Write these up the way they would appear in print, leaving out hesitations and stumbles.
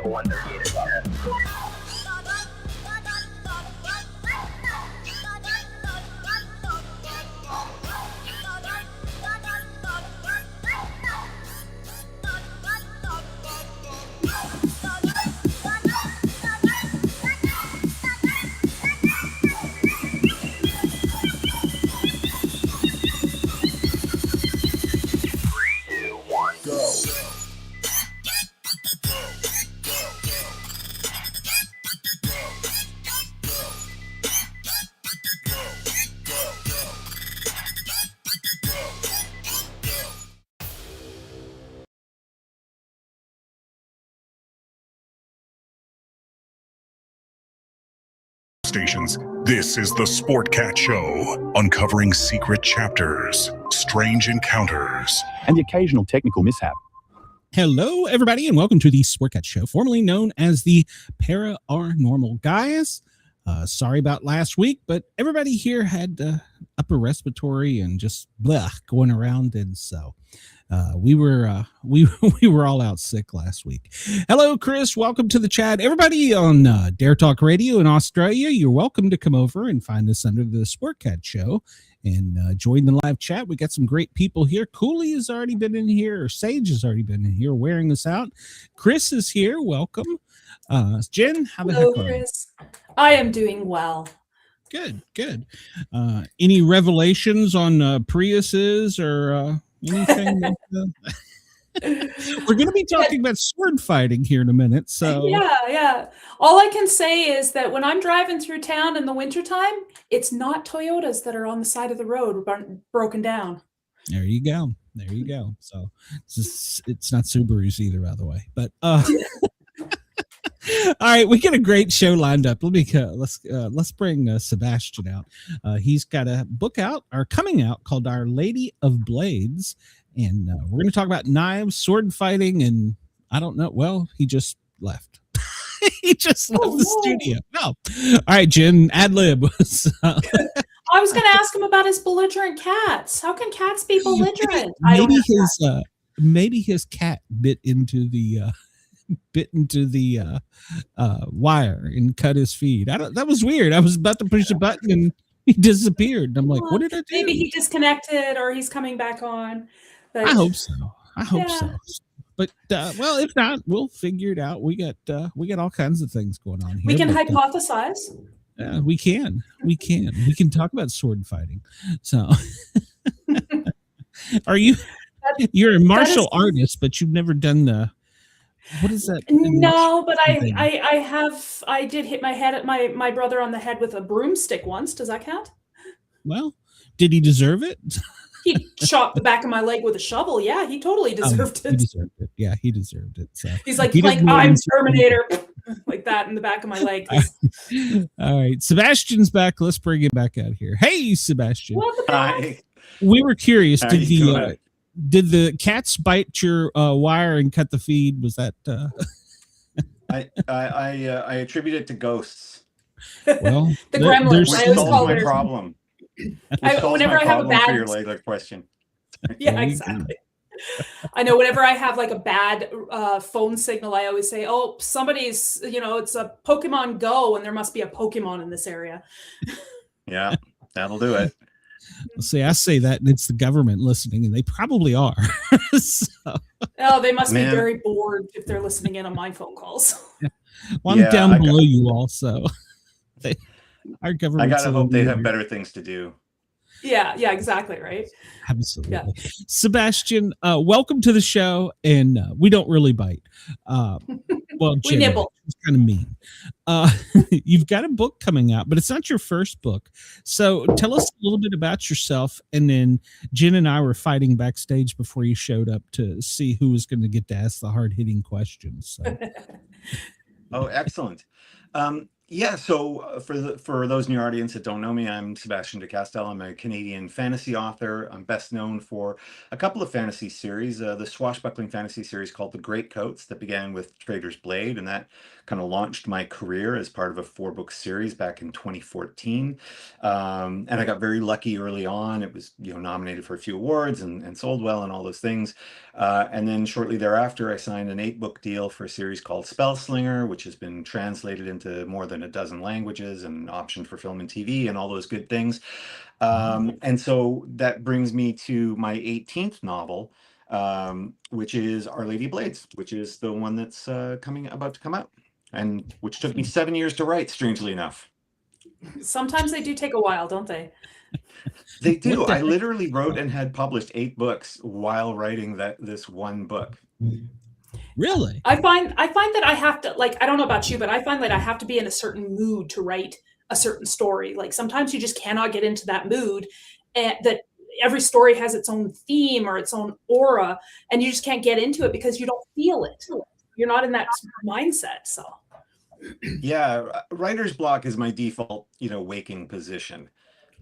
people when they're hated about it. Stations. This is the Sportcat Show, uncovering secret chapters, strange encounters, and the occasional technical mishap. Hello, everybody, and welcome to the Sportcat Show, formerly known as the Paranormal guys. Sorry about last week, but everybody here had upper respiratory and just blah going around, and so we were all out sick last week. Hello, Chris. Welcome to the chat. Everybody on Dare Talk Radio in Australia, you're welcome to come over and find us under the Sportcat Show and join the live chat. We got some great people here. Cooley has already been in here, or Sage has already been in here, wearing us out. Chris is here. Welcome. Jen, how the Hello, heck are you? Chris. I am doing well. Good. Any revelations on Priuses or anything? We're going to be talking about sword fighting here in a minute. So yeah. All I can say is that when I'm driving through town in the wintertime, it's not Toyotas that are on the side of the road broken down. There you go. So it's not Subarus either, by the way. But all right, we got a great show lined up. Let's bring Sebastian out. He's got a book out or coming out called Our Lady of Blades, and we're going to talk about knives, sword fighting, and I don't know. Well, he just left. He just left the studio. No. All right, Jen, ad lib. I was going to ask him about his belligerent cats. How can cats be belligerent? Maybe his cat bit into the wire and cut his feed. That was weird. I was about to push the button and he disappeared. I'm like, what did I do? Maybe he disconnected or he's coming back on. But I hope so. But well, if not, we'll figure it out. We got all kinds of things going on here. We can hypothesize. We can talk about sword fighting. So you're a martial artist, but you've never done what is that? No, but I did hit my brother on the head with a broomstick once. Does that count? Well, did he deserve it? He chopped the back of my leg with a shovel. Yeah, he totally deserved it. He deserved it. Yeah, he deserved it. So he's like I'm Terminator, like that in the back of my leg. All right, Sebastian's back. Let's bring him back out here. Hey, Sebastian. Hi. We were curious. Did the cats bite your wire and cut the feed? Was that? I attribute it to ghosts. Well, the gremlins. I always call my problem. Whenever I have a bad for your later question. Yeah, exactly. I know. Whenever I have like a bad phone signal, I always say, "Oh, somebody's. It's a Pokemon Go, and there must be a Pokemon in this area." Yeah, that'll do it. See, I say that, and it's the government listening, and they probably are. Oh, they must be very bored if they're listening in on my phone calls. Well, I'm down below you also. Our government. I gotta hope they have better things to do. Yeah, exactly, right? Absolutely. Yeah. Sebastian, welcome to the show, and we don't really bite. Well, we nibble. It's kind of mean. You've got a book coming out, but it's not your first book. So tell us a little bit about yourself, and then Jen and I were fighting backstage before you showed up to see who was going to get to ask the hard-hitting questions. So. Oh, excellent. Yeah, so for those in your audience that don't know me, I'm Sebastian de Castell. I'm a Canadian fantasy author. I'm best known for a couple of fantasy series, the Swashbuckling fantasy series called The Great Coats that began with Trader's Blade, and that kind of launched my career as part of a 4-book series back in 2014. And I got very lucky early on. It was, nominated for a few awards and sold well and all those things. And then shortly thereafter, I signed an 8-book deal for a series called Spellslinger, which has been translated into more than a dozen languages and optioned for film and TV and all those good things. And so that brings me to my 18th novel, which is Our Lady Blades, which is the one that's about to come out, and which took me 7 years to write, strangely enough. Sometimes they do take a while, don't they? They do. I literally wrote and had published 8 books while writing this one book. Really? I find that I have to, like, I don't know about you, but I find that I have to be in a certain mood to write a certain story. Like sometimes you just cannot get into that mood, and that every story has its own theme or its own aura, and you just can't get into it because you don't feel it. You're not in that mindset. So yeah, writer's block is my default, waking position.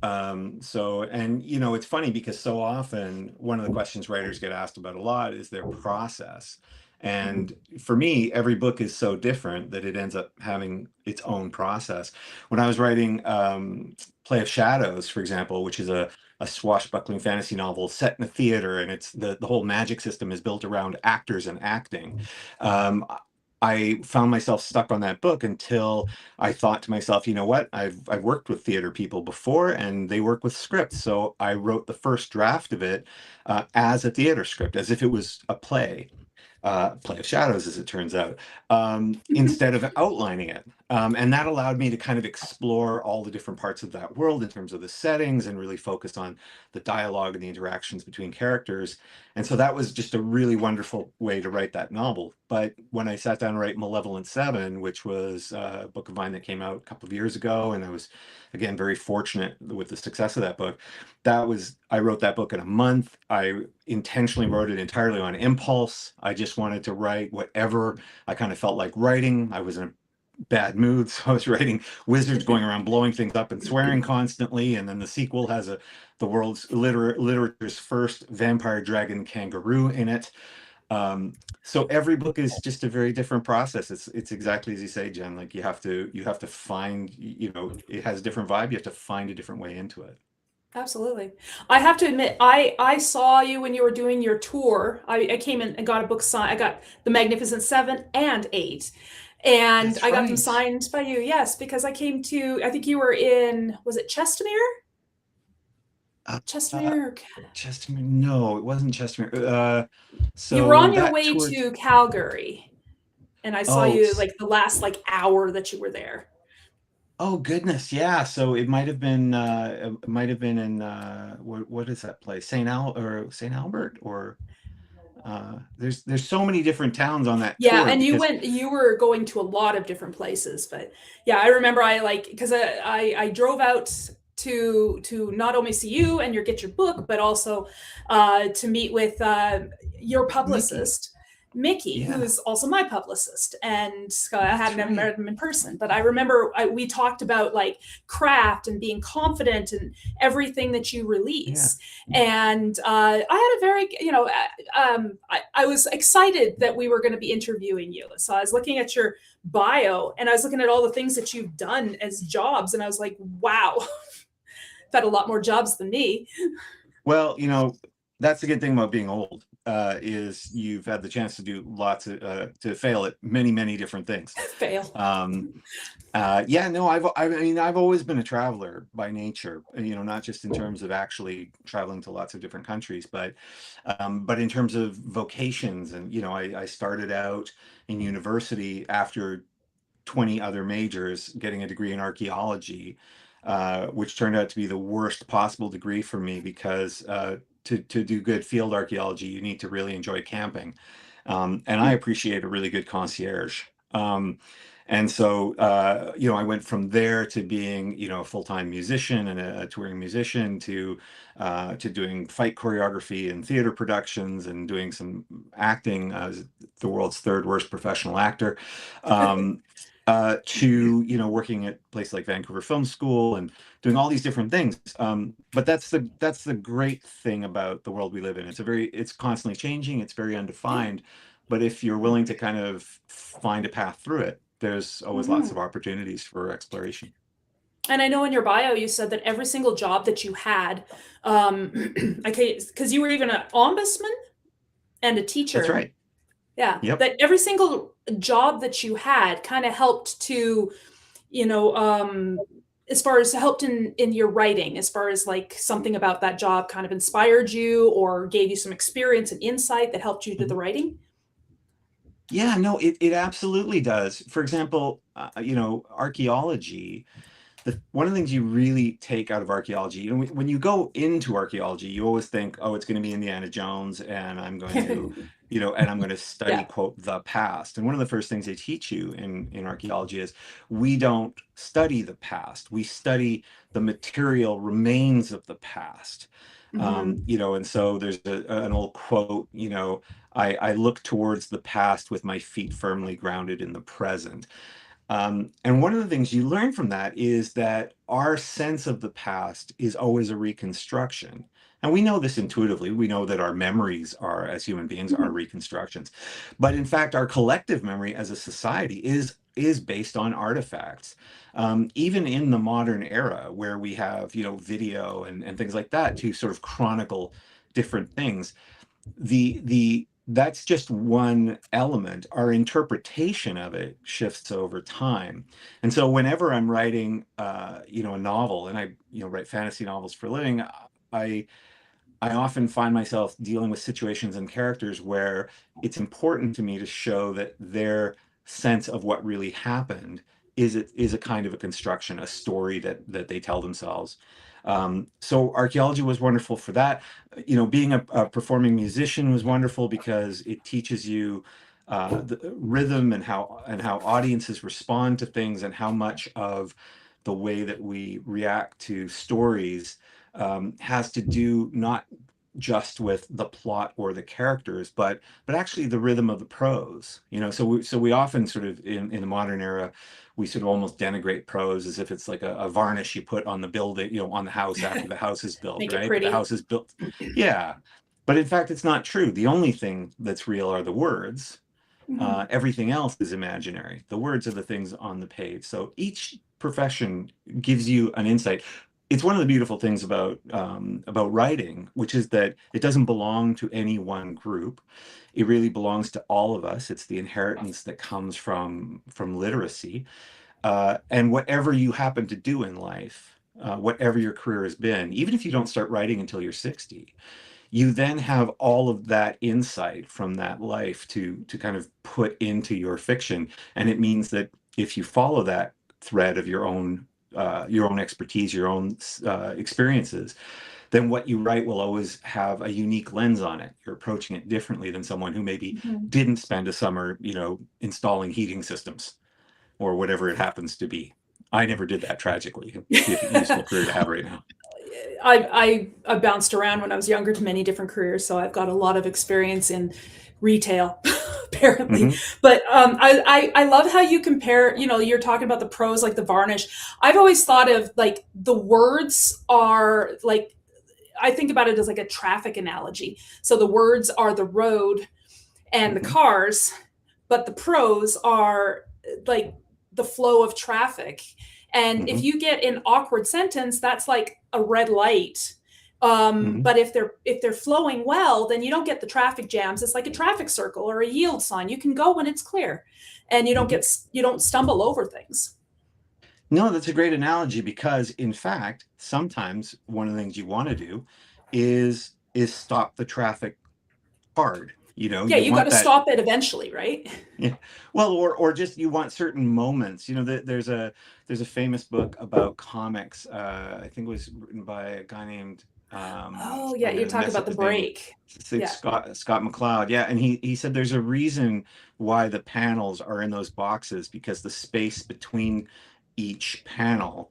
And it's funny because so often one of the questions writers get asked about a lot is their process. And for me, every book is so different that it ends up having its own process. When I was writing Play of Shadows, for example, which is a swashbuckling fantasy novel set in a theater, and it's the whole magic system is built around actors and acting. I found myself stuck on that book until I thought to myself, you know what, I've worked with theater people before and they work with scripts. So I wrote the first draft of it as a theater script, as if it was a play. Play of Shadows, as it turns out, instead of outlining it. And that allowed me to kind of explore all the different parts of that world in terms of the settings and really focus on the dialogue and the interactions between characters. And so that was just a really wonderful way to write that novel. But when I sat down to write Malevolent 7, which was a book of mine that came out a couple of years ago, and I was, again, very fortunate with the success of that book, I wrote that book in a month. I intentionally wrote it entirely on impulse. I just wanted to write whatever I kind of felt like writing. I was in a bad mood, so I was writing wizards going around blowing things up and swearing constantly. And then the sequel has the world's literature's first vampire dragon kangaroo in it. So every book is just a very different process. It's exactly as you say, Jen. Like you have to find, it has a different vibe. You have to find a different way into it. absolutely. I have to admit, I saw you when you were doing your tour. I came in and got a book signed. I got The Magnificent 7 and 8. And That's I got them right. signed by you, yes, because I came to, I think you were in, was it Chestermere? Chestermere? Chestermere? No, it wasn't Chestermere. So You were on your that way tour- to Calgary, and I saw Oh, you like the last hour that you were there. Oh goodness, yeah. So it might have been in what is that place? St. Albert or there's so many different towns on that Yeah, tour. and because- you were going to a lot of different places, but yeah, I remember because I drove out to not only see you and get your book, but also to meet with your publicist. Mickey, Yeah. who is also my publicist, and I had never right. met him in person, but I remember we talked about craft and being confident in everything that you release. And I had a very, I was excited that we were going to be interviewing you. So I was looking at your bio and I was looking at all the things that you've done as jobs, and I was like, wow, I've had a lot more jobs than me. Well, that's the good thing about being old, is you've had the chance to do lots of to fail at many, many different things. Fail. Yeah, no, I've always been a traveler by nature, not just in terms of actually traveling to lots of different countries, but in terms of vocations. And, I started out in university after 20 other majors getting a degree in archaeology, which turned out to be the worst possible degree for me because to do good field archaeology, you need to really enjoy camping. And I appreciate a really good concierge. And so, I went from there to being, a full-time musician and a touring musician to doing fight choreography and theater productions and doing some acting. I was the world's third worst professional actor. to, you know, working at a place like Vancouver Film School and doing all these different things. But that's the great thing about the world we live in. It's constantly changing. It's very undefined. But if you're willing to kind of find a path through it, there's always lots of opportunities for exploration. And I know in your bio you said that every single job that you had, okay, because you were even an ombudsman and a teacher. That's right. Yeah. Yep. That every single job that you had kind of helped to, you know, as far as helped in your writing, as far as like something about that job kind of inspired you or gave you some experience and insight that helped you do the writing. Yeah, no, it absolutely does. For example, you know, archaeology. One of the things you really take out of archaeology, you know, when you go into archaeology, you always think, oh, it's going to be Indiana Jones, and I'm going to, you know, and I'm going to study, quote, the past. And one of the first things they teach you in archaeology is we don't study the past. We study the material remains of the past. You know, and so there's an old quote, you know, I look towards the past with my feet firmly grounded in the present. And one of the things you learn from that is that our sense of the past is always a reconstruction. And we know this intuitively. We know that our memories are, as human beings, are reconstructions. But in fact, our collective memory as a society is based on artifacts. Even in the modern era where we have, you know, video and things like that to sort of chronicle different things, that's just one element. Our interpretation of it shifts over time. And so whenever I'm writing, you know, a novel, and I, you know, write fantasy novels for a living, I often find myself dealing with situations and characters where it's important to me to show that their sense of what really happened is a kind of a construction, a story that they tell themselves. So archaeology was wonderful for that. You know, being a performing musician was wonderful because it teaches you the rhythm and how audiences respond to things, and how much of the way that we react to stories has to do not just with the plot or the characters, but actually the rhythm of the prose. You know, so we often sort of in the modern era, we sort of almost denigrate prose as if it's like a varnish you put on the building, you know, on the house after the house is built, Make right? it pretty. The house is built. Yeah. But in fact, it's not true. The only thing that's real are the words. Everything else is imaginary. The words are the things on the page. So each profession gives you an insight. It's one of the beautiful things about writing, which is that it doesn't belong to any one group. It really belongs to all of us. It's the inheritance that comes from literacy. And whatever you happen to do in life, whatever your career has been, even if you don't start writing until you're 60, you then have all of that insight from that life to kind of put into your fiction. And it means that if you follow that thread of your own expertise, your own experiences, then what you write will always have a unique lens on it. You're approaching it differently than someone who maybe didn't spend a summer, you know, installing heating systems or whatever it happens to be. I never did that, tragically. It'd be a useful career to have right now. I bounced around when I was younger to many different careers, so I've got a lot of experience in retail, apparently. But I love how you compare, you know, you're talking about the prose, like the varnish. I've always thought of like the words are like, I think about it as like a traffic analogy. So the words are the road and the cars, but the prose are like the flow of traffic. And if you get an awkward sentence, that's like a red light. But if they're flowing well, then you don't get the traffic jams. It's like a traffic circle or a yield sign. You can go when it's clear, and you don't stumble over things. No, that's a great analogy, because in fact, sometimes one of the things you want to do is stop the traffic hard. You know, yeah, you got to stop it eventually, right? Yeah. Well, or just you want certain moments. You know, there's a famous book about comics. I think it was written by a guy named oh yeah, you're talking about The Break. Scott McCloud. Yeah, and he said there's a reason why the panels are in those boxes, because the space between each panel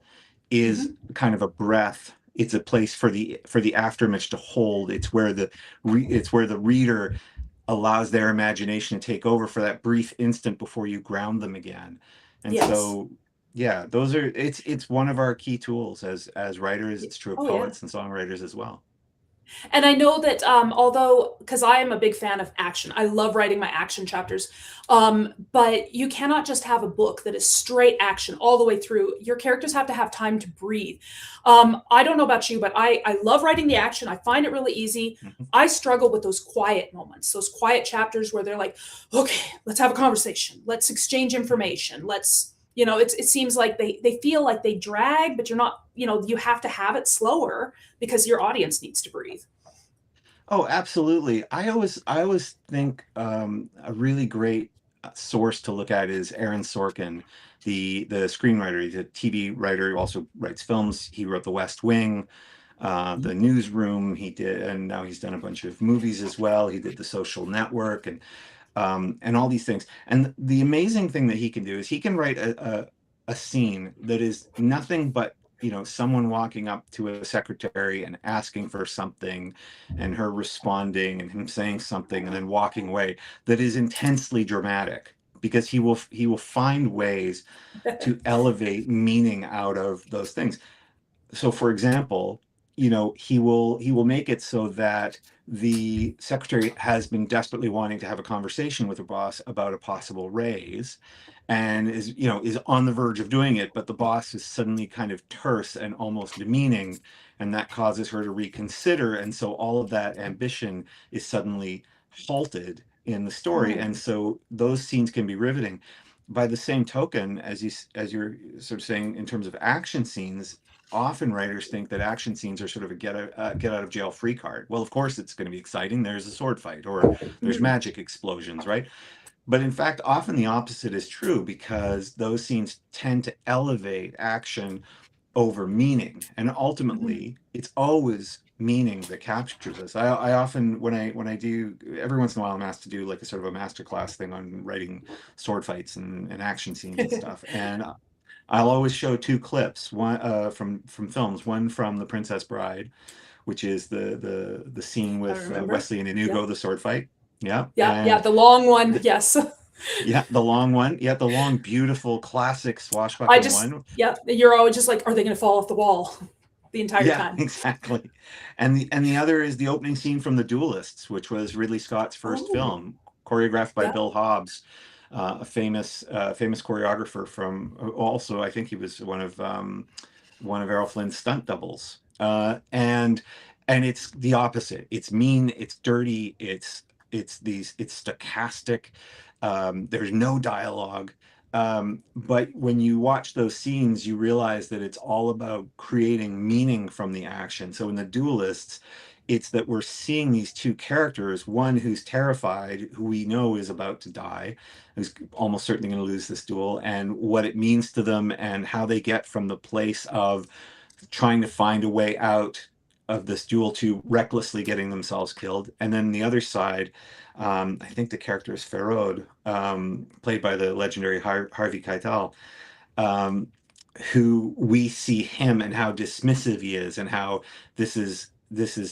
is kind of a breath. It's a place for the afterimage to hold. It's where the reader allows their imagination to take over for that brief instant before you ground them again. And Yes. so, yeah, those are, it's one of our key tools as writers. It's true of Oh, yeah. poets and songwriters as well. And I know that although, because I am a big fan of action, I love writing my action chapters, but you cannot just have a book that is straight action all the way through. Your characters have to have time to breathe. I don't know about you, but I love writing the action. I find it really easy. I struggle with those quiet moments, those quiet chapters where they're like, okay, let's have a conversation. Let's exchange information. Let's, it seems like they feel like they drag, but you're not, you have to have it slower because your audience needs to breathe. Oh, absolutely. I always think a really great source to look at is Aaron Sorkin, the screenwriter. He's a TV writer who also writes films. He wrote The West Wing, The Newsroom. He did, and now he's done a bunch of movies as well. He did The Social Network and all these things. And the amazing thing that he can do is he can write a scene that is nothing but someone walking up to a secretary and asking for something and her responding and him saying something and then walking away, that is intensely dramatic, because he will find ways to elevate meaning out of those things. So for example, he will make it so that the secretary has been desperately wanting to have a conversation with her boss about a possible raise, and is on the verge of doing it, but the boss is suddenly kind of terse and almost demeaning, and that causes her to reconsider, and so all of that ambition is suddenly halted in the story. And so those scenes can be riveting. By the same token, as you're sort of saying, in terms of action scenes, often writers think that action scenes are sort of a get out of jail free card. Well, of course it's going to be exciting. There's a sword fight or there's magic explosions, right? But in fact, often the opposite is true, because those scenes tend to elevate action over meaning, and ultimately it's always meaning that captures us. I often, when I do, every once in a while I'm asked to do like a sort of a masterclass thing on writing sword fights and action scenes and stuff, and I'll always show two clips, one from films, one from The Princess Bride, which is the scene with Wesley and Inigo, the sword fight. Yeah. Yeah, the long one. Yes. Yeah, the long one. Yeah, the long, beautiful, classic swashbuckling one. Yeah, you're always just like, are they going to fall off the wall the entire time? Exactly. And the other is the opening scene from The Duelists, which was Ridley Scott's first film, choreographed by Bill Hobbs, a famous choreographer from, also I think he was one of Errol Flynn's stunt doubles. And it's the opposite. It's mean, it's dirty, it's stochastic. There's no dialogue. But when you watch those scenes, you realize that it's all about creating meaning from the action. So in The Duelists, it's that we're seeing these two characters, one who's terrified, who we know is about to die, who's almost certainly going to lose this duel, and what it means to them and how they get from the place of trying to find a way out of this duel to recklessly getting themselves killed. And then the other side, I think the character is Ferrod, played by the legendary Harvey Keitel, who we see him and how dismissive he is, and how this is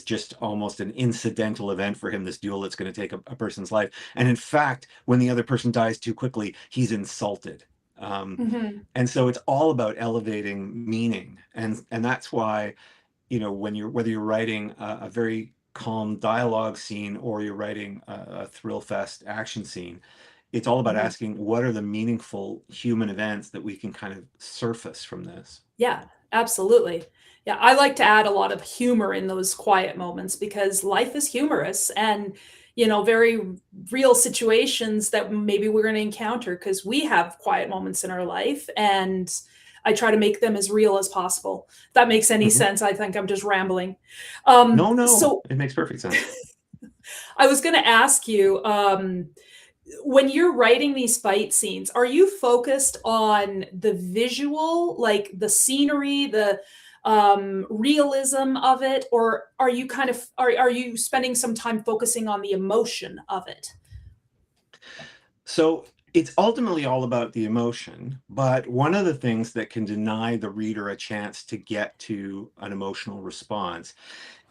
just almost an incidental event for him, this duel that's going to take a person's life. And in fact, when the other person dies too quickly, he's insulted. And so it's all about elevating meaning. And that's why, whether you're writing a very calm dialogue scene or you're writing a thrill fest action scene, it's all about asking, what are the meaningful human events that we can kind of surface from this? Yeah, absolutely. Yeah, I like to add a lot of humor in those quiet moments, because life is humorous, and very real situations that maybe we're going to encounter, because we have quiet moments in our life, and I try to make them as real as possible. If that makes any sense. I think I'm just rambling. No, so it makes perfect sense. I was going to ask you, when you're writing these fight scenes, are you focused on the visual, like the scenery, the realism of it, or are you are you spending some time focusing on the emotion of it? So it's ultimately all about the emotion, but one of the things that can deny the reader a chance to get to an emotional response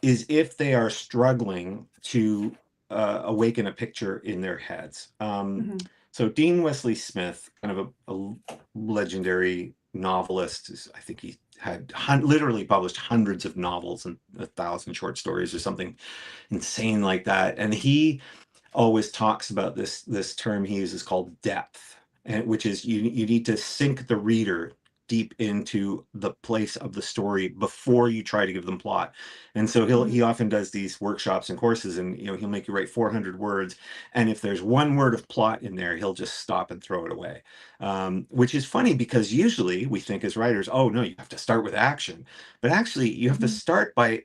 is if they are struggling to awaken a picture in their heads. So Dean Wesley Smith, kind of a legendary novelist, I think he had literally published hundreds of novels and 1,000 short stories or something insane like that. And he always talks about this term he uses called depth, and which is you need to sink the reader deep into the place of the story before you try to give them plot. And so he often does these workshops and courses, and he'll make you write 400 words, and if there's one word of plot in there, he'll just stop and throw it away, which is funny because usually we think as writers, oh no, you have to start with action, but actually you have to start by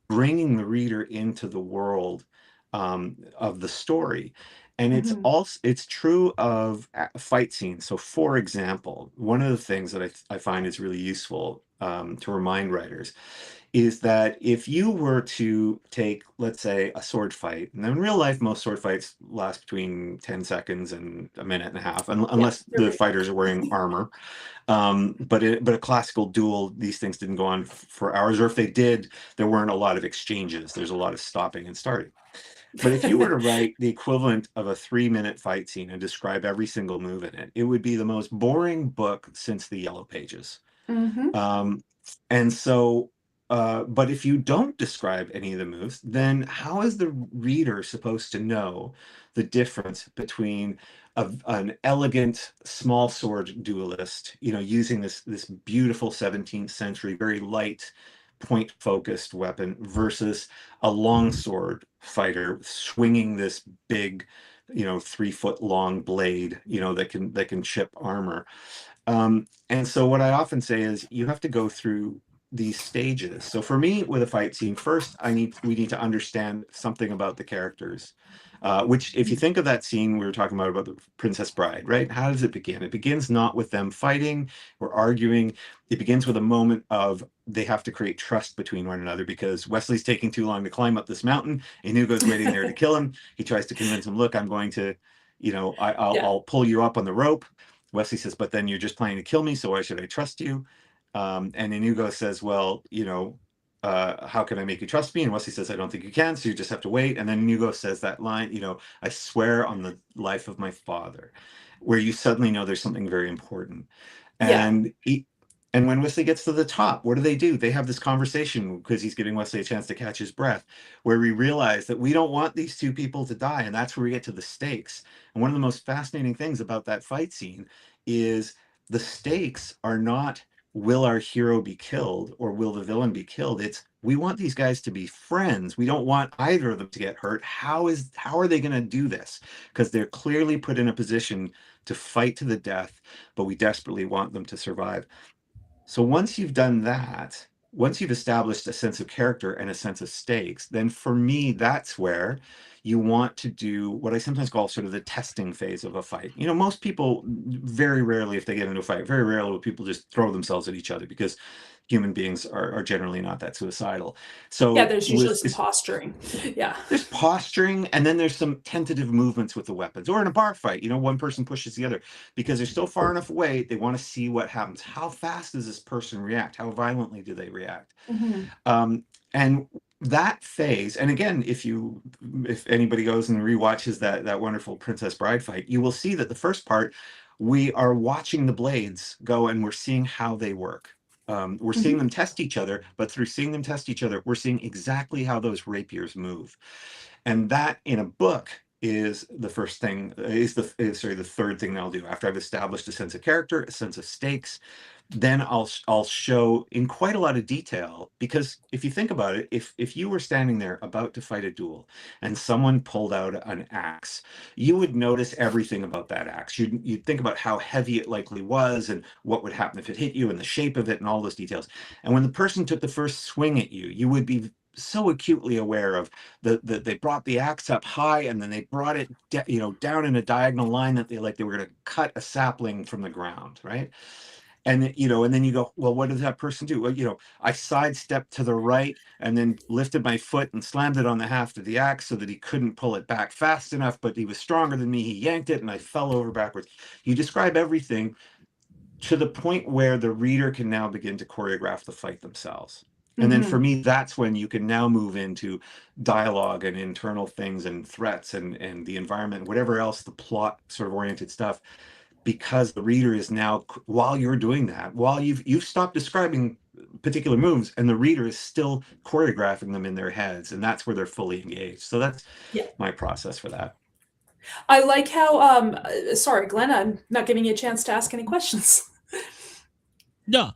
bringing the reader into the world of the story. And it's true of fight scenes. So for example, one of the things that I find is really useful to remind writers is that if you were to take, let's say, a sword fight, and in real life, most sword fights last between 10 seconds and a minute and a half, unless the fighters are wearing armor. But a classical duel, these things didn't go on for hours, or if they did, there weren't a lot of exchanges. There's a lot of stopping and starting. But if you were to write the equivalent of a 3-minute fight scene and describe every single move in it, it would be the most boring book since the Yellow Pages. And so, but if you don't describe any of the moves, then how is the reader supposed to know the difference between an elegant small sword duelist, using this beautiful 17th century, very light, point-focused weapon versus a longsword fighter swinging this big, 3-foot-long blade, that can chip armor. And so what I often say is you have to go through these stages. So for me, with a fight scene, first we need to understand something about the characters. Which, if you think of that scene we were talking about the Princess Bride, right? How does it begin? It begins not with them fighting or arguing. It begins with a moment of they have to create trust between one another because Wesley's taking too long to climb up this mountain. Inigo's waiting there to kill him. He tries to convince him, look, I'm going to, I'll pull you up on the rope. Wesley says, but then you're just planning to kill me, so why should I trust you? And Inigo says, well, how can I make you trust me? And Wesley says, I don't think you can, so you just have to wait. And then Inigo says that line, I swear on the life of my father, where you suddenly know there's something very important. And and when Wesley gets to the top, what do? They have this conversation because he's giving Wesley a chance to catch his breath, where we realize that we don't want these two people to die. And that's where we get to the stakes. And one of the most fascinating things about that fight scene is the stakes are not, will our hero be killed or will the villain be killed? It's, we want these guys to be friends. We don't want either of them to get hurt. How are they going to do this? Because they're clearly put in a position to fight to the death, but we desperately want them to survive. So once you've done that, once you've established a sense of character and a sense of stakes, then for me, that's where you want to do what I sometimes call sort of the testing phase of a fight. Most people, very rarely, if they get into a fight, very rarely will people just throw themselves at each other because human beings are generally not that suicidal. So there's usually some posturing. There's posturing, and then there's some tentative movements with the weapons. Or in a bar fight, one person pushes the other because they're still far enough away. They want to see what happens. How fast does this person react? How violently do they react? And that phase, and again, if anybody goes and rewatches that wonderful Princess Bride fight, you will see that the first part, we are watching the blades go and we're seeing how they work. We're seeing them test each other, but through seeing them test each other, we're seeing exactly how those rapiers move. And that in a book is the first thing, the third thing that I'll do. After I've established a sense of character, a sense of stakes, then I'll show in quite a lot of detail, because if you think about it, if you were standing there about to fight a duel and someone pulled out an axe, you would notice everything about that axe. You'd think about how heavy it likely was and what would happen if it hit you and the shape of it and all those details. And when the person took the first swing at you, you would be so acutely aware of they brought the axe up high and then they brought it down in a diagonal line that they were going to cut a sapling from the ground, right? And then you go, well, what does that person do? Well, I sidestepped to the right and then lifted my foot and slammed it on the haft of the axe so that he couldn't pull it back fast enough, but he was stronger than me. He yanked it and I fell over backwards. You describe everything to the point where the reader can now begin to choreograph the fight themselves. And then for me, that's when you can now move into dialogue and internal things and threats and the environment, whatever else, the plot sort of oriented stuff, because the reader is now, while you're doing that, while you've stopped describing particular moves, and the reader is still choreographing them in their heads, and that's where they're fully engaged. So that's my process for that. I like how, sorry, Glenn, I'm not giving you a chance to ask any questions. No.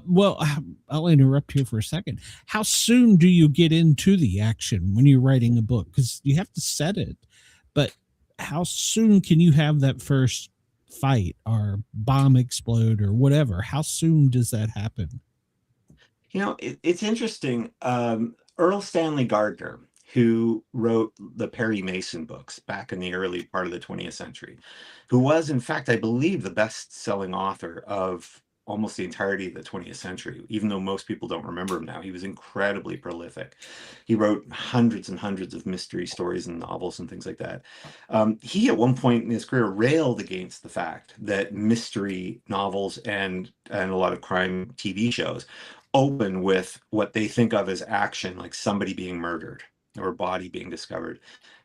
Well, I'll interrupt you for a second. How soon do you get into the action when you're writing a book? Because you have to set it, but how soon can you have that first fight or bomb explode or whatever? How soon does that happen? You know, it's interesting. Earl Stanley Gardner, who wrote the Perry Mason books back in the early part of the 20th century, who was, in fact, I believe, the best-selling author of almost the entirety of the 20th century, even though most people don't remember him now. He was incredibly prolific. He wrote hundreds and hundreds of mystery stories and novels and things like that. He, at one point in his career, railed against the fact that mystery novels and a lot of crime TV shows open with what they think of as action, like somebody being murdered or a body being discovered.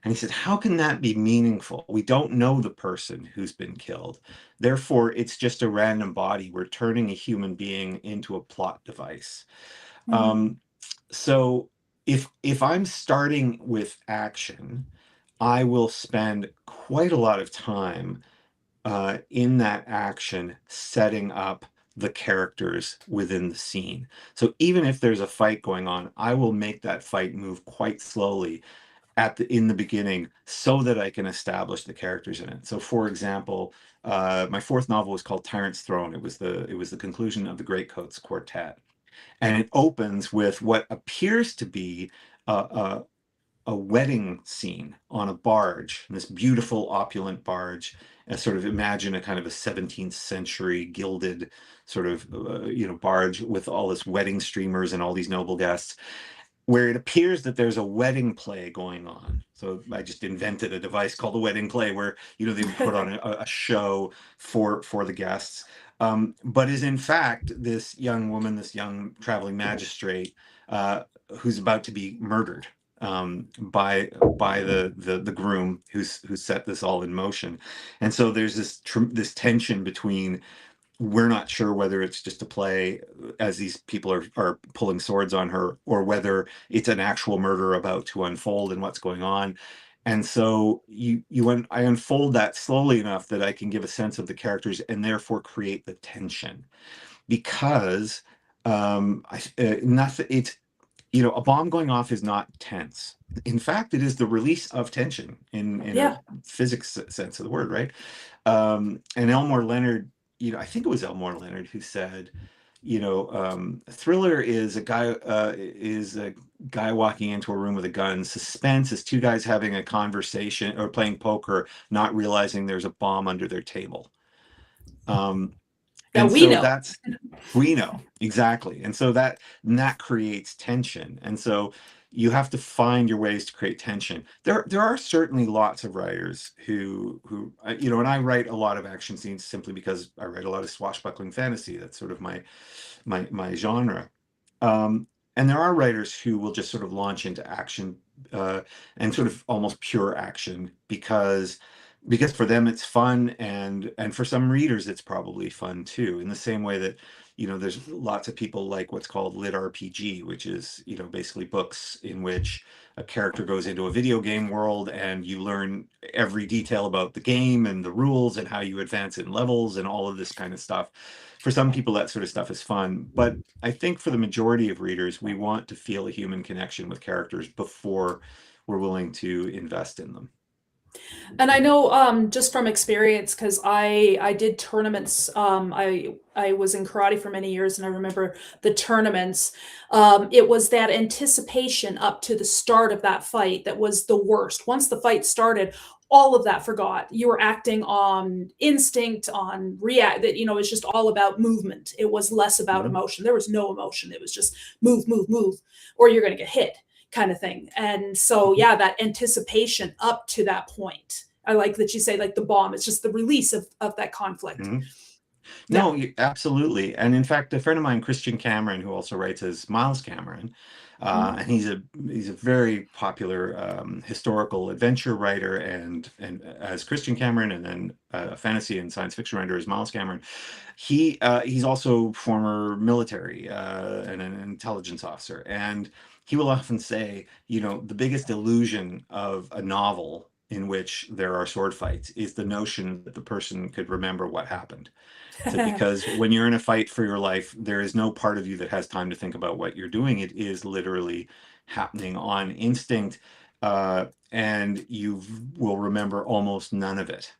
And he said, how can that be meaningful? We don't know the person who's been killed. Therefore, it's just a random body. We're turning a human being into a plot device. So if I'm starting with action, I will spend quite a lot of time in that action setting up the characters within the scene. So even if there's a fight going on, I will make that fight move quite slowly in the beginning so that I can establish the characters in it. So for example, my fourth novel was called Tyrant's Throne. It was the conclusion of the Greatcoats Quartet. And it opens with what appears to be a wedding scene on a barge, this beautiful opulent barge, and sort of imagine a kind of a 17th century gilded sort of barge with all this wedding streamers and all these noble guests, where it appears that there's a wedding play going on. So I just invented a device called a wedding play, where they would put on a show for the guests, but is in fact this young woman, this young traveling magistrate, who's about to be murdered by the groom who's set this all in motion. And so there's this tension between, we're not sure whether it's just a play as these people are pulling swords on her, or whether it's an actual murder about to unfold and what's going on. And so I unfold that slowly enough that I can give a sense of the characters and therefore create the tension, because a bomb going off is not tense. In fact, it is the release of tension in a physics sense of the word, right? And Elmore Leonard, I think it was Elmore Leonard who said, thriller is a guy walking into a room with a gun. Suspense is two guys having a conversation or playing poker, not realizing there's a bomb under their table. And we know exactly. And so that creates tension. And so you have to find your ways to create tension. There are certainly lots of writers who and I write a lot of action scenes simply because I write a lot of swashbuckling fantasy. That's sort of my genre. And there are writers who will just sort of launch into action and sort of almost pure action because for them it's fun, and for some readers it's probably fun too, in the same way that there's lots of people like what's called lit RPG, which is basically books in which a character goes into a video game world and you learn every detail about the game and the rules and how you advance in levels and all of this kind of stuff. For some people that sort of stuff is fun, but I think for the majority of readers, we want to feel a human connection with characters before we're willing to invest in them. And I know just from experience, because I did tournaments. I was in karate for many years, and I remember the tournaments. It was that anticipation up to the start of that fight that was the worst. Once the fight started, all of that forgot. You were acting on instinct, on react. That it's just all about movement. It was less about emotion. There was no emotion. It was just move, move, move, or you're going to get hit, kind of thing. And so, that anticipation up to that point. I like that you say, like the bomb, it's just the release of that conflict. No, absolutely. And in fact, a friend of mine, Christian Cameron, who also writes as Miles Cameron, and he's a very popular historical adventure writer, and as Christian Cameron, and then a fantasy and science fiction writer as Miles Cameron. He's also former military and an intelligence officer, and he will often say, the biggest illusion of a novel in which there are sword fights is the notion that the person could remember what happened. So because when you're in a fight for your life, there is no part of you that has time to think about what you're doing. It is literally happening on instinct, and you will remember almost none of it.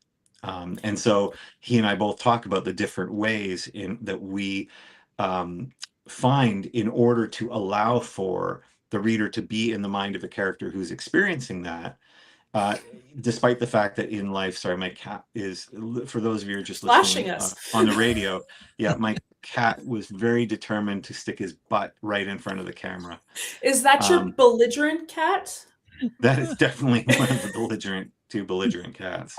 And so he and I both talk about the different ways that we find in order to allow for the reader to be in the mind of a character who's experiencing that. Despite the fact that in life, sorry, my cat is, for those of you who are just listening on the radio, yeah, my cat was very determined to stick his butt right in front of the camera. Is that your belligerent cat? That is definitely one of the two belligerent cats.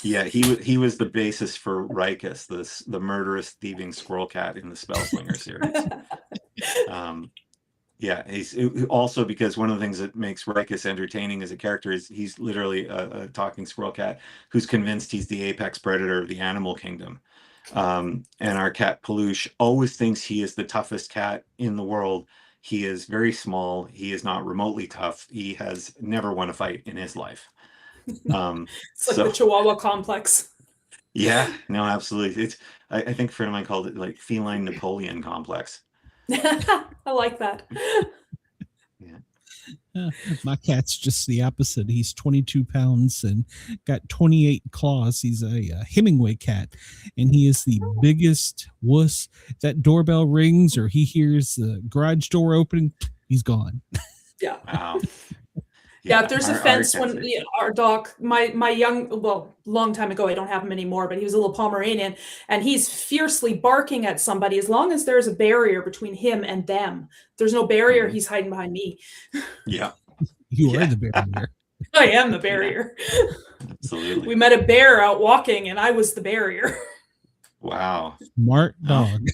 Yeah, he was the basis for Rikus, the murderous, thieving squirrel cat in the Spellslinger series. Yeah, he's also, because one of the things that makes Rikus entertaining as a character is he's literally a talking squirrel cat who's convinced he's the apex predator of the animal kingdom. And our cat Peluche always thinks he is the toughest cat in the world. He is very small. He is not remotely tough. He has never won a fight in his life. It's like the Chihuahua complex. Yeah, no, absolutely. I think a friend of mine called it like feline Napoleon complex. I like that. Yeah. My cat's just the opposite. He's 22 pounds and got 28 claws. He's a Hemingway cat, and he is the biggest wuss. That doorbell rings or he hears the garage door opening, he's gone. Yeah. Wow. Yeah, if there's a fence, when our dog, my long time ago, I don't have him anymore, but he was a little Pomeranian, and he's fiercely barking at somebody. As long as there's a barrier between him and them, if there's no barrier, he's hiding behind me. Yeah. You are the barrier. I am the barrier. Yeah. Absolutely. We met a bear out walking, and I was the barrier. Wow. Smart dog.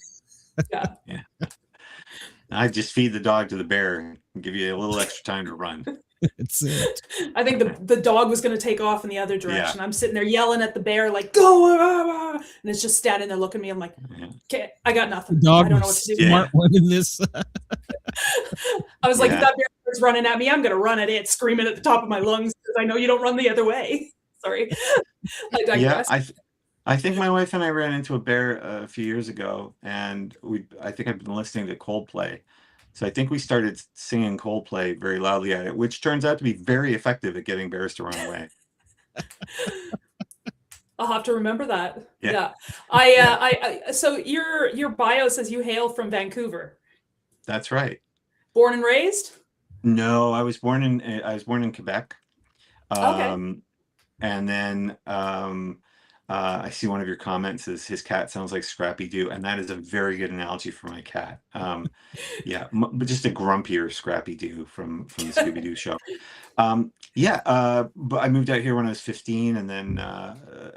Yeah. Yeah. I just feed the dog to the bear and give you a little extra time to run. That's it. I think the dog was going to take off in the other direction. Yeah. I'm sitting there yelling at the bear, like, go, and it's just standing there looking at me. I'm like, okay, I got nothing. The dog, I don't know what to do. Smart one in this. I was like, if that bear is running at me, I'm going to run at it, screaming at the top of my lungs, because I know you don't run the other way. Sorry. I digress. Yeah, I think my wife and I ran into a bear a few years ago, and I think I've been listening to Coldplay. So I think we started singing Coldplay very loudly at it, which turns out to be very effective at getting bears to run away. I'll have to remember that. Yeah. So your bio says you hail from Vancouver. That's right. Born and raised? No, I was born in Quebec. Okay. And then I see one of your comments is his cat sounds like Scrappy Doo, and that is a very good analogy for my cat. Yeah, but just a grumpier Scrappy Doo from the Scooby Doo show. But I moved out here when I was 15, and then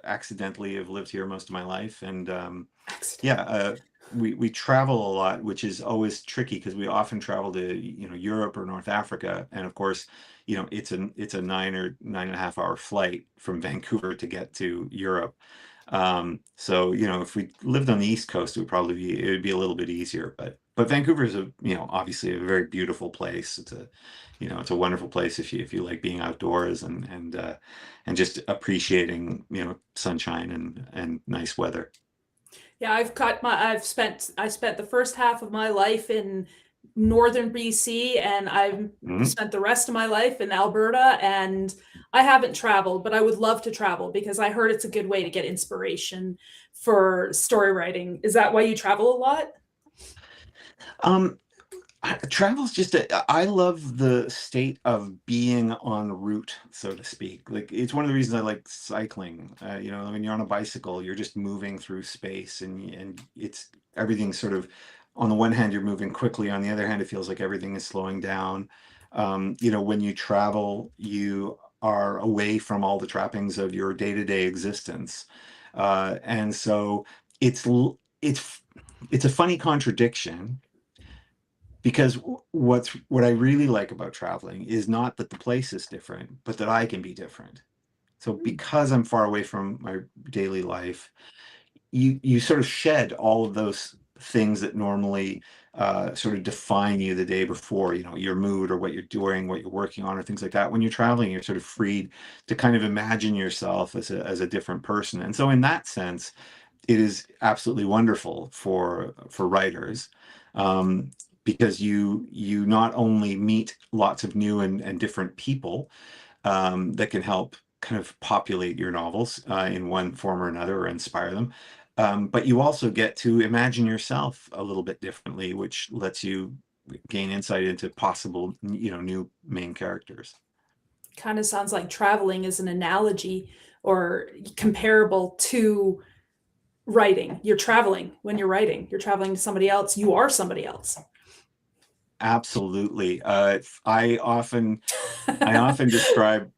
accidentally have lived here most of my life. And we travel a lot, which is always tricky because we often travel to Europe or North Africa, and of course, it's a 9 or 9.5 hour flight from Vancouver to get to Europe. So if we lived on the East Coast, it would be a little bit easier. But Vancouver is obviously a very beautiful place. It's a wonderful place if you like being outdoors and just appreciating sunshine and nice weather. Yeah, I spent the first half of my life in northern BC, and I've spent the rest of my life in Alberta, and I haven't traveled, but I would love to travel because I heard it's a good way to get inspiration for story writing. Is that why you travel a lot? Travel's just I love the state of being en route, so to speak. Like, it's one of the reasons I like cycling. When you're on a bicycle, you're just moving through space, and it's everything sort of, on the one hand, you're moving quickly. On the other hand, it feels like everything is slowing down. When you travel, you are away from all the trappings of your day-to-day existence. And so it's a funny contradiction, because what I really like about traveling is not that the place is different, but that I can be different. So because I'm far away from my daily life, you sort of shed all of those things that normally sort of define you the day before, your mood or what you're doing, what you're working on, or things like that. When you're traveling, you're sort of freed to kind of imagine yourself as a different person. And so in that sense, it is absolutely wonderful for writers, because you not only meet lots of new and different people that can help kind of populate your novels in one form or another, or inspire them, but you also get to imagine yourself a little bit differently, which lets you gain insight into possible, new main characters. Kind of sounds like traveling is an analogy or comparable to writing. You're traveling when you're writing. You're traveling to somebody else. You are somebody else. Absolutely. I often describe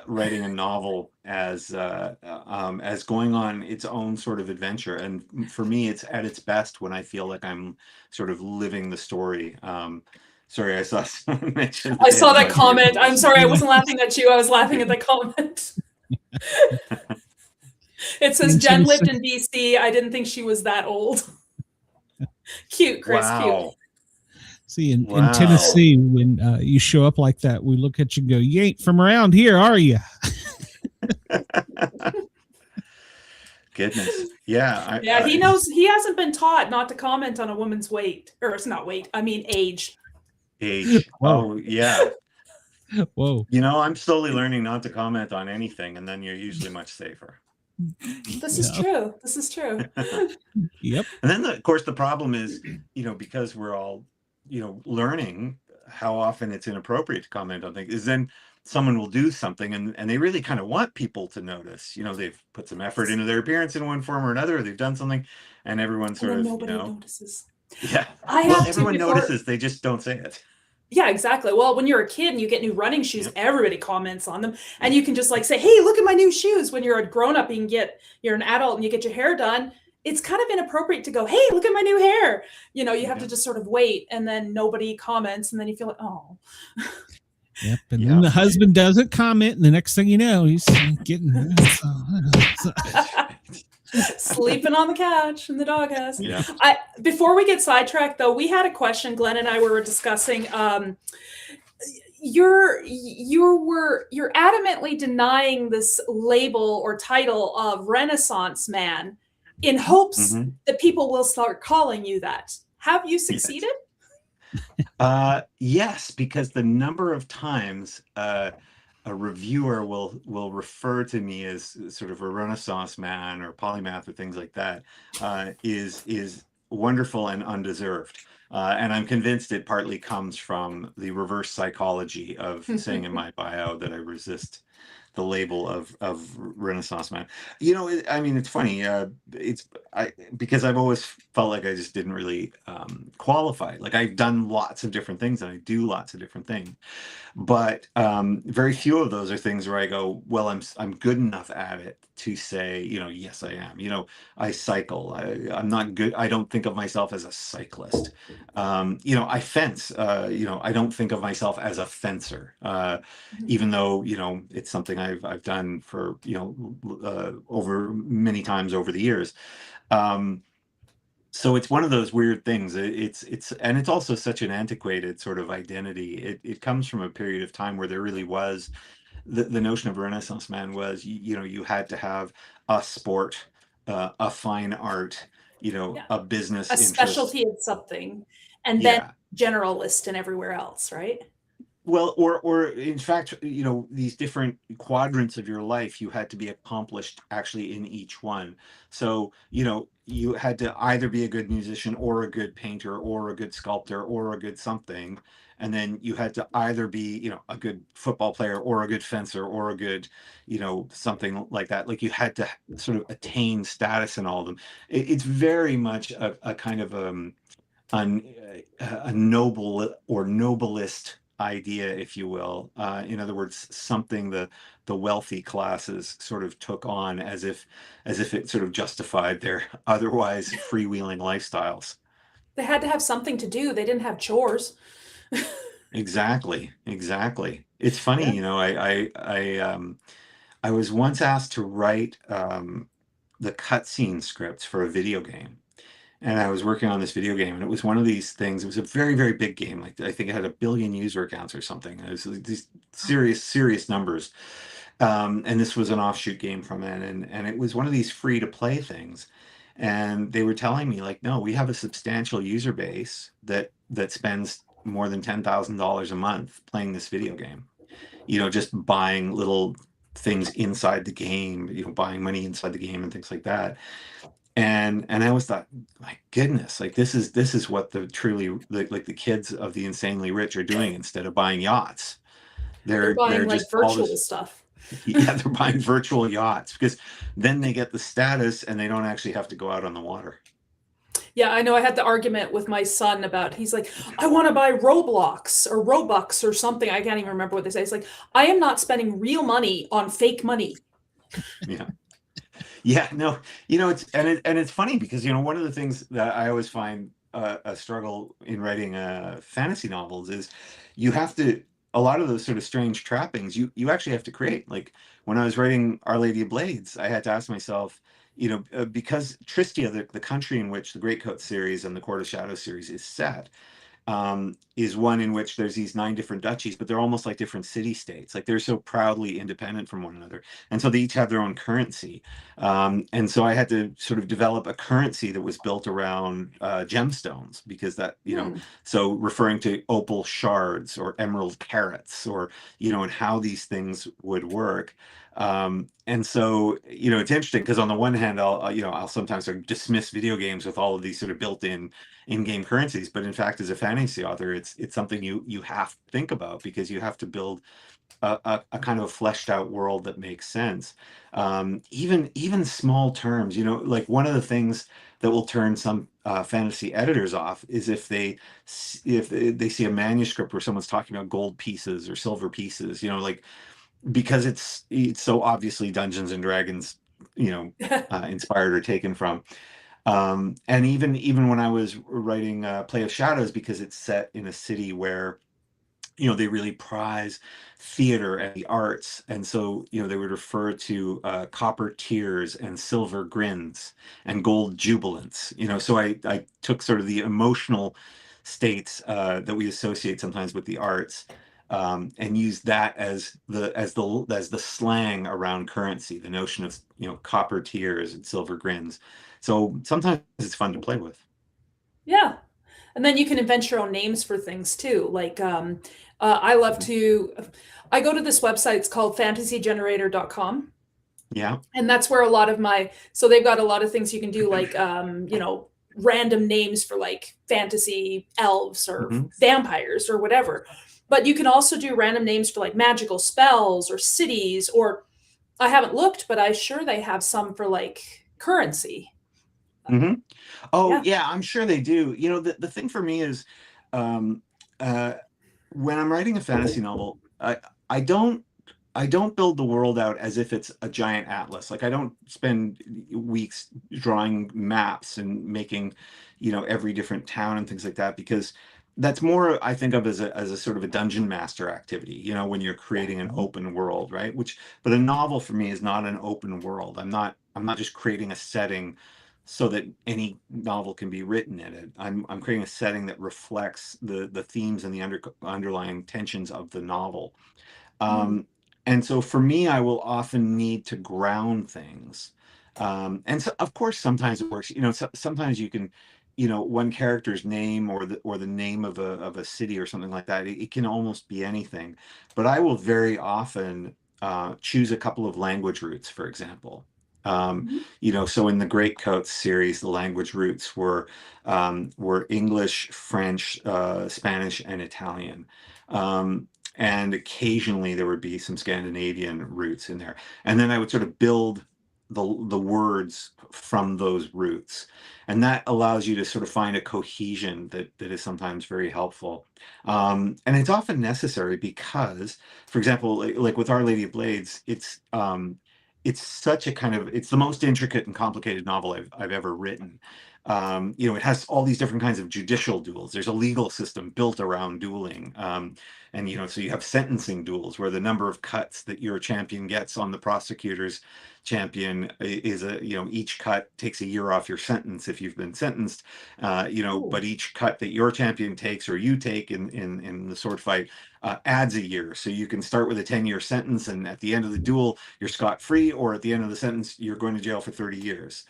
writing a novel as going on its own sort of adventure, and for me, it's at its best when I feel like I'm sort of living the story. Sorry, I saw someone mention. I saw that comment. I'm sorry, I wasn't laughing at you. I was laughing at the comment. It says Jen lived in BC. I didn't think she was that old. Cute, Chris. Wow. Cute. See, in Tennessee, when you show up like that, we look at you and go, "You ain't from around here, are you?" Goodness. Yeah. He knows. He hasn't been taught not to comment on a woman's weight, or it's not weight. I mean age. Age. Whoa. Oh, yeah. Whoa. I'm slowly learning not to comment on anything, and then you're usually much safer. This is true. This is true. Yep. And then, of course, the problem is, because we're all, learning how often it's inappropriate to comment on things, is then someone will do something and they really kind of want people to notice. They've put some effort into their appearance in one form or another, or they've done something, and everyone sort of, nobody notices. Yeah. Everyone notices, they just don't say it. Yeah, exactly. Well, when you're a kid and you get new running shoes, everybody comments on them, and you can just like say, "Hey, look at my new shoes." When you're a grown-up and you're an adult and you get your hair done, it's kind of inappropriate to go, "Hey, look at my new hair." You have to just sort of wait, and then nobody comments, and then you feel like, oh. Yep. And then the husband doesn't comment, and the next thing you know, he's getting sleeping on the couch in the doghouse. Yeah. Before we get sidetracked, though, we had a question. Glenn and I were discussing. You're adamantly denying this label or title of Renaissance man in hopes that people will start calling you that. Have you succeeded? Yes, because the number of times a reviewer will refer to me as sort of a Renaissance man or polymath or things like that is wonderful and undeserved. And I'm convinced it partly comes from the reverse psychology of saying in my bio that I resist the label of Renaissance man. It's funny. Because I've always felt like I just didn't really qualify. Like, I've done lots of different things and I do lots of different things, but very few of those are things where I go, well, I'm good enough at it to say, yes, I am. I cycle. I'm not good. I don't think of myself as a cyclist. I fence. I don't think of myself as a fencer, even though it's something I've done for over many times over the years. So it's one of those weird things. It's also such an antiquated sort of identity. It comes from a period of time where there really was the notion of a Renaissance man was, you had to have a sport, a fine art, a business interest, specialty in something, and then generalist and everywhere else, right? Well, or in fact, these different quadrants of your life, you had to be accomplished actually in each one. So, you had to either be a good musician or a good painter or a good sculptor or a good something. And then you had to either be, a good football player or a good fencer or a good, something like that. Like, you had to sort of attain status in all of them. It's very much a kind of a noble or noblest idea, if you will. In other words, something the wealthy classes sort of took on as if it sort of justified their otherwise freewheeling lifestyles. They had to have something to do. They didn't have chores. Exactly, exactly. It's funny, Yeah. you know, I was once asked to write the cutscene scripts for a video game. And I was working on this video game, and it was one of these things. It was a very, very big game. Like, I think it had 1 billion user accounts or something. It was like these serious numbers. And this was an offshoot game from it, and it was one of these free to play things. And they were telling me, like, no, we have a substantial user base that spends more than $10,000 a month playing this video game. You know, just buying little things inside the game, you know, buying money inside the game and things like that. And I always thought, my goodness, like this is what the truly like the kids of the insanely rich are doing instead of buying yachts. They're buying like just all virtual this, stuff. yeah, they're buying virtual yachts because then they get the status and they don't actually have to go out on the water. Yeah, I know. I had the argument with my son about, he's like, I want to buy Roblox or Robux or something. I can't even remember what they say. It's like, I am not spending real money on fake money. Yeah. Yeah, no, you know, it's funny because, you know, one of the things that I always find a struggle in writing fantasy novels is you have to, a lot of those sort of strange trappings you actually have to create. Like when I was writing Our Lady of Blades, I had to ask myself, you know, because Tristia, the country in which the Greatcoat series and the Court of Shadows series is set, is one in which there's these 9 different duchies, but they're almost like different city states. Like they're so proudly independent from one another. And so they each have their own currency. And so I had to sort of develop a currency that was built around gemstones, because that, you know, so referring to opal shards or emerald carats, or, you know, and how these things would work. And so, you know, it's interesting because on the one hand, I'll sometimes sort of dismiss video games with all of these sort of built-in in-game currencies, but in fact, as a fantasy author, it's something you have to think about, because you have to build a kind of a fleshed out world that makes sense. Even small terms, you know, like one of the things that will turn some fantasy editors off is if they see a manuscript where someone's talking about gold pieces or silver pieces, you know, like, because it's so obviously Dungeons and Dragons, you know, inspired or taken from. And even when I was writing Play of Shadows, because it's set in a city where, you know, they really prize theater and the arts, and so, you know, they would refer to copper tears and silver grins and gold jubilance, you know. So I took sort of the emotional states that we associate sometimes with the arts, and used that as the slang around currency, the notion of, you know, copper tears and silver grins. So sometimes it's fun to play with. Yeah. And then you can invent your own names for things too. Like, I love to, I go to this website, it's called fantasygenerator.com. Yeah. And that's where a lot of so they've got a lot of things you can do, like, you know, random names for like fantasy elves or vampires or whatever. But you can also do random names for like magical spells or cities, or I haven't looked, but I'm sure they have some for like currency. Oh yeah, I'm sure they do. You know, the thing for me is, when I'm writing a fantasy novel, I don't build the world out as if it's a giant atlas. Like I don't spend weeks drawing maps and making, you know, every different town and things like that, because that's more, I think of as a sort of a dungeon master activity, you know, when you're creating an open world, right? But a novel for me is not an open world. I'm not just creating a setting so that any novel can be written in it. I'm creating a setting that reflects the themes and the underlying tensions of the novel. And so for me, I will often need to ground things. And so, of course, sometimes it works. You know, sometimes you can, you know, one character's name or the name of a city or something like that. It can almost be anything. But I will very often choose a couple of language roots, for example. You know, so in the Greatcoats series, the language roots were English, French, Spanish, and Italian. And occasionally there would be some Scandinavian roots in there. And then I would sort of build the words from those roots, and that allows you to sort of find a cohesion that is sometimes very helpful. And it's often necessary because, for example, like with Our Lady of Blades, it's such a kind of, it's the most intricate and complicated novel I've ever written. You know, it has all these different kinds of judicial duels. There's a legal system built around dueling. And, you know, so you have sentencing duels where the number of cuts that your champion gets on the prosecutor's champion is you know, each cut takes a year off your sentence if you've been sentenced, you know, but each cut that your champion takes or you take in the sword fight adds a year. So you can start with a 10-year sentence, and at the end of the duel, you're scot-free, or at the end of the sentence, you're going to jail for 30 years.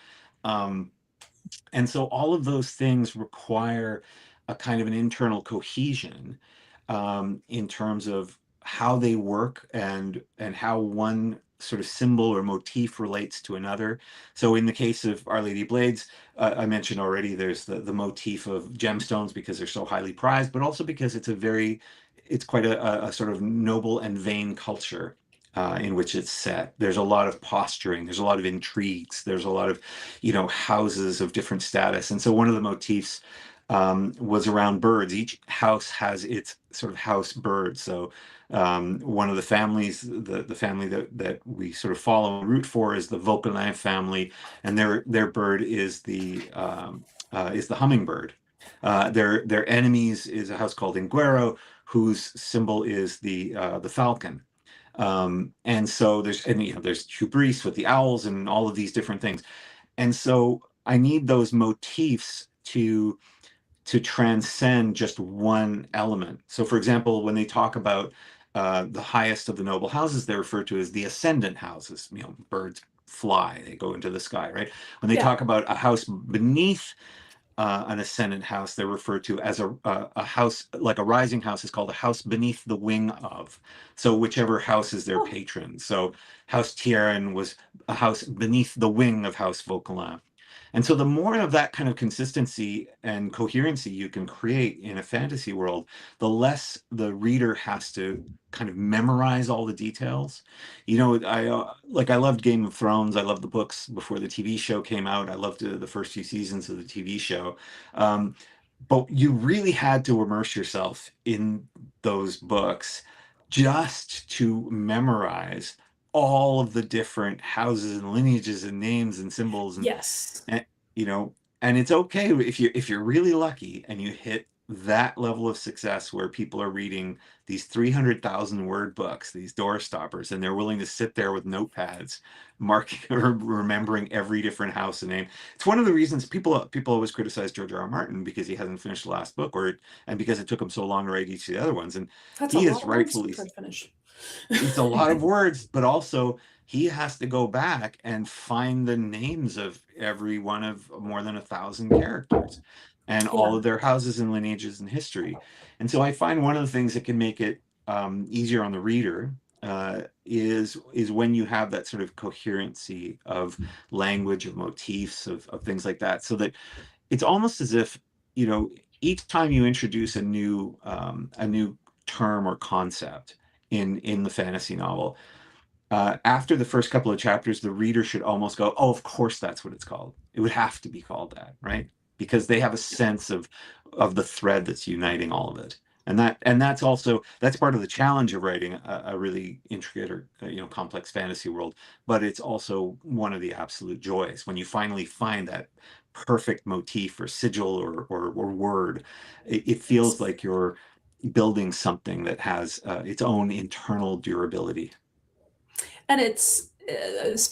And so all of those things require a kind of an internal cohesion in terms of how they work and how one sort of symbol or motif relates to another. So in the case of Our Lady Blades, I mentioned already, there's the motif of gemstones because they're so highly prized, but also because it's quite a sort of noble and vain culture in which it's set. There's a lot of posturing, there's a lot of intrigues, there's a lot of, you know, houses of different status. And so one of the motifs was around birds. Each house has its sort of house bird. So one of the families, the family that we sort of follow and root for, is the Vauquelin family, and their bird is the hummingbird. Their enemies is a house called Inguero, whose symbol is the falcon. And so there's hubris with the owls and all of these different things. And so I need those motifs to transcend just one element. So for example, when they talk about the highest of the noble houses, they're referred to as the ascendant houses. You know, birds fly, they go into the sky, right? When they talk about a house beneath an ascendant house, they're referred to as a house, like a rising house is called a house beneath the wing of. So whichever house is their patron. So House Thierrin was a house beneath the wing of House Vauquelin. And so the more of that kind of consistency and coherency you can create in a fantasy world, the less the reader has to kind of memorize all the details. You know, I loved Game of Thrones. I loved the books before the TV show came out. I loved the first few seasons of the TV show. But you really had to immerse yourself in those books just to memorize all of the different houses and lineages and names and symbols. And, and you know, and it's okay if you're really lucky and you hit that level of success where people are reading these 300,000 word books, these door stoppers, and they're willing to sit there with notepads, marking or remembering every different house and name. It's one of the reasons people always criticize George R. R. Martin because he hasn't finished the last book, and because it took him so long to write each of the other ones. And he is rightfully finish. It's a lot of words, but also he has to go back and find the names of every one of more than 1,000 characters and all of their houses and lineages and history. And so I find one of the things that can make it easier on the reader is when you have that sort of coherency of language, of motifs, of things like that, so that it's almost as if, you know, each time you introduce a new term or concept in the fantasy novel, after the first couple of chapters, the reader should almost go, oh, of course that's what it's called. It would have to be called that, right? Because they have a sense of the thread that's uniting all of it. And that's part of the challenge of writing a really intricate or complex fantasy world. But it's also one of the absolute joys when you finally find that perfect motif or sigil or word. It feels like you're building something that has its own internal durability. And it's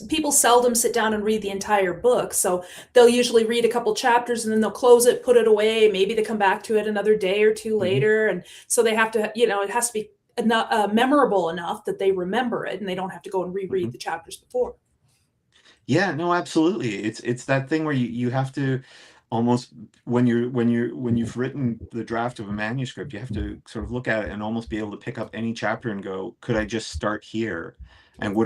people seldom sit down and read the entire book, so they'll usually read a couple chapters and then they'll close it, put it away. Maybe they come back to it another day or two later, and so they have to, it has to be memorable enough that they remember it and they don't have to go and reread the chapters before. Yeah, no, absolutely. It's that thing where you have to almost, when you've written the draft of a manuscript, you have to sort of look at it and almost be able to pick up any chapter and go, could I just start here? And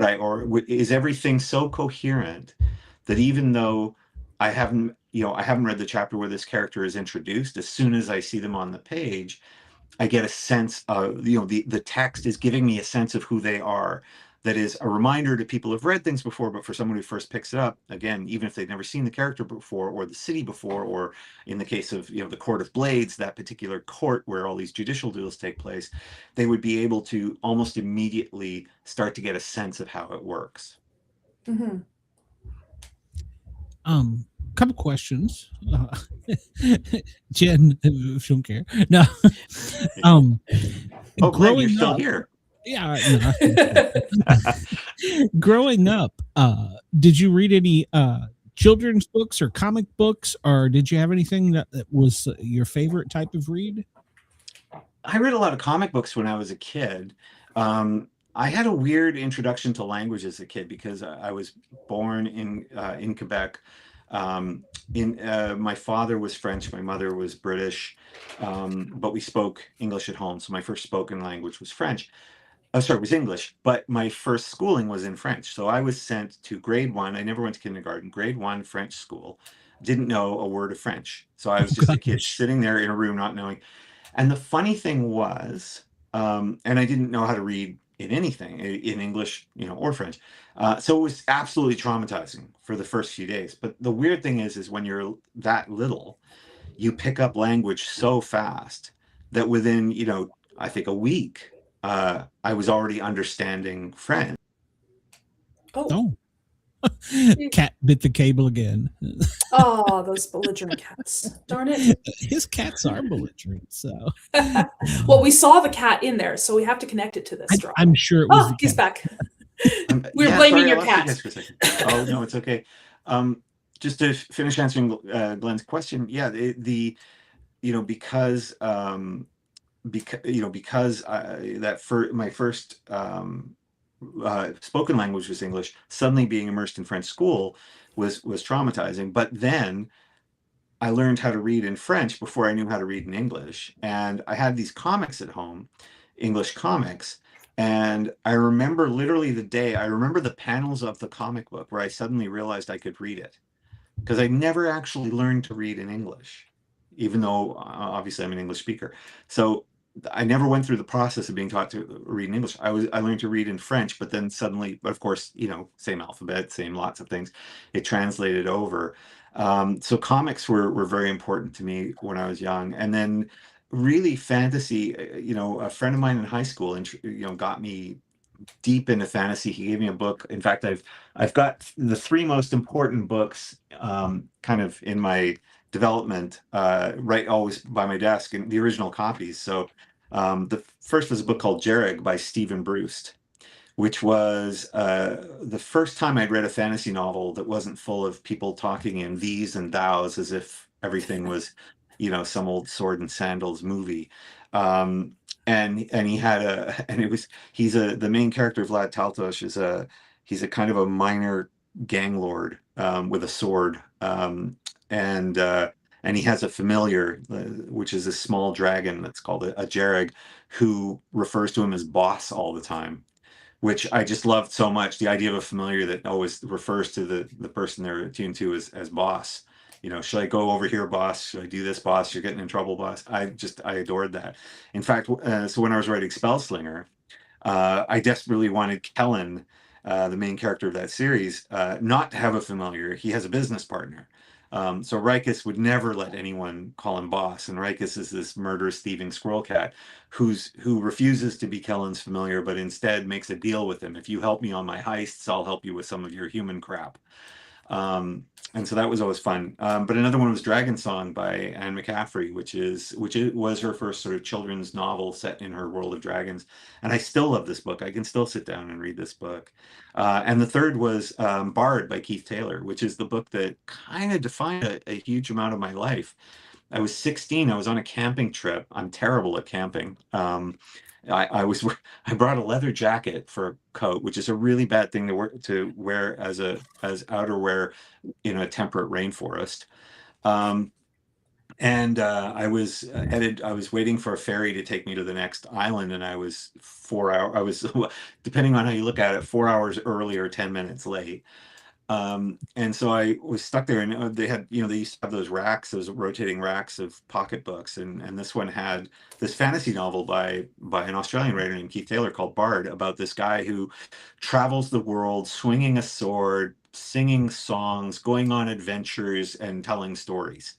is everything so coherent that even though I haven't read the chapter where this character is introduced, as soon as I see them on the page, I get a sense of, the text is giving me a sense of who they are. that is a reminder to people who've read things before, but for someone who first picks it up, again, even if they've never seen the character before or the city before, or in the case of, the Court of Blades, that particular court where all these judicial duels take place, they would be able to almost immediately start to get a sense of how it works. Mm-hmm. Couple questions. Jen, if you don't care. No. Oh, Glenn, you're still here. Yeah. No. Growing up, did you read any children's books or comic books, or did you have anything that was your favorite type of read? I read a lot of comic books when I was a kid. I had a weird introduction to language as a kid because I was born in Quebec. My father was French, my mother was British, but we spoke English at home. So my first spoken language was French. Was English, but my first schooling was in French. So I was sent to grade 1. I never went to kindergarten. Grade 1 French school. Didn't know a word of French. So I was just a kid sitting there in a room not knowing. And the funny thing was, and I didn't know how to read in anything, in English, or French. So it was absolutely traumatizing for the first few days. But the weird thing is when you're that little, you pick up language so fast that within, I think a week, I was already understanding French. Oh. Cat bit the cable again. Oh, those belligerent cats. Darn it. His cats are belligerent, so. Well, we saw the cat in there, so we have to connect it to this drama. I'm sure it was. Oh, he's back. We're blaming your cat. Oh, no, it's okay. Just to finish answering Glenn's question, yeah, because my first spoken language was English, suddenly being immersed in French school was traumatizing. But then I learned how to read in French before I knew how to read in English. And I had these comics at home, English comics. And I remember literally I remember the panels of the comic book where I suddenly realized I could read it, because I never actually learned to read in English, even though obviously I'm an English speaker. So I never went through the process of being taught to read in English. I learned to read in French, but then suddenly, but of course, same alphabet, same lots of things, it translated over. So comics were very important to me when I was young. And then really fantasy, a friend of mine in high school, got me deep into fantasy. He gave me a book. In fact, I've got the 3 most important books kind of in my development, right, always by my desk, and the original copies. So the first was a book called Jerrig by Stephen Bruce, which was the first time I'd read a fantasy novel that wasn't full of people talking in these and thous as if everything was, some old sword and sandals movie. And he had the main character, Vlad Taltosh, he's a kind of a minor gang lord with a sword. And he has a familiar, which is a small dragon that's called a Jerrig, who refers to him as boss all the time, which I just loved so much. The idea of a familiar that always refers to the person they're attuned to as boss. Should I go over here, boss? Should I do this, boss? You're getting in trouble, boss. I adored that. In fact, so when I was writing Spellslinger, I desperately wanted Kellen, the main character of that series, not to have a familiar. He has a business partner. So Rikus would never let anyone call him boss. And Rikus is this murderous, thieving squirrel cat who refuses to be Kellen's familiar, but instead makes a deal with him. If you help me on my heists, I'll help you with some of your human crap. And so that was always fun. But another one was Dragon Song by Anne McCaffrey, which was her first sort of children's novel set in her world of dragons. And I still love this book. I can still sit down and read this book. And the third was Bard by Keith Taylor, which is the book that kind of defined a huge amount of my life. I was 16. I was on a camping trip. I'm terrible at camping. I brought a leather jacket for a coat, which is a really bad thing to wear as outerwear in a temperate rainforest. And I was waiting for a ferry to take me to the next island, and I was 4 hours. I was, depending on how you look at it, 4 hours early or 10 minutes late. And so I was stuck there, and they had, they used to have those racks, those rotating racks of pocketbooks, and this one had this fantasy novel by an Australian writer named Keith Taylor called Bard, about this guy who travels the world swinging a sword, singing songs, going on adventures, and telling stories.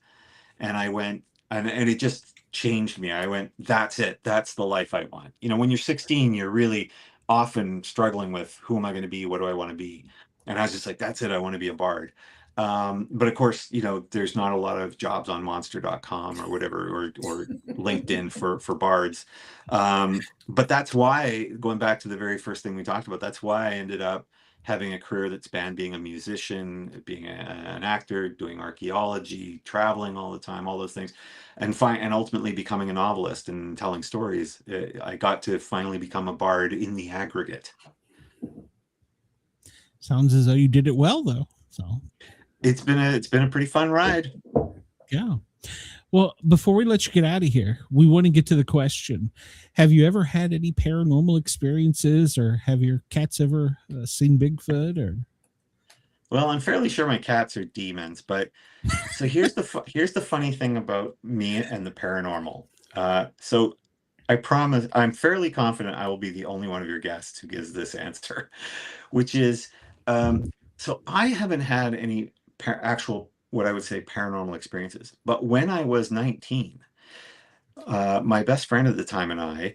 And I went, and it just changed me. I went, that's it. That's the life I want. When you're 16, you're really often struggling with, who am I going to be? What do I want to be? And I was just like, that's it. I want to be a bard. But of course, there's not a lot of jobs on monster.com or whatever, or LinkedIn for bards. But that's why, going back to the very first thing we talked about, that's why I ended up having a career that spanned being a musician, being an actor, doing archaeology, traveling all the time, all those things, and ultimately becoming a novelist and telling stories. I got to finally become a bard in the aggregate. Sounds as though you did it well, though. So it's been a pretty fun ride. Yeah. Well, before we let you get out of here, we want to get to the question. Have you ever had any paranormal experiences, or have your cats ever seen Bigfoot? Or Well, I'm fairly sure my cats are demons, but so here's the funny thing about me and the paranormal. So I promise, I'm fairly confident I will be the only one of your guests who gives this answer, which is, so I haven't had any actual, what I would say, paranormal experiences. But when I was 19, my best friend at the time and I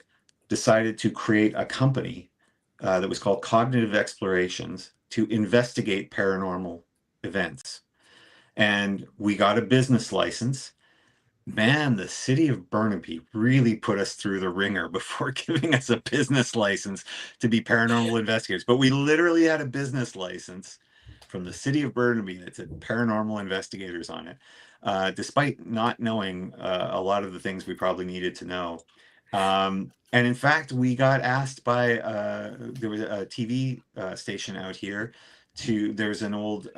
decided to create a company that was called Cognitive Explorations to investigate paranormal events. And we got a business license. Man, the city of Burnaby really put us through the ringer before giving us a business license to be paranormal investigators. But we literally had a business license from the city of Burnaby that said paranormal investigators on it, despite not knowing a lot of the things we probably needed to know. And in fact, we got asked by, there was a TV station out here, there's an old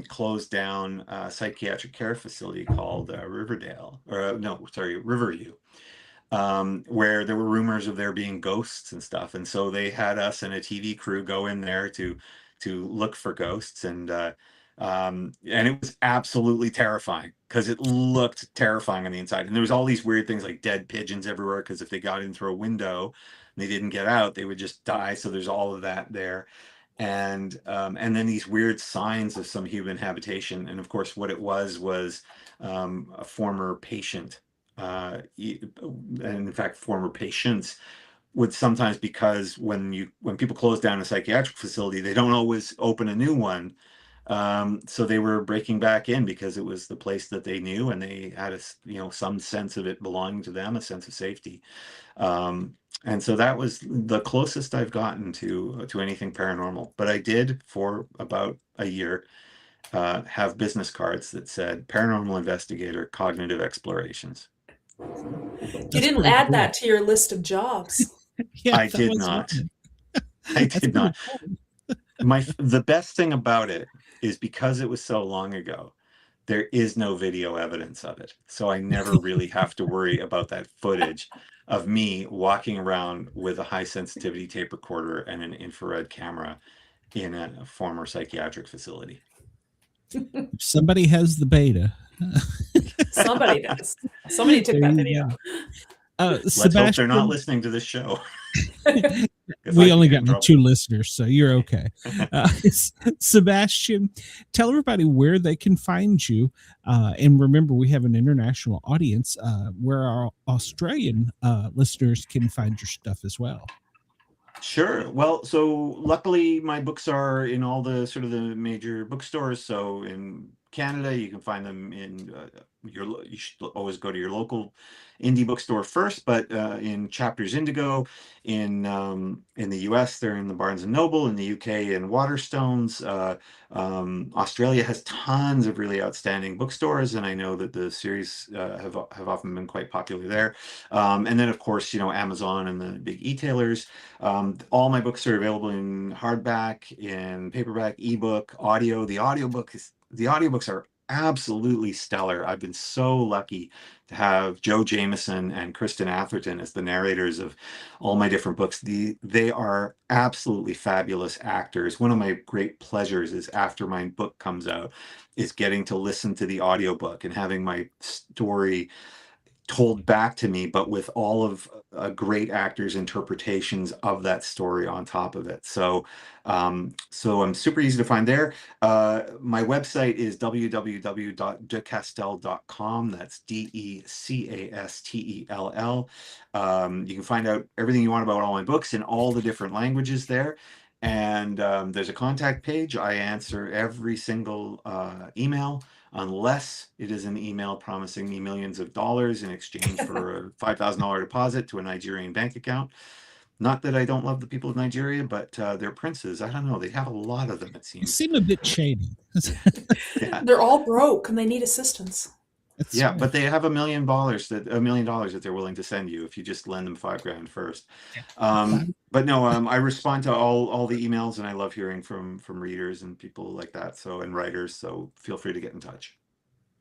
closed down psychiatric care facility called Riverview, where there were rumors of there being ghosts and stuff. And so they had us and a TV crew go in there to look for ghosts. And it was absolutely terrifying, because it looked terrifying on the inside. And there was all these weird things like dead pigeons everywhere, because if they got in through a window and they didn't get out, they would just die. So there's all of that there. And then these weird signs of some human habitation. And of course, what it was a former patient. And in fact, former patients would sometimes, because when people close down a psychiatric facility, they don't always open a new one. So they were breaking back in because it was the place that they knew, and they had some sense of it belonging to them, a sense of safety. And so that was the closest I've gotten to anything paranormal. But I did, for about a year, have business cards that said Paranormal Investigator, Cognitive Explorations. You didn't add that to your list of jobs. Yeah, I did not. I did not. The best thing about it is, because it was so long ago, there is no video evidence of it. So I never really have to worry about that footage of me walking around with a high sensitivity tape recorder and an infrared camera in a former psychiatric facility. Somebody has the beta. Somebody does. Somebody took that video. Let's hope they're not listening to this show. We only got 2 listeners, so you're okay. Sebastian, tell everybody where they can find you. And remember, we have an international audience where our Australian listeners can find your stuff as well. Sure. Well, so luckily my books are in all the sort of the major bookstores. So in Canada, you can find them in you should always go to your local indie bookstore first, but in Chapters Indigo, in the US, they're in the Barnes and Noble, in the UK in Waterstones. Australia has tons of really outstanding bookstores, and I know that the series have often been quite popular there. And then of course, Amazon and the big e-tailers. All my books are available in hardback, in paperback, ebook, audio. The audiobooks are absolutely stellar. I've been so lucky to have Joe Jameson and Kristen Atherton as the narrators of all my different books. They are absolutely fabulous actors. One of my great pleasures is after my book comes out is getting to listen to the audiobook and having my story told back to me, but with all of great actors' interpretations of that story on top of it. So I'm super easy to find there. My website is www.decastell.com. That's DECASTELL. You can find out everything you want about all my books in all the different languages there. And there's a contact page. I answer every single email, unless it is an email promising me millions of dollars in exchange for a $5,000 deposit to a Nigerian bank account. Not that I don't love the people of Nigeria, but they're princes. I don't know. They have a lot of them, it You seems. seem a bit shady. Yeah. They're all broke and they need assistance. That's Yeah, right. but they have $1 million that they're willing to send you if you just lend them $5,000 first. But no, I respond to all the emails, and I love hearing from readers and people like that. So, and writers. So feel free to get in touch.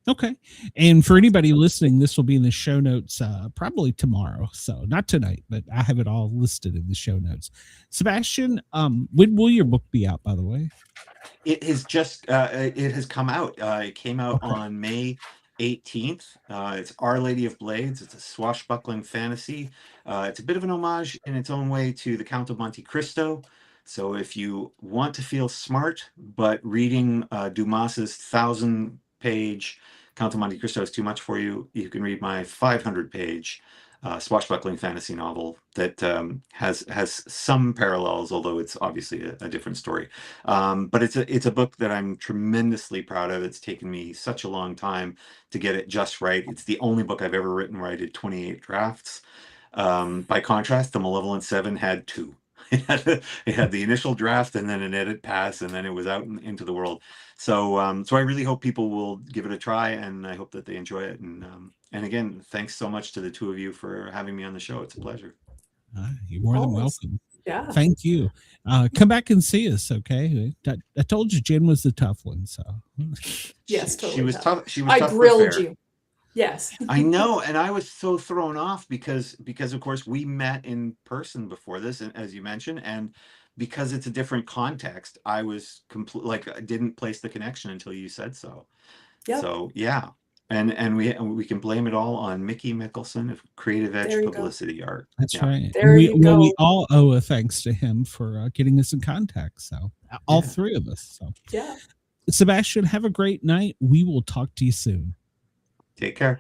Okay. And for anybody listening, this will be in the show notes probably tomorrow. So not tonight, but I have it all listed in the show notes. Sebastian, when will your book be out, by the way? It has just it has come out. It came out on May 18th. It's Our Lady of Blades. It's a swashbuckling fantasy. It's a bit of an homage in its own way to the Count of Monte Cristo. So if you want to feel smart, but reading Dumas's 1,000-page Count of Monte Cristo is too much for you, you can read my 500-page swashbuckling fantasy novel that has some parallels, although it's obviously a different story. But it's a book that I'm tremendously proud of. It's taken me such a long time to get it just right. It's the only book I've ever written where I did 28 drafts. By contrast, The Malevolent Seven had 2. It had the initial draft and then an edit pass, and then it was out into the world. So I really hope people will give it a try, and I hope that they enjoy it. And again, thanks so much to the two of you for having me on the show. It's a pleasure. You're more than Always. welcome. Yeah. Thank you. Come back and see us, okay? I told you Jen was the tough one, so. Yes, totally. She was tough. She was I tough but grilled fair. you. Yes. I know, and I was so thrown off because of course we met in person before this, and as you mentioned, and because it's a different context, I was I didn't place the connection until you said so. Yep. So yeah, and we can blame it all on Mickey Mickelson of Creative Edge There you go. Publicity Art. That's Yeah. right. There we, you well, go. we all owe a thanks to him for getting us in contact. So all Yeah. 3 of us. So Yeah. Sebastian, have a great night. We will talk to you soon. Take care.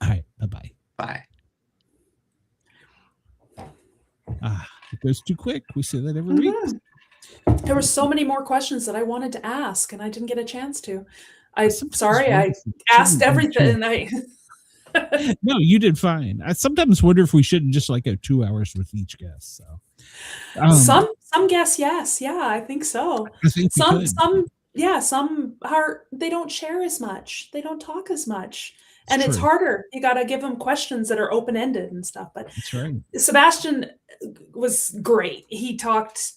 All right. Bye-bye. Bye. It goes too quick. We say that every week. Mhm. There were so many more questions that I wanted to ask, and I didn't get a chance to. I'm Sometimes sorry, I wonder if asked we everything. shouldn't- No, you did fine. I sometimes wonder if we shouldn't just like go 2 hours with each guest. So Some guess yes, yeah, I think so. I think we could. Some they don't share as much. They don't talk as much. And it's true. harder. You got to give them questions that are open-ended and stuff. But That's right. Sebastian was great. He talked.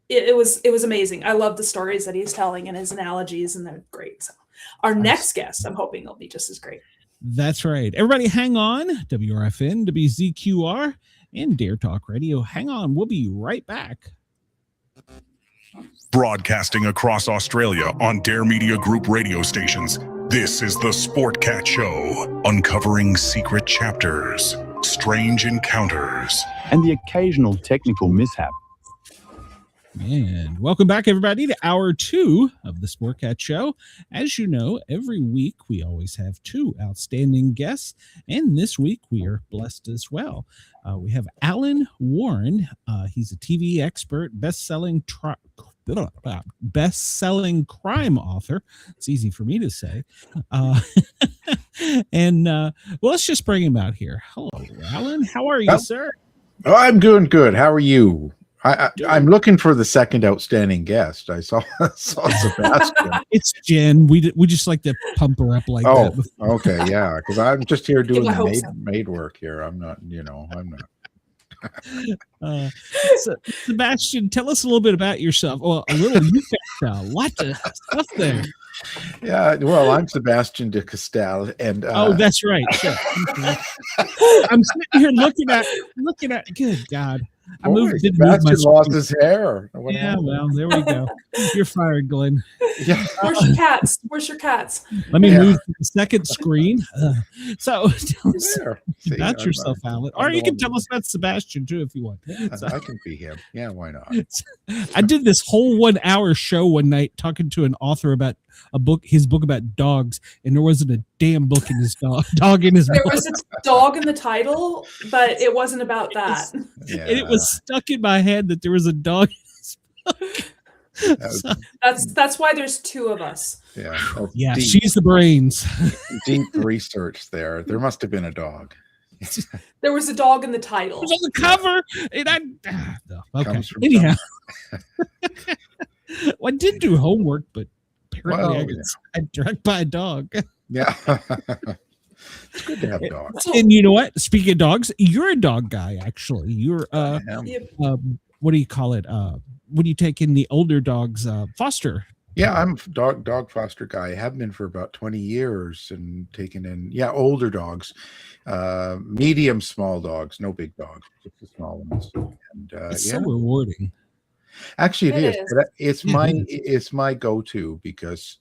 It was amazing. I love the stories that he's telling and his analogies, and they're great. So our next guest, I'm hoping, will be just as great. That's right. Everybody hang on. WRFN, WZQR, and Dare Talk Radio. Hang on. We'll be right back. Broadcasting across Australia on Dare Media Group radio stations, this is the Sportcat Show, uncovering secret chapters, strange encounters, and the occasional technical mishap. And welcome back, everybody, to hour 2 of the Sportcat Show. As you know, every week we always have 2 outstanding guests, and this week we are blessed as well. We have Alan Warren. He's a TV expert, best-selling crime author. It's easy for me to say. And well, let's just bring him out here. Hello, Alan. How are you, sir? Oh, I'm doing good. How are you? I'm looking for the second outstanding guest. I saw Sebastian. It's Jen. We just like to pump her up like that. Okay, yeah. Because I'm just here doing I hope the so. maid work here. I'm not. So, Sebastian, tell us a little bit about yourself. Well, a little. You got a lot of stuff there. Yeah, well, I'm Sebastian de Castell, and Oh, that's right. Sure. I'm sitting here looking at. Good God, didn't move my Sebastian lost screen. his hair. What Yeah, happened? well, there we go. You're fired, Glenn. Yeah, Where's your cats? Where's your cats? Let me Yeah. move to the second screen. So tell us there. See, about I'm- yourself, Alan. I'm Or the you can one- tell us about Sebastian too, if you want. Yeah, So- I can be him. Yeah, why not? I did this whole 1 hour show one night talking to an author about his book about dogs, and there wasn't a damn book in his dog in his There book. was a dog in the title, but it wasn't about that. Yeah, And it was stuck in my head that there was a dog in his book. that was- That's why there's two of us. yeah, that's Yeah, deep, she's the brains. deep research there. There must have been a dog. There was a dog in the title. It was on the cover, and no. Okay. Comes from Anyhow, well, I did do homework, but apparently Well, I got sidetracked by a dog. Yeah, it's good to have dogs. So, And you know what? Speaking of dogs, you're a dog guy. Actually, you're yeah, what do you call it? When you take in the older dogs, foster. Yeah, I'm a dog foster guy. I have been for about 20 years and taken in older dogs, medium small dogs, no big dogs, just the small ones. And It's so rewarding. actually it It is. is. It's my go-to because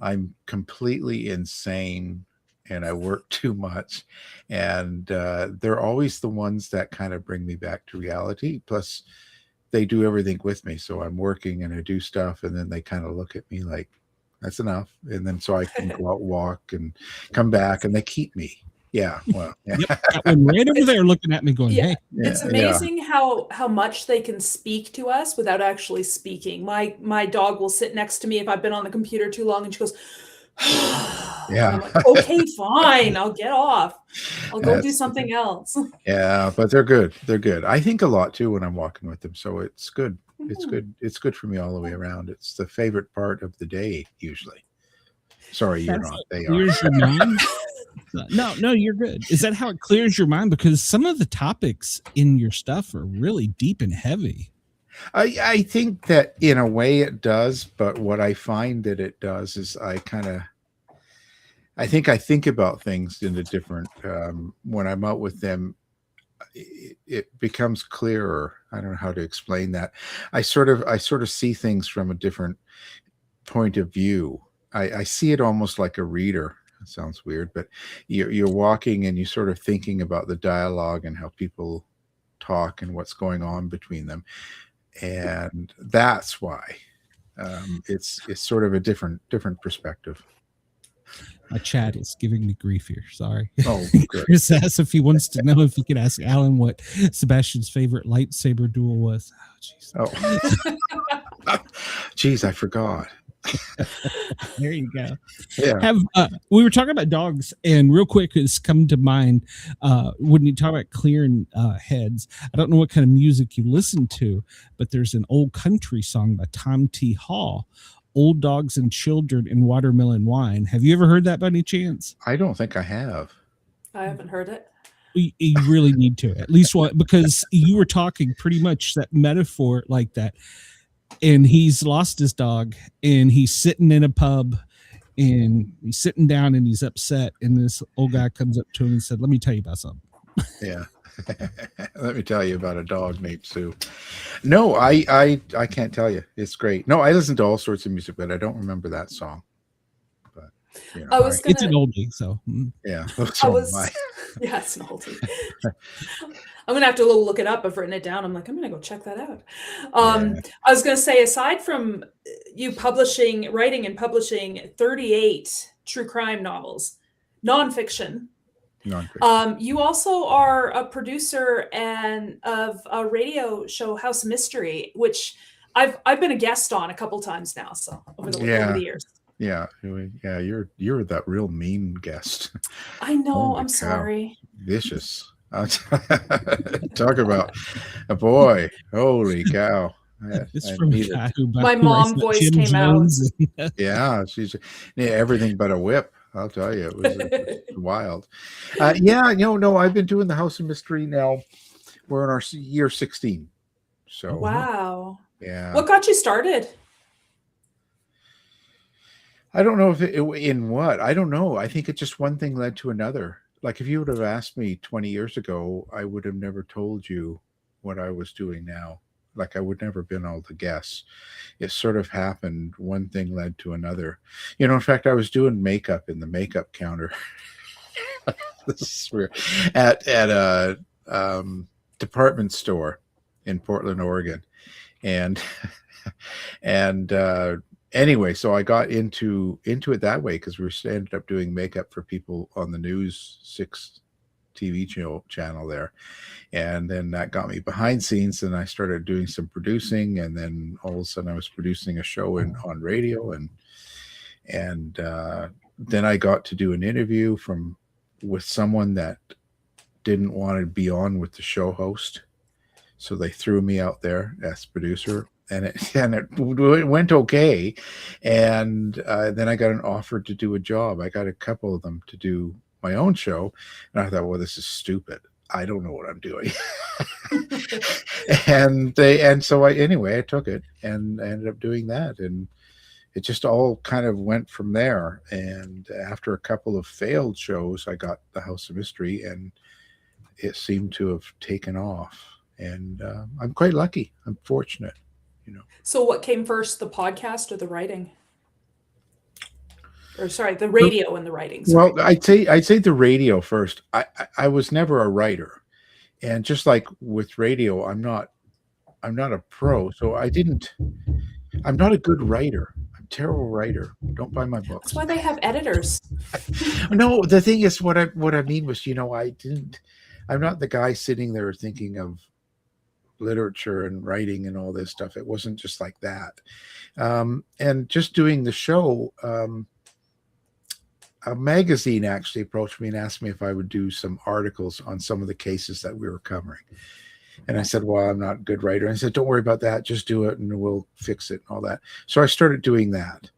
I'm completely insane and I work too much, and they're always the ones that kind of bring me back to reality. Plus they do everything with me, so I'm working and I do stuff, and then they kind of look at me like, that's enough, and then so I can go out, walk, and come back, and they keep me. Yeah, well, yeah. Yep, got one right over there looking at me, going, Yeah. "Hey, it's amazing how much they can speak to us without actually speaking. My dog will sit next to me if I've been on the computer too long, and she goes, Yeah. I'm like, okay, fine, I'll get off. I'll go do That's- something else. Yeah, but they're good. They're good. I think a lot too when I'm walking with them, so it's good. It's good. It's good for me all the way around. It's the favorite part of the day usually. Sorry, you're That's not. They are. clears your mind." No, you're good. Is that how it clears your mind? Because some of the topics in your stuff are really deep and heavy. I think that in a way it does, but what I find that it does is I think about things in a different when I'm out with them, it becomes clearer. I don't know how to explain that. I sort of see things from a different point of view. I see it almost like a reader. It sounds weird, but you're walking and you're sort of thinking about the dialogue and how people talk and what's going on between them. And that's why it's sort of a different perspective. My chat is giving me grief here. Sorry. Oh, good. Chris asks if he wants to know if he could ask Alan what Sebastian's favorite lightsaber duel was. Oh, jeez. Oh, geez, I forgot. There you go. Yeah. We were talking about dogs, and real quick, it's come to mind when you talk about clearing heads. I don't know what kind of music you listen to, but there's an old country song by Tom T. Hall, "Old Dogs and Children in Watermelon Wine." Have you ever heard that by any chance? I don't think I have. I haven't heard it. You really need to, at least one, because you were talking pretty much that metaphor like that. And he's lost his dog, and he's sitting in a pub, and he's sitting down and he's upset. And this old guy comes up to him and said, "Let me tell you about something." Yeah. Let me tell you about a dog named Sue. No, I can't tell you. It's great. No, I listen to all sorts of music, but I don't remember that song. But you know, I was It's an gonna, oldie, so yeah. I was, yeah, it's an oldie. I'm gonna have to look it up. I've written it down. I'm like, I'm gonna go check that out. Yeah. I was gonna say, aside from you writing and publishing 38 true crime novels, nonfiction, you also are a producer of a radio show, House of Mystery, which I've been a guest on a couple times now. So over the years. Yeah, you're that real mean guest. I know. Holy I'm cow. sorry. Vicious. Talk about a boy. Holy cow. it's I from a need it. guy who, by My the way, mom is not voice Jim came Jones. Yeah, she's everything but a whip. I'll tell you, it was wild. No, I've been doing the House of Mystery now. We're in our year 16. So Wow. yeah. What got you started? I don't know if in what, I don't know. I think it just one thing led to another. Like if you would have asked me 20 years ago, I would have never told you what I was doing now. Like I would never been able to guess. It sort of happened. One thing led to another. You know, in fact, I was doing makeup in the makeup counter. This is weird. At a department store in Portland, Oregon, and and anyway, so I got into it that way because we ended up doing makeup for people on the News 6 TV channel there, and then that got me behind scenes, and I started doing some producing, and then all of a sudden I was producing a show on radio, and then I got to do an interview with someone that didn't want to be on with the show host, so they threw me out there as producer, and it went okay, and then I got an offer to do a job. I got a couple of them to do my own show, and I thought, well, this is stupid. I don't know what I'm doing. and so I took it and I ended up doing that, and it just all kind of went from there. And after a couple of failed shows, I got the House of Mystery, and it seemed to have taken off. And I'm quite lucky. I'm fortunate, you know. So what came first, the podcast or the writing? Or sorry, the radio and the writing. Sorry. Well, I'd say the radio first. I was never a writer, and just like with radio, I'm not a pro, so I'm not a good writer. I'm a terrible writer. Don't buy my books. That's why they have editors. No, the thing is, what I mean was, you know, I'm not the guy sitting there thinking of literature and writing and all this stuff. It wasn't just like that. And just doing the show, a magazine actually approached me and asked me if I would do some articles on some of the cases that we were covering. And I said, well, I'm not a good writer. And I said, don't worry about that. Just do it and we'll fix it and all that. So I started doing that.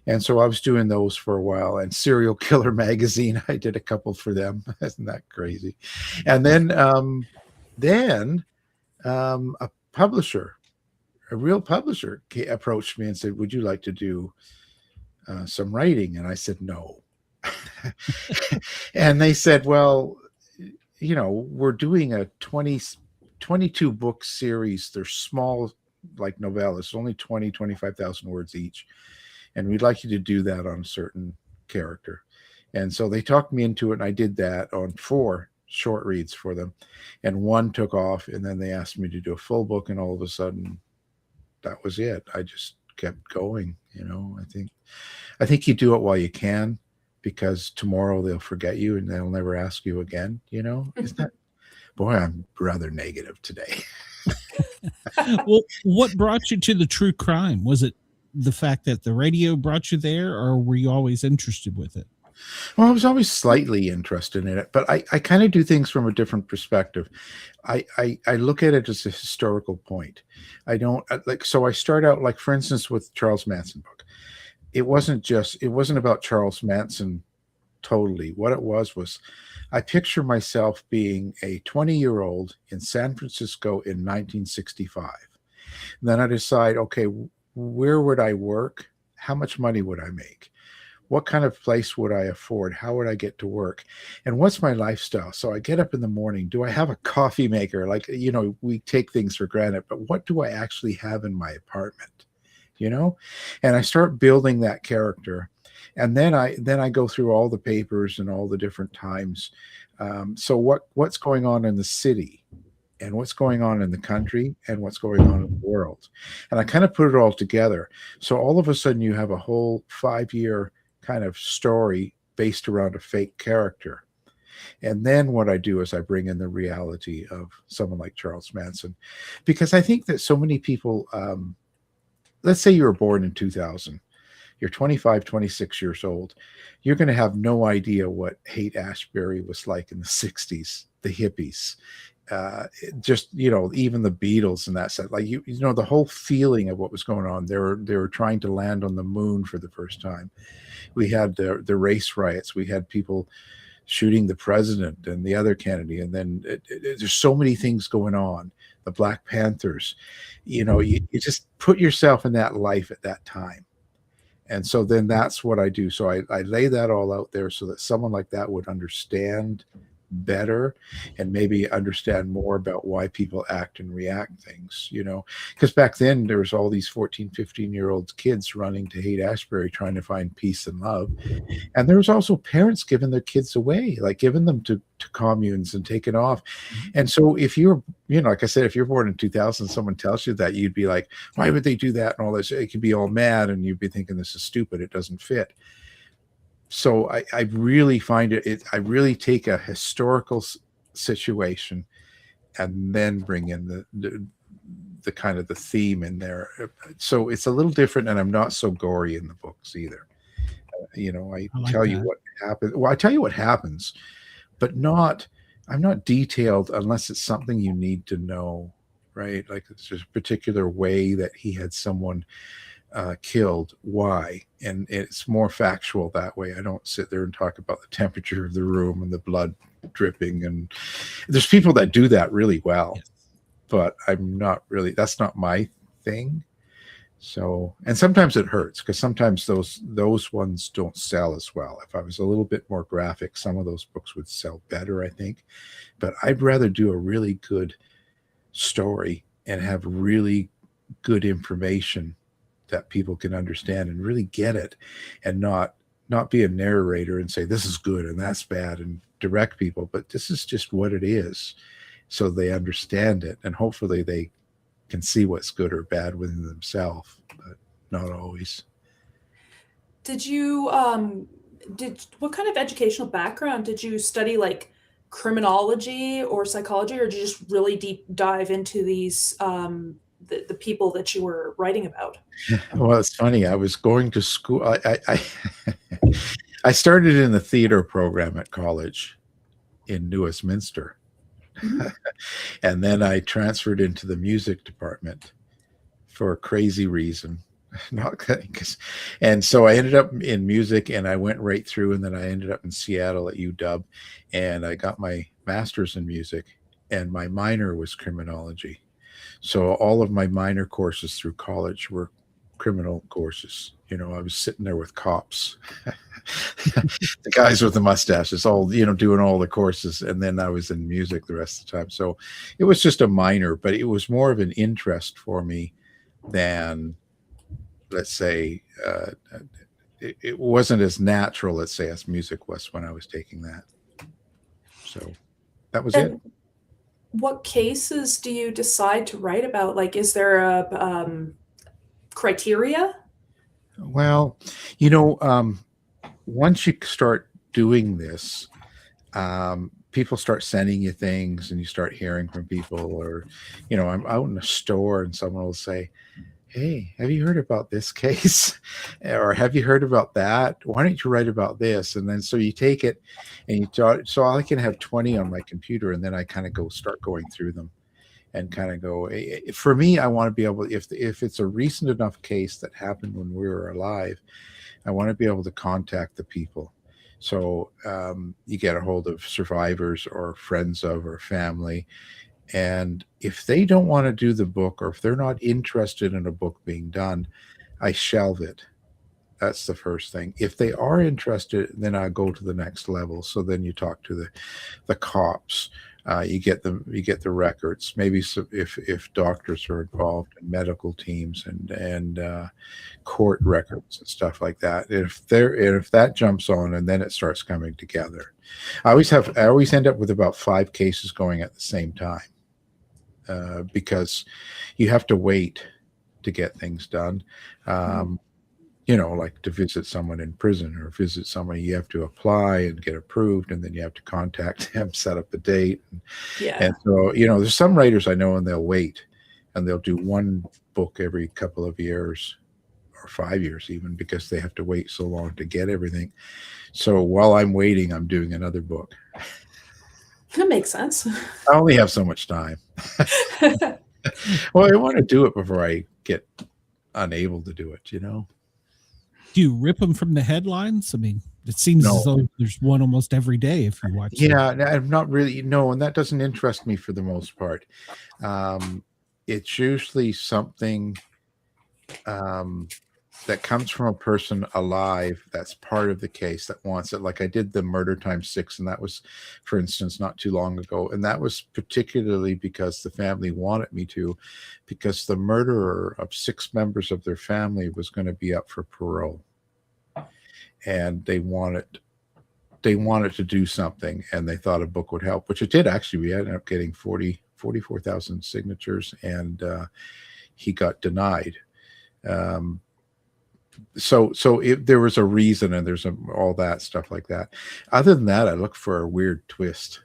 And so I was doing those for a while. And Serial Killer magazine, I did a couple for them. Isn't that crazy? And then a publisher, a real publisher, approached me and said, would you like to do some writing? And I said, no. And they said, well, you know, we're doing a 22 book series. They're small, like novellas, only 25,000 words each. And we'd like you to do that on a certain character. And so they talked me into it, and I did that on 4 short reads for them. And 1 took off, and then they asked me to do a full book, and all of a sudden that was it. I just kept going, you know. I think you do it while you can, because tomorrow they'll forget you and they'll never ask you again, you know. Isn't that, boy, I'm rather negative today. Well, what brought you to the true crime? Was it the fact that the radio brought you there, or were you always interested with it? Well, I was always slightly interested in it, but I kind of do things from a different perspective. I look at it as a historical point. I don't so I start out, like, for instance, with Charles Manson book. It wasn't about Charles Manson totally. What it was I picture myself being a 20-year-old in San Francisco in 1965. And then I decide, okay, where would I work? How much money would I make? What kind of place would I afford? How would I get to work? And what's my lifestyle? So I get up in the morning. Do I have a coffee maker? Like, you know, we take things for granted, but what do I actually have in my apartment? You know, and I start building that character, and then I go through all the papers and all the different times. So what's going on in the city, and what's going on in the country, and what's going on in the world, and I kind of put it all together. So all of a sudden you have a whole 5-year kind of story based around a fake character. And then what I do is I bring in the reality of someone like Charles Manson, because I think that so many people. Let's say you were born in 2000. You're 25, 26 years old. You're going to have no idea what Haight-Ashbury was like in the 60s, the hippies, just, you know, even the Beatles and that stuff. Like, you know, the whole feeling of what was going on. They were trying to land on the moon for the first time. We had the race riots. We had people shooting the president and the other candidate. And then there's so many things going on. The Black Panthers, you know, you just put yourself in that life at that time. And so then that's what I do. So I lay that all out there so that someone like that would understand better and maybe understand more about why people act and react things, because back then there was all these 14, 15-year-old kids running to Haight-Ashbury trying to find peace and love. And there was also parents giving their kids away, like giving them to communes and taking off. And so if you're, like I said, if you're born in 2000, someone tells you that, you'd be like, why would they do that? And all this, it could be all mad. And you'd be thinking, this is stupid. It doesn't fit. So I really find I really take a historical situation and then bring in the kind of the theme in there. So it's a little different, and I'm not so gory in the books either. I like tell you what happens. Well, I tell you what happens, but I'm not detailed unless it's something you need to know, right? Like it's just a particular way that he had someone killed, why, and it's more factual that way. I don't sit there and talk about the temperature of the room and the blood dripping, and there's people that do that really well, but I'm not really, that's not my thing. So, and sometimes it hurts because sometimes those ones don't sell as well. If I was a little bit more graphic, some of those books would sell better, I think, but I'd rather do a really good story and have really good information that people can understand and really get it, and not be a narrator and say this is good and that's bad and direct people, but this is just what it is, so they understand it, and hopefully they can see what's good or bad within themselves, but not always. Did you what kind of educational background did you study, like criminology or psychology, or did you just really deep dive into these the people that you were writing about? Well, it's funny. I was going to school. I started in the theater program at college in New Westminster. And then I transferred into the music department for a crazy reason. And so I ended up in music, and I went right through, and then I ended up in Seattle at UW, and I got my master's in music, and my minor was criminology. So all of my minor courses through college were criminal courses. I was sitting there with cops, the guys with the mustaches, all, doing all the courses. And then I was in music the rest of the time. So it was just a minor, but it was more of an interest for me than, let's say, it wasn't as natural, let's say, as music was when I was taking that. So that was it. What cases do you decide to write about? Like, is there a criteria? Well, once you start doing this, people start sending you things, and you start hearing from people, or, I'm out in a store and someone will say, hey, have you heard about this case? Or have you heard about that? Why don't you write about this? And then so you take it and you talk. So I can have 20 on my computer, and then I kind of start going through them and kind of go, for me, I want to be able, if it's a recent enough case that happened when we were alive, I want to be able to contact the people. So you get a hold of survivors or friends of or family. And if they don't want to do the book, or if they're not interested in a book being done, I shelve it. That's the first thing. If they are interested, then I go to the next level. So then you talk to the cops. You get the records. Maybe if doctors are involved, and medical teams, and court records and stuff like that. If that jumps on, and then it starts coming together. I always end up with about 5 cases going at the same time, because you have to wait to get things done. Like to visit someone in prison or visit someone, you have to apply and get approved, and then you have to contact them, set up a date. And so, there's some writers I know, and they'll wait, and they'll do one book every couple of years or 5 years even, because they have to wait so long to get everything. So while I'm waiting, I'm doing another book. That makes sense. I only have so much time. Well, I want to do it before I get unable to do it, Do you rip them from the headlines? I mean, it seems as though there's one almost every day if you watch. Yeah, I'm not really, and that doesn't interest me for the most part. It's usually something that comes from a person alive that's part of the case that wants it. Like I did the Murder Times 6, and that was, for instance, not too long ago. And that was particularly because the family wanted me to, because the murderer of 6 members of their family was going to be up for parole. And they wanted to do something, and they thought a book would help, which it did actually. We ended up getting 44,000 signatures, and he got denied. So there was a reason, and there's all that stuff like that. Other than that, I look for a weird twist,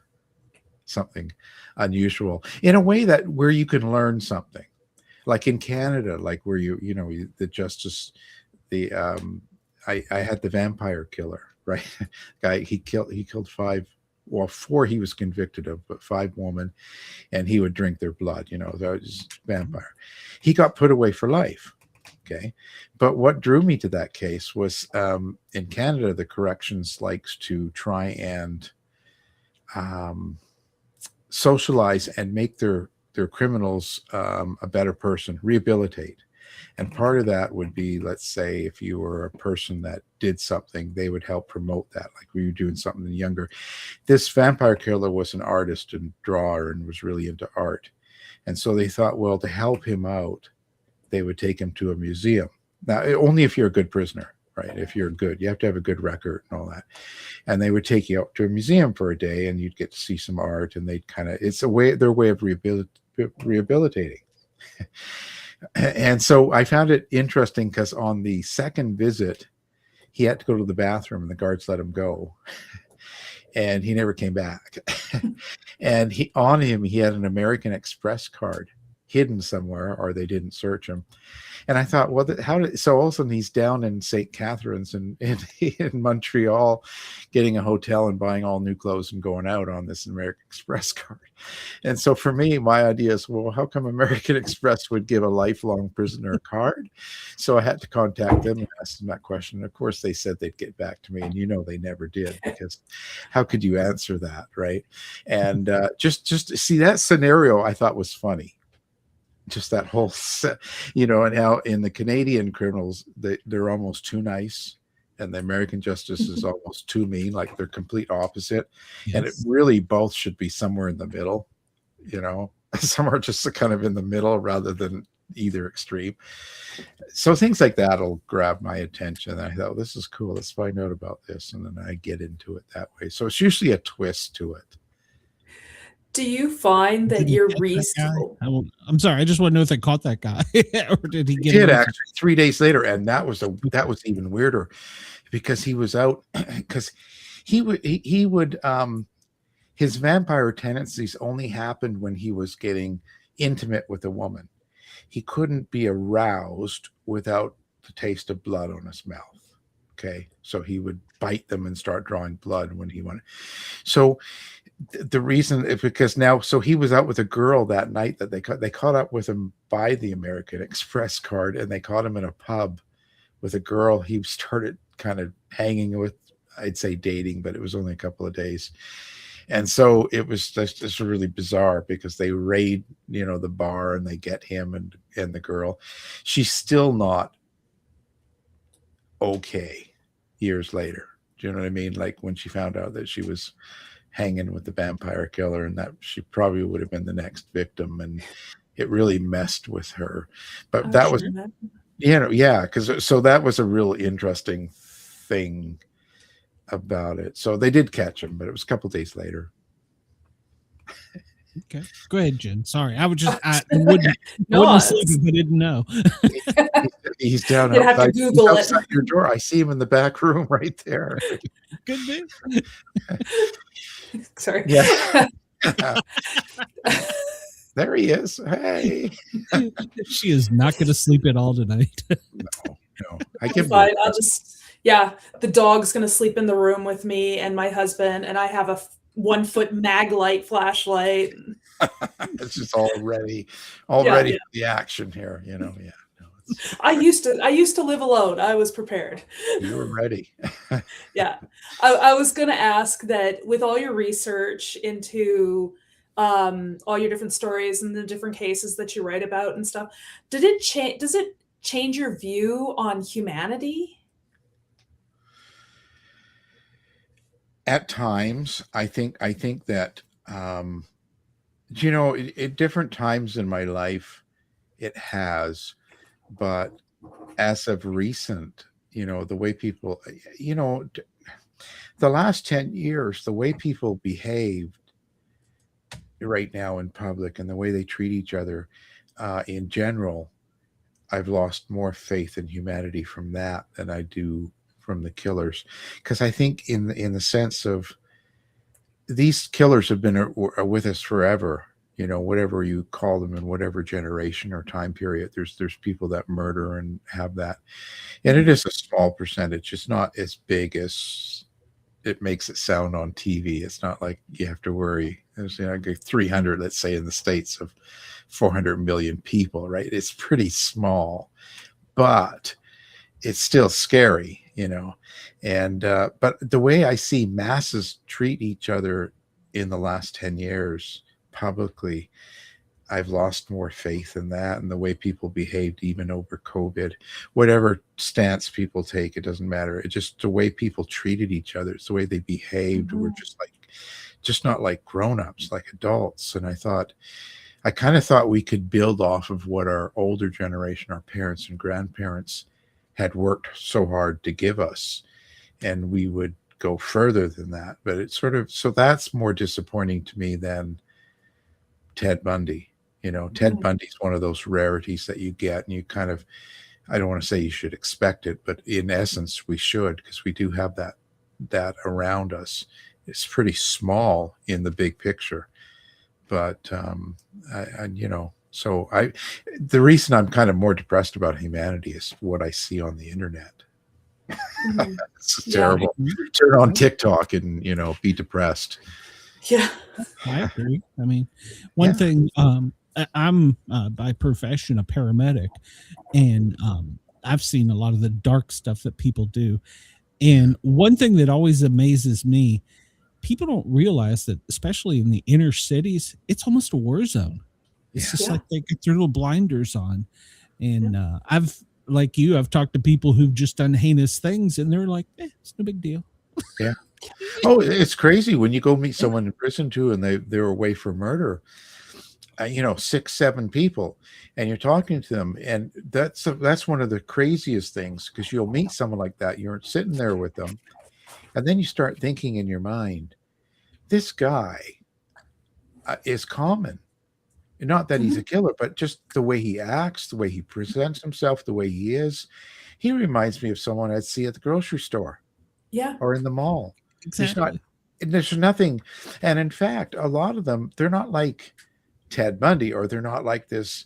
something unusual, in a way that where you can learn something, like in Canada, like where the justice, I had the vampire killer, right? Guy, he killed 4 he was convicted of, but 5 women, and he would drink their blood. That was vampire. He got put away for life. Okay. But what drew me to that case was in Canada, the corrections likes to try and socialize and make their criminals a better person, rehabilitate. And part of that would be, let's say, if you were a person that did something, they would help promote that. Like we were doing something younger. This vampire killer was an artist and drawer and was really into art. And so they thought, well, to help him out, they would take him to a museum. Now, only if you're a good prisoner, right? If you're good, you have to have a good record and all that. And they would take you out to a museum for a day, and you'd get to see some art, and they'd it's their way of rehabilitating. And so I found it interesting because on the second visit, he had to go to the bathroom, and the guards let him go. And he never came back. And he had an American Express card hidden somewhere, or they didn't search him. And I thought, well, so all of a sudden he's down in St. Catharines in Montreal, getting a hotel and buying all new clothes and going out on this American Express card. And so for me, my idea is, well, how come American Express would give a lifelong prisoner a card? So I had to contact them and ask them that question. And of course, they said they'd get back to me, and they never did, because how could you answer that, right? And just see, that scenario I thought was funny. Just that whole set, and how in the Canadian criminals, they're almost too nice, and the American justice is almost too mean, like they're complete opposite. Yes. And it really both should be somewhere in the middle, somewhere just kind of in the middle rather than either extreme. So things like that will grab my attention. I thought, this is cool. Let's find out about this. And then I get into it that way. So it's usually a twist to it. Do you find that your research? I'm sorry, I just want to know if they caught that guy, or did he get? He did actually 3 days later, and that was even weirder, because he was out because he would his vampire tendencies only happened when he was getting intimate with a woman. He couldn't be aroused without the taste of blood on his mouth. Okay, so he would bite them and start drawing blood when he wanted. So the reason is because now, so he was out with a girl that night that they caught up with him by the American Express card, and they caught him in a pub with a girl he started kind of hanging with. I'd say dating, but it was only a couple of days. And so it was just really bizarre, because they raid, the bar, and they get him and the girl. She's still not okay years later. Do you know what I mean? Like when she found out that she was hanging with the vampire killer, and that she probably would have been the next victim, and it really messed with her. But that was, because so that was a real interesting thing about it. So they did catch him, but it was a couple days later. Okay, go ahead, Jen. Sorry, I wouldn't sleep if I didn't know. He's down you have to Google outside your door. I see him in the back room right there. Good news. Sorry. Yeah. There he is. Hey. She is not going to sleep at all tonight. No. I give fine. I'll just, the dog's going to sleep in the room with me and my husband, and I have a 1-foot mag light flashlight. It's just all ready for the action here, I used to live alone. I was prepared. You were ready. Yeah. I was going to ask that, with all your research into all your different stories and the different cases that you write about and stuff, does it change your view on humanity? At times, I think that you know, at different times in my life, it has, but as of recent, you know, the way people, you know, the last 10 years, the way people behave right now in public and the way they treat each other in general, I've lost more faith in humanity from that than I do from the killers. Because I think in the sense of these killers have been with us forever, you know, whatever you call them in whatever generation or time period. There's people that murder and have that. And it is a small percentage. It's not as big as it makes it sound on TV. It's not like you have to worry. There's, you know, 300, let's say, in the States of 400 million people, right? It's pretty small, but it's still scary, you know. And but the way I see masses treat each other in the last 10 years publicly, I've lost more faith in that, and the way people behaved even over COVID. Whatever stance people take, it doesn't matter. It's just the way people treated each other. It's the way they behaved. Were just not like grown-ups, like adults. And I kind of thought we could build off of what our older generation, our parents and grandparents, had worked so hard to give us, and we would go further than that. But it's sort of, so that's more disappointing to me than Ted Bundy. You know, Ted Bundy's one of those rarities that you get, and you kind of, I don't want to say you should expect it, but in essence we should, because we do have that around us. It's pretty small in the big picture, but you know, so the reason I'm kind of more depressed about humanity is what I see on the internet. It's terrible. Turn on TikTok and, you know, be depressed. Yeah, I agree. I mean, one thing, I'm by profession a paramedic, and I've seen a lot of the dark stuff that people do. And one thing that always amazes me, people don't realize that, especially in the inner cities, it's almost a war zone. It's just like they get their little blinders on. And I've, like you, I've talked to people who've just done heinous things, and they're like, it's no big deal. Yeah. Oh, it's crazy when you go meet someone in prison too, and they're away for murder. You know, 6, 7 people, and you're talking to them, and that's one of the craziest things, because you'll meet someone like that. You're sitting there with them, and then you start thinking in your mind, this guy is common. Not that he's a killer, but just the way he acts, the way he presents himself, the way he is. He reminds me of someone I'd see at the grocery store, or in the mall. Exactly. There's nothing, and in fact, a lot of them, they're not like Ted Bundy, or they're not like this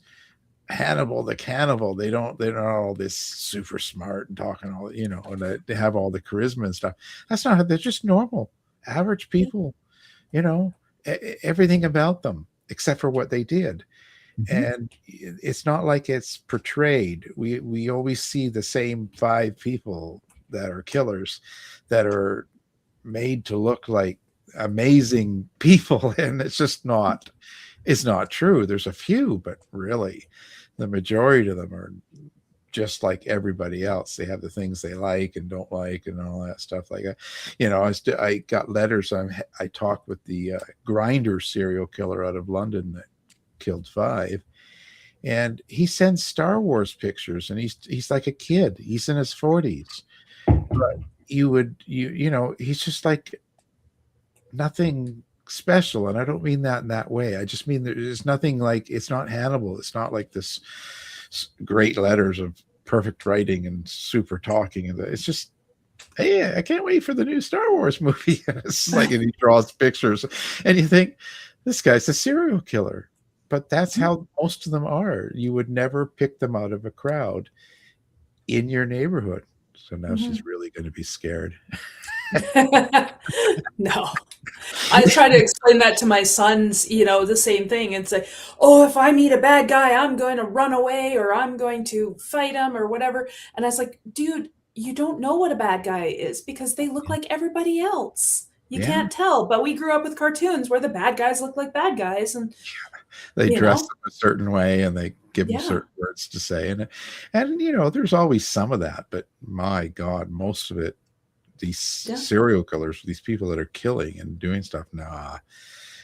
Hannibal the cannibal. They're not all this super smart and talking all, you know, and they have all the charisma and stuff. That's not how, they're just normal, average people, you know, everything about them except for what they did. And it's not like it's portrayed. We always see the same 5 people that are killers, that are made to look like amazing people, and it's just not. It's not true. There's a few, but really, the majority of them are just like everybody else. They have the things they like and don't like, and all that stuff like that. You know, I got letters. I talked with the Grinder serial killer out of London that killed 5, and he sends Star Wars pictures, and he's like a kid. He's in his 40s, but you know, he's just like nothing special. And I don't mean that in that way. I just mean there's nothing like, it's not Hannibal. It's not like this great letters of perfect writing and super talking. And it's just, hey, I can't wait for the new Star Wars movie. It's like, and he draws pictures, and you think, this guy's a serial killer. But that's how most of them are. You would never pick them out of a crowd in your neighborhood. So now she's really going to be scared. No, I try to explain that to my sons, you know, the same thing. It's like, oh, if I meet a bad guy, I'm going to run away, or I'm going to fight him, or whatever. And I was like, dude, you don't know what a bad guy is, because they look like everybody else. You can't tell, but we grew up with cartoons where the bad guys look like bad guys, and they dress them a certain way and they give them Yeah. certain words to say, and you know, there's always some of that, but my God, most of it, these serial killers, these people that are killing and doing stuff, nah.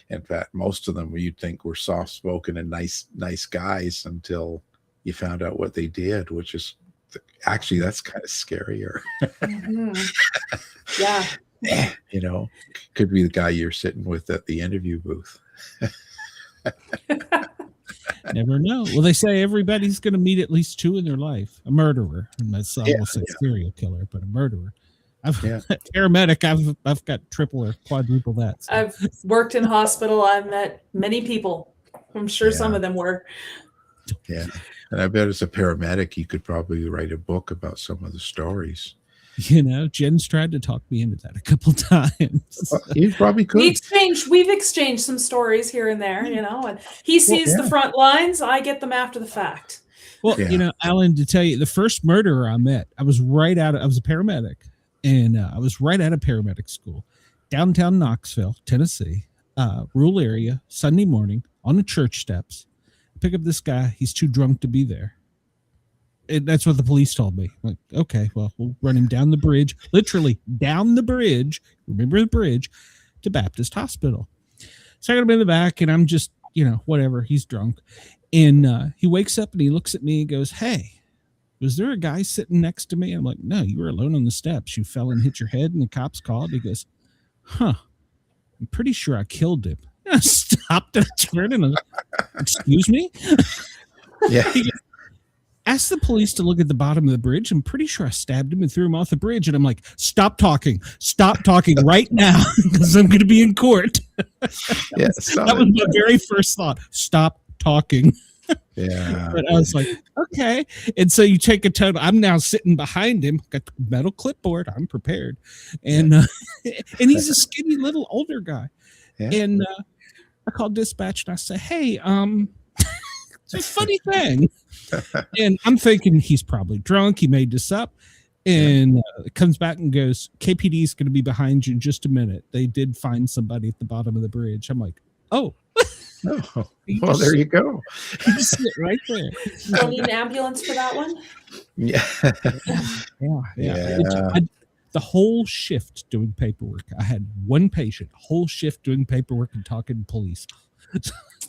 In fact, most of them you'd think were soft-spoken and nice guys until you found out what they did, which is actually, that's kind of scarier. Yeah. You know, could be the guy you're sitting with at the interview booth. Never know. Well, they say everybody's going to meet at least two in their life. A murderer, and that's almost a serial killer, but a murderer. Paramedic. I've got triple or quadruple that. So. I've worked in hospital. I've met many people. I'm sure some of them were. Yeah, and I bet as a paramedic, you could probably write a book about some of the stories. You know, Jen's tried to talk me into that a couple times. You probably could. We've exchanged some stories here and there, you know, and he sees the front lines. I get them after the fact. Well, you know, Alan, to tell you, the first murderer I met, I was a paramedic, and I was right out of paramedic school, downtown Knoxville, Tennessee, rural area, Sunday morning on the church steps. I pick up this guy. He's too drunk to be there. And that's what the police told me. I'm like, okay, well, we'll run him down the bridge, literally down the bridge. Remember the bridge to Baptist Hospital. So I got him in the back, and I'm just, you know, whatever. He's drunk, and he wakes up and he looks at me and goes, "Hey, was there a guy sitting next to me?" I'm like, "No, you were alone on the steps. You fell and hit your head, and the cops called." He goes, "Huh, I'm pretty sure I killed him." I stopped and I turned and I was like, "Excuse me?" Yeah. Asked the police to look at the bottom of the bridge. I'm pretty sure I stabbed him and threw him off the bridge. And I'm like, stop talking right now, because I'm going to be in court. Yeah, that was my very first thought. Stop talking. Yeah. But I was like, okay. And so you take a total. I'm now sitting behind him, got the metal clipboard. I'm prepared. And and he's a skinny little older guy. Yeah. And I called dispatch and I said, hey, it's a funny thing. And I'm thinking he's probably drunk. He made this up. And it comes back and goes, KPD is going to be behind you in just a minute. They did find somebody at the bottom of the bridge. I'm like, oh. Oh, well, there you go. You sit right there. Don't need an ambulance for that one? Yeah. The whole shift doing paperwork. I had one patient, whole shift doing paperwork and talking to police.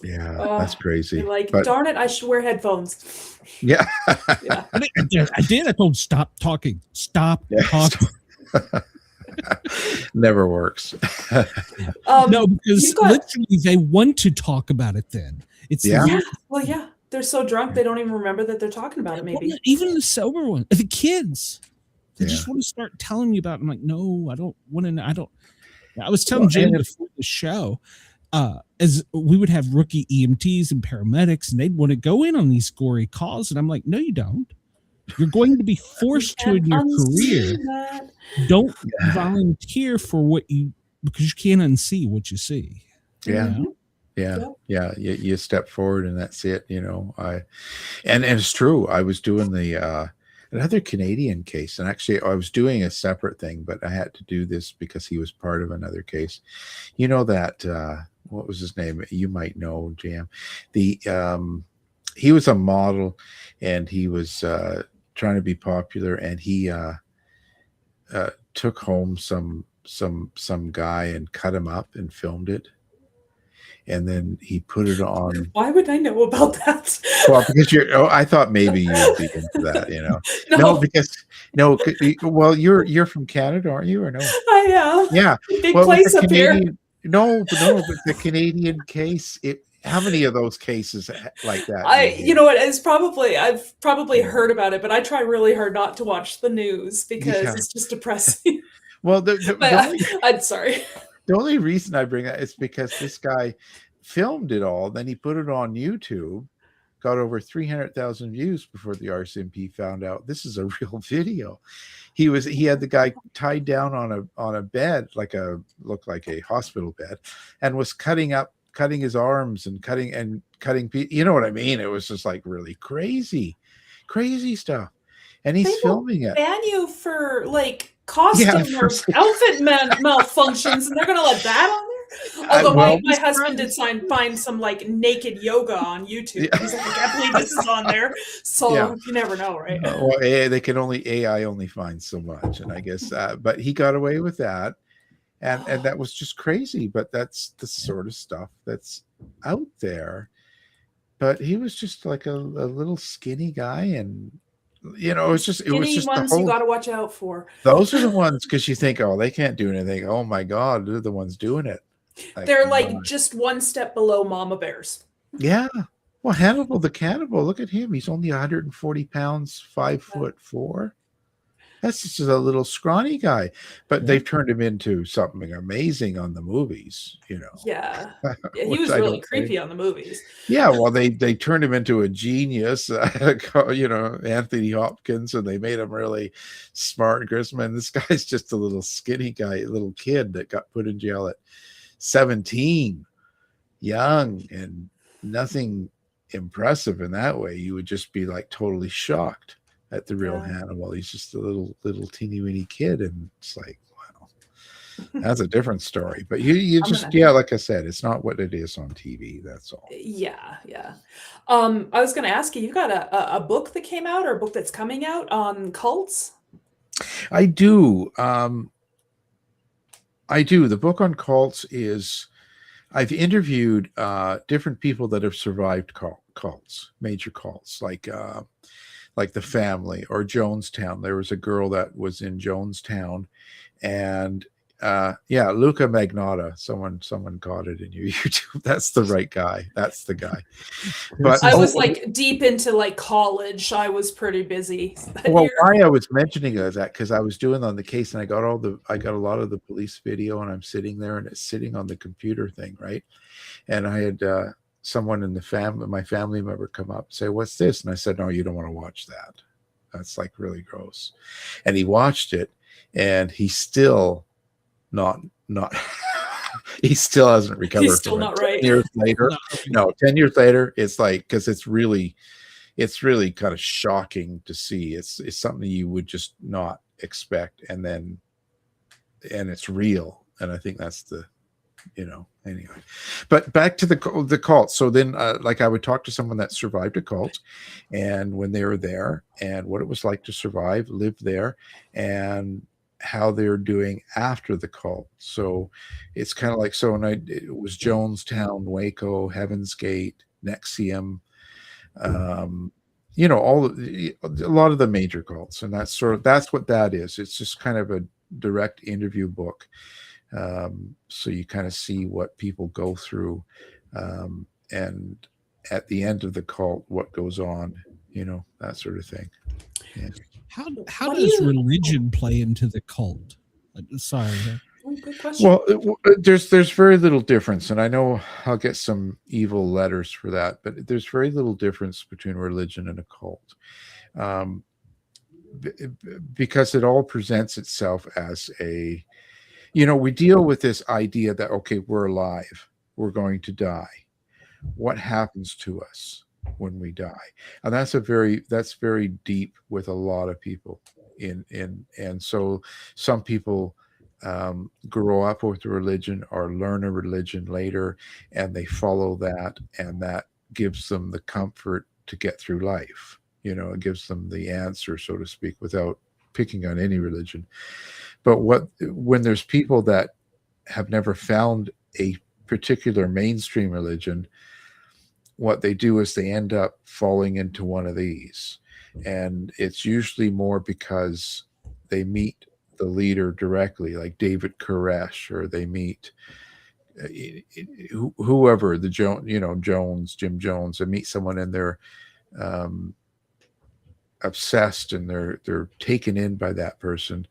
Yeah, that's crazy. Like, darn it, I should wear headphones. Yeah. I did. I told him, stop talking. Stop talking. Never works. No, because literally they want to talk about it then. It's well, yeah. They're so drunk they don't even remember that they're talking about it, maybe. Well, even the sober ones, the kids, they just want to start telling you about it. I'm like, no, I don't want to know. I was telling Jen before the show, as we would have rookie EMTs and paramedics, and they'd want to go in on these gory calls. And I'm like, no, you don't. You're going to be forced to in your career. Don't volunteer for because you can't unsee what you see. Yeah. You know? Yeah. You step forward and that's it. You know, and it's true. I was doing another Canadian case, and actually I was doing a separate thing, but I had to do this because he was part of another case. You know that, what was his name? You might know, Jam. He was a model, and he was trying to be popular, and he took home some guy and cut him up and filmed it, and then he put it on. Why would I know about that? Well, because I thought maybe you'd be into that, you know. Well, you're from Canada, aren't you, or no? I am. Yeah. Big place up here. No, but the Canadian case, how many of those cases like that? You know what? I've probably heard about it, but I try really hard not to watch the news because it's just depressing. Well, I'm sorry. The only reason I bring that is because this guy filmed it all, then he put it on YouTube, got over 300,000 views before the RCMP found out this is a real video. He had the guy tied down on a bed, looked like a hospital bed, and was cutting his arms and cutting, you know what I mean? It was just like really crazy stuff. And he's filming it. Ban you for like costume or first- outfit malfunctions, and they're gonna let that on there. Although well, my husband did find some like naked yoga on YouTube. Yeah. He's like, I can't believe this is on there. So Yeah. you never know, right? Well, AI only finds so much, and I guess, but he got away with that, and that was just crazy. But that's the sort of stuff that's out there. But he was just like a little skinny guy, and it was just Skinny ones you got to watch out for. Those are the ones, because you think, oh, they can't do anything. Oh my God, they're the ones doing it. They're like just one step below mama bears. Yeah. Well, Hannibal the Cannibal, look at him. He's only 140 pounds, 5'4". That's just a little scrawny guy. But they've turned him into something amazing on the movies, Yeah. He was really creepy on the movies. Yeah, well, they turned him into a genius, Anthony Hopkins, and they made him really smart and charisma. And this guy's just a little skinny guy, a little kid that got put in jail at 17, young, and nothing impressive in that way. You would just be like totally shocked at the real Hannibal. He's just a little teeny weeny kid, and it's like, wow, that's a different story. But you just like I said, it's not what it is on TV. That's all. Yeah. I was going to ask you got a book that came out, or a book that's coming out on cults? I do. The book on cults is, I've interviewed different people that have survived cults, major cults, like the family or Jonestown. There was a girl that was in Jonestown, and Luca Magnotta. Someone caught it in your YouTube. That's the right guy. That's the guy. But I was like deep into like college. I was pretty busy. Well, why I was mentioning that because I was doing on the case, and I got a lot of the police video, and I'm sitting there, and it's sitting on the computer thing, right? And I had someone in my family member come up and say, "What's this?" And I said, "No, you don't want to watch that. That's like really gross." And he watched it, and he's still not he still hasn't recovered. He's still from not it. right. 10 years later, 10 years later, it's like, because it's really kind of shocking to see. It's something you would just not expect, and it's real. And I think that's the, anyway. But back to the cult. So then, like, I would talk to someone that survived a cult, and when they were there, and what it was like to survive, live there, and how they're doing after the cult. So it's kind of like, it was Jonestown, Waco, Heaven's Gate, Nexium, a lot of the major cults. And that's what that is. It's just kind of a direct interview book. So you kind of see what people go through, and at the end of the cult, what goes on, that sort of thing. Yeah. How does religion play into the cult? Sorry. Good question. Well, there's very little difference, and I know I'll get some evil letters for that, but there's very little difference between religion and a cult, because it all presents itself as we deal with this idea that, okay, we're alive, we're going to die. What happens to us when we die? And that's very deep with a lot of people and so some people grow up with a religion or learn a religion later, and they follow that, and that gives them the comfort to get through life. It gives them the answer, so to speak, without picking on any religion. But when there's people that have never found a particular mainstream religion, what they do is they end up falling into one of these. And it's usually more because they meet the leader directly, like David Koresh, or they meet whoever, Jim Jones, and meet someone, and they're obsessed, and they're taken in by that person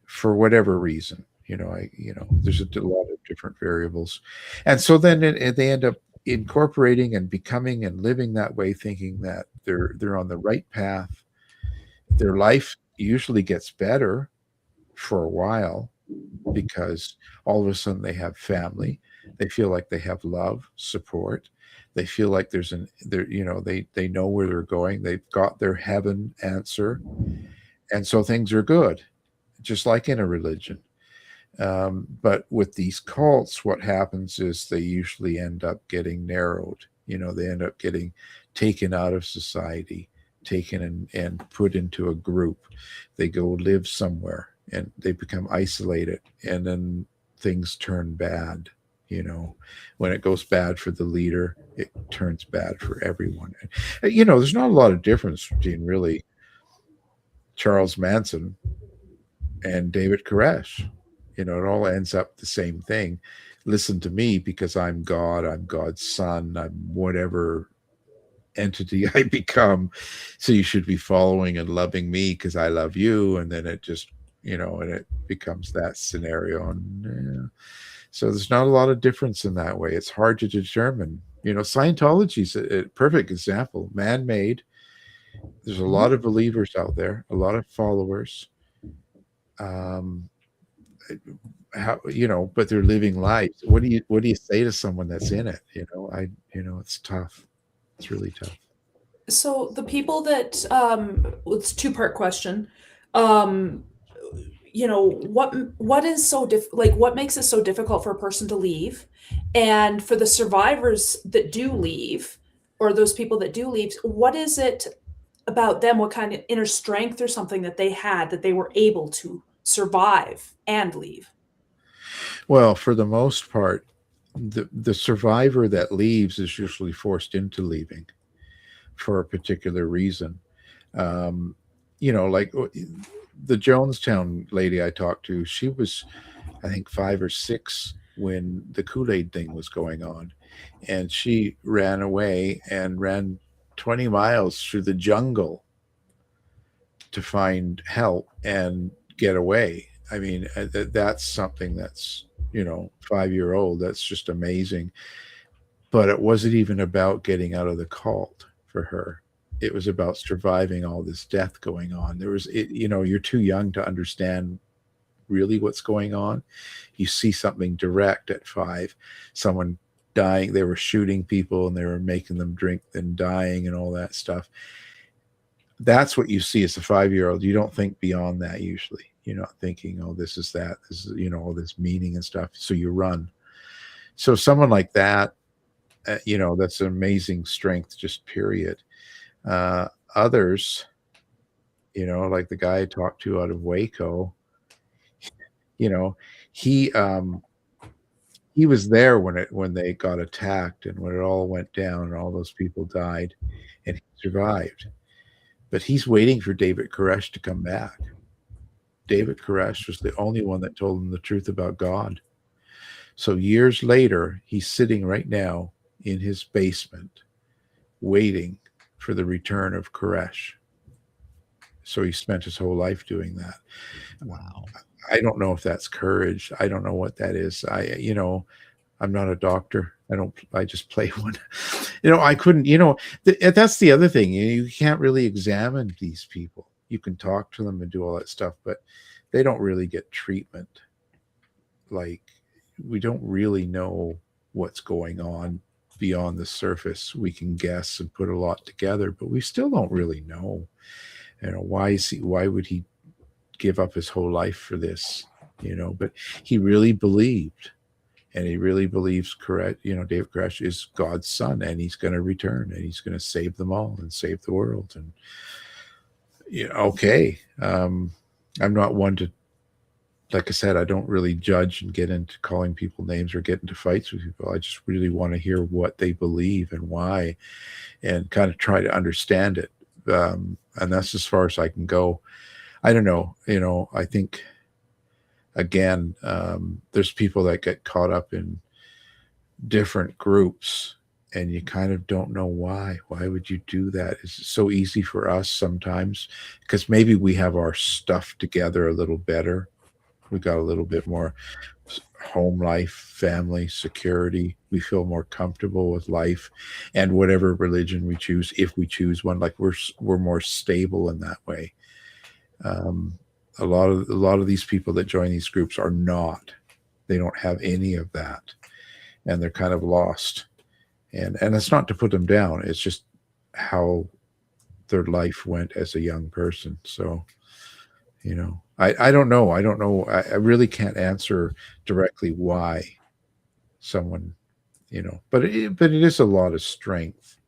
for whatever reason. There's a lot of different variables. And so then they end up incorporating and becoming and living that way, thinking that they're on the right path. Their life usually gets better for a while, because all of a sudden they have family. They feel like they have love, support. They feel like they know where they're going. They've got their heaven answer. And so things are good. just like in a religion. But with these cults, what happens is they usually end up getting narrowed. They end up getting taken out of society, taken and put into a group. They go live somewhere and they become isolated, and then things turn bad. When it goes bad for the leader, it turns bad for everyone. There's not a lot of difference between really Charles Manson and David Koresh. It all ends up the same thing. Listen to me because I'm God, I'm God's son, I'm whatever entity I become. So you should be following and loving me because I love you. And then it just, and it becomes that scenario. And so there's not a lot of difference in that way. It's hard to determine. Scientology is a perfect example, man-made. There's a lot of believers out there, a lot of followers. But they're living lives. What do you say to someone that's in it? It's tough. It's really tough. So the people that it's a two-part question. What is so what makes it so difficult for a person to leave, and for the survivors that do leave, or those people that do leave, what is it about them? What kind of inner strength or something that they had that they were able to survive and leave? Well, for the most part, the survivor that leaves is usually forced into leaving for a particular reason. Like the Jonestown lady I talked to, she was, I think, 5 or 6 when the Kool-Aid thing was going on. And she ran away and ran 20 miles through the jungle to find help and get away. I mean, that's something that's, 5-year-old. That's just amazing. But it wasn't even about getting out of the cult for her. It was about surviving all this death going on. You're too young to understand really what's going on. You see something direct at 5, someone dying. They were shooting people and they were making them drink and dying and all that stuff. That's what you see as a 5-year-old. You don't think beyond that usually. You're not thinking, oh, this is that. This is, all this meaning and stuff. So you run. So someone like that, that's an amazing strength, just period. Others, like the guy I talked to out of Waco, he was there when they got attacked and when it all went down and all those people died, and he survived. But he's waiting for David Koresh to come back. David Koresh was the only one that told him the truth about God. So years later, he's sitting right now in his basement waiting for the return of Koresh. So he spent his whole life doing that. Wow. I don't know if that's courage. I don't know what that is. I'm not a doctor. I just play one. I couldn't, that's the other thing. You can't really examine these people. You can talk to them and do all that stuff, but they don't really get treatment. Like, we don't really know what's going on beyond the surface. We can guess and put a lot together, but we still don't really know. Why would he give up his whole life for this? But he really believed, and he really believes David Koresh is God's son, and he's going to return, and he's going to save them all and save the world. And okay. I'm not one to, like I said, I don't really judge and get into calling people names or get into fights with people. I just really want to hear what they believe and why, and kind of try to understand it. And that's as far as I can go. I don't know. I think, again, there's people that get caught up in different groups, and you kind of don't know why. Why would you do that? It's so easy for us sometimes because maybe we have our stuff together a little better. We got a little bit more home life, family, security. We feel more comfortable with life and whatever religion we choose, if we choose one. Like we're more stable in that way. A lot of these people that join these groups are not. They don't have any of that, and they're kind of lost. And it's not to put them down. It's just how their life went as a young person. So, You know, I don't know. I don't know. I really can't answer directly why someone, you know, but but it is a lot of strength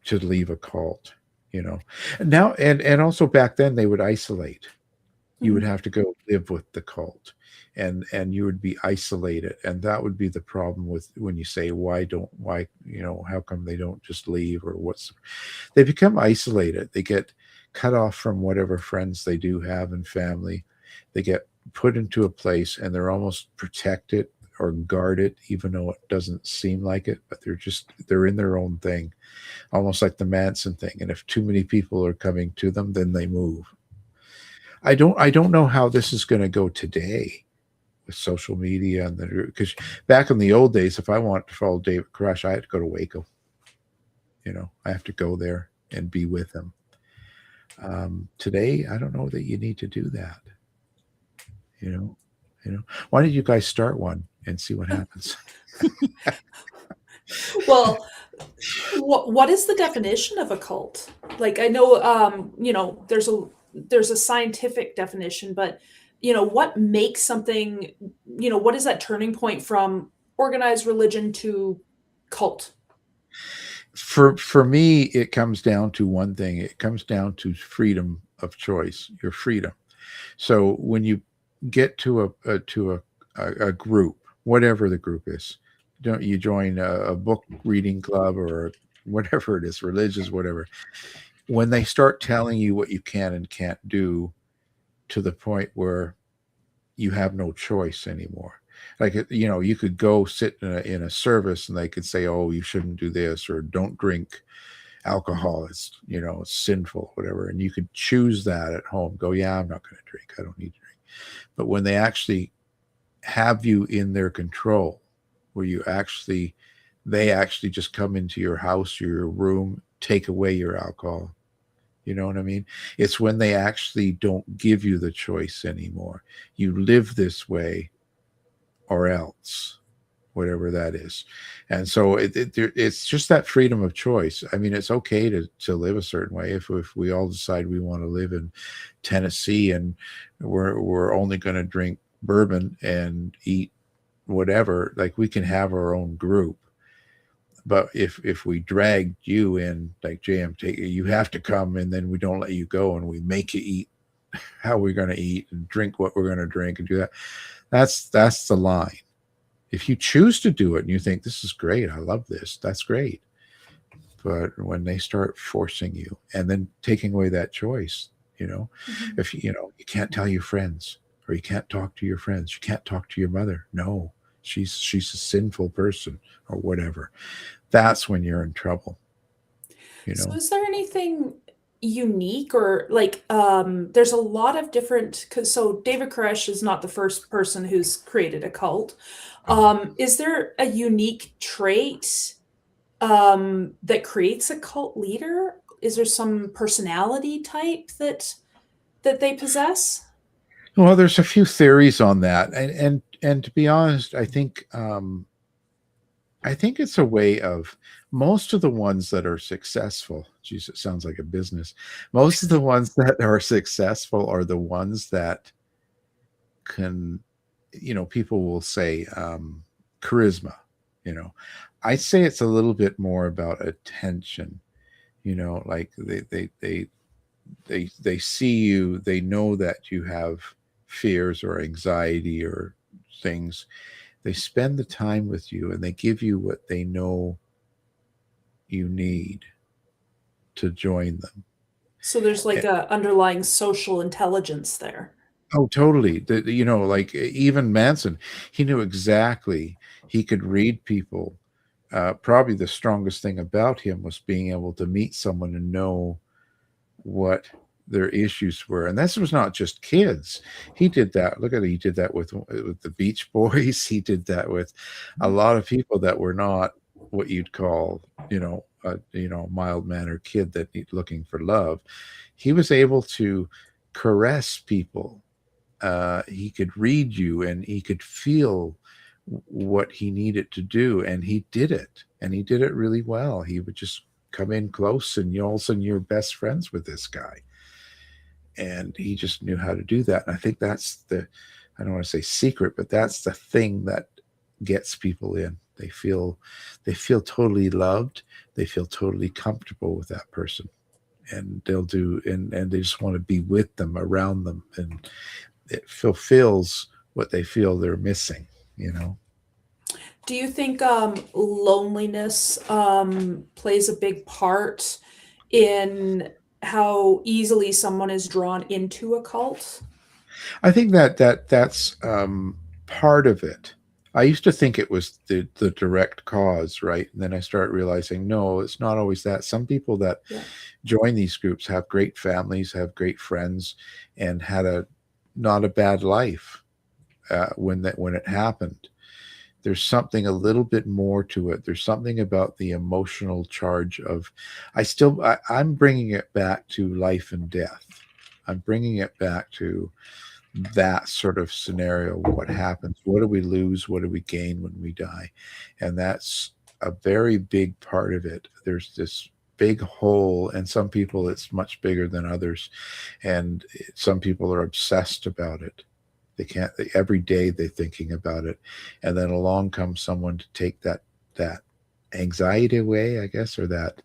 to leave a cult, you know. And now and also back then they would isolate. You would Mhm. have to go live with the cult, and you would be isolated, and that would be the problem with when you say why, you know, how come they don't just leave, or what's they become isolated. They get cut off from whatever friends they do have and family. They get put into a place and they're almost protected or guarded, even though it doesn't seem like it, but they're in their own thing, almost like the Manson thing. And if too many people are coming to them, then they move. I don't know how this is going to go today with social media, and because back in the old days, if I wanted to follow David Koresh, I had to go to Waco. You know, I have to go there and be with him. Today, I don't know that you need to do that. You know, why don't you guys start one and see what happens? Well, what is the definition of a cult? Like, I know, you know, there's a scientific definition, but you know, what makes something, you know, what is that turning point from organized religion to cult? For me, it comes down to one thing. It comes down to freedom of choice, your freedom. So when you get to a group, whatever the group is, don't you join a book reading club or whatever it is, religious, whatever. When they start telling you what you can and can't do, to the point where you have no choice anymore. Like, you know, you could go sit in a service and they could say, oh, you shouldn't do this, or don't drink alcohol. It's, you know, it's sinful, whatever. And you could choose that at home. Go, yeah, I'm not going to drink. I don't need to drink. But when they actually have you in their control, where they actually just come into your house, your room, take away your alcohol. You know what I mean? It's when they actually don't give you the choice anymore. You live this way or else, whatever that is. And so it's just that freedom of choice. I mean, it's okay to live a certain way. If we all decide we want to live in Tennessee and we're only going to drink bourbon and eat whatever, like, we can have our own group. But if we dragged you in, like, JM, you have to come, and then we don't let you go, and we make you eat how we're going to eat and drink what we're going to drink and do that, that's the line. If you choose to do it and you think, this is great, I love this, that's great. But when they start forcing you and then taking away that choice, you know, Mhm. if you know, you can't tell your friends, or you can't talk to your friends, you can't talk to your mother. No, she's a sinful person, or whatever. That's when you're in trouble, you So know. is there anything unique, or like, there's a lot of different, cause so David Koresh is not the first person who's created a cult. Is there a unique trait that creates a cult leader? Is there some personality type that they possess? Well, there's a few theories on that, and to be honest, I think it's a way of, most of the ones that are successful, geez, it sounds like a business. Most of the ones that are successful are the ones that can, you know, people will say, charisma, you know. I say it's a little bit more about attention, you know, like they see you, they know that you have fears or anxiety or things. They spend the time with you and they give you what they know you need to join them. So there's Eh, like a underlying social intelligence there. oh, totally. You know, like, even Manson, he knew exactly, he could read people. Probably the strongest thing about him was being able to meet someone and know what their issues were. And this was not just kids. He did that. Look at it. He did that with the Beach Boys. He did that with a lot of people that were not what you'd call, mild mannered kid that looking for love. He was able to caress people. He could read you and he could feel what he needed to do, and he did it, and he did it really well. He would just come in close, and all of a sudden you're best friends with this guy. and he just knew how to do that. And I think that's the, I don't want to say secret, but that's the thing that gets people in. They feel totally loved. They feel totally comfortable with that person, and they'll do, and they just want to be with them, around them, and it fulfills what they feel they're missing, you know. Do you think loneliness plays a big part in how easily someone is drawn into a cult? I think that's part of it. I used to think it was the direct cause, right? And then I started realizing, no, it's not always that. Some people that join these groups have great families, have great friends, and had not a bad life when it happened. There's something a little bit more to it. There's something about the emotional charge of, I'm bringing it back to life and death. I'm bringing it back to that sort of scenario. What happens? What do we lose? What do we gain when we die? And that's a very big part of it. There's this big hole, and some people it's much bigger than others, and some people are obsessed about it. Every day they're thinking about it, and then along comes someone to take that anxiety away, I guess, or that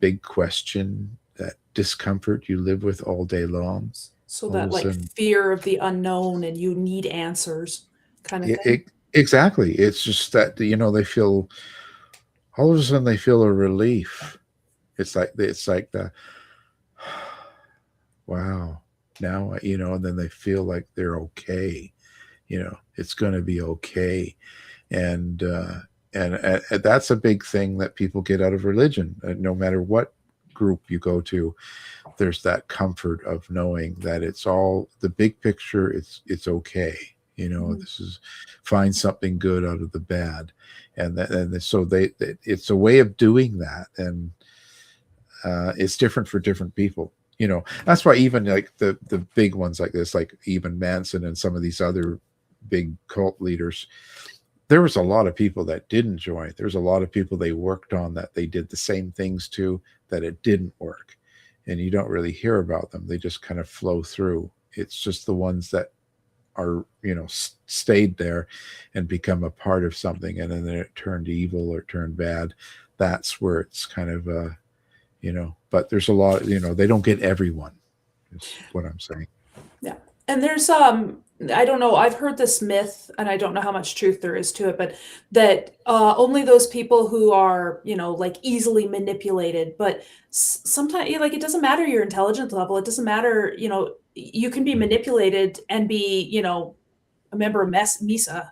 big question, that discomfort you live with all day long. So that like fear of the unknown, and you need answers kind of thing. Exactly. It's just that, they feel, all of a sudden they feel a relief. It's like the, wow, now, and then they feel like they're okay. It's going to be okay. And that's a big thing that people get out of religion. No matter what group you go to, there's that comfort of knowing that it's all the big picture. It's okay. This is, find something good out of the bad. So it's a way of doing that. And it's different for different people. That's why even like the big ones like this, like even Manson and some of these other big cult leaders, there was a lot of people that didn't join. There's a lot of people they worked on that they did the same things to, that it didn't work. And you don't really hear about them. They just kind of flow through. It's just the ones that are, stayed there and become a part of something, and then it turned evil or turned bad. That's where it's kind of, but there's a lot, they don't get everyone, is what I'm saying. Yeah. And there's, I don't know, I've heard this myth, and I don't know how much truth there is to it, but that only those people who are, like easily manipulated, but sometimes like, it doesn't matter your intelligence level. It doesn't matter, you can be manipulated and be, a member of Misa.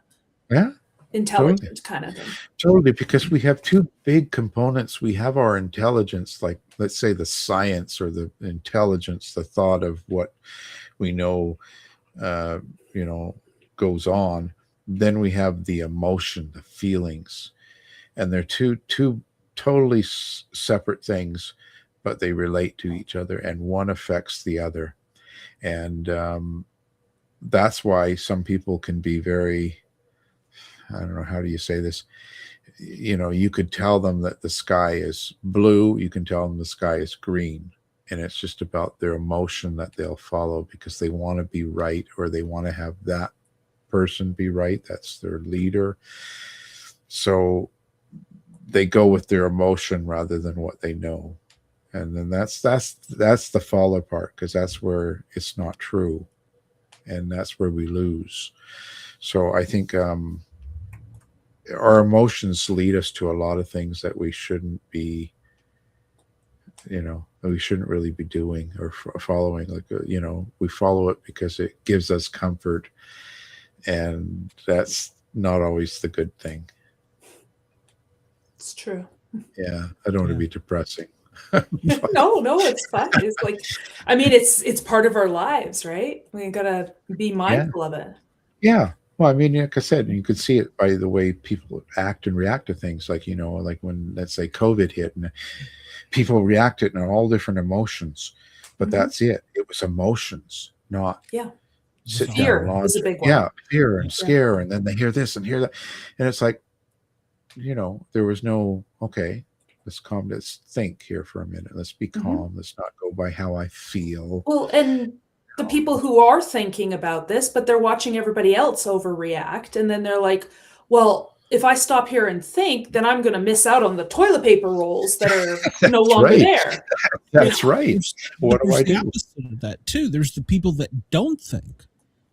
Yeah. Intelligent kind of thing. Totally, because we have two big components. We have our intelligence, like let's say the science or the intelligence, the thought of what we know, goes on. Then we have the emotion, the feelings, and they're two totally separate things, but they relate to each other, and one affects the other. And that's why some people can be very, I don't know, how do you say this? You could tell them that the sky is blue. You can tell them the sky is green. And it's just about their emotion that they'll follow, because they want to be right, or they want to have that person be right. That's their leader. So they go with their emotion rather than what they know. And then that's the follow part, because that's where it's not true. And that's where we lose. So I think our emotions lead us to a lot of things that we shouldn't be, we shouldn't really be doing or following. Like, we follow it because it gives us comfort, and that's not always the good thing. It's true. Yeah, I don't want to be depressing. No, it's fun. It's like, I mean, it's part of our lives, right? We gotta be mindful of it. Yeah. Well, I mean, like I said, you could see it by the way people act and react to things. Like, like when, let's say, COVID hit, and people reacted in all different emotions, but that's it. It was emotions, not sit fear down. was a big one. Yeah, fear and scare, and then they hear this and hear that, and it's like, there was no, okay, let's calm. Let's think here for a minute. Let's be calm. Let's not go by how I feel. Well, and the people who are thinking about this, but they're watching everybody else overreact, and then they're like, well, if I stop here and think, then I'm going to miss out on the toilet paper rolls that are no longer right. there. That's right. What do I The do? opposite of that too. There's the people that don't think.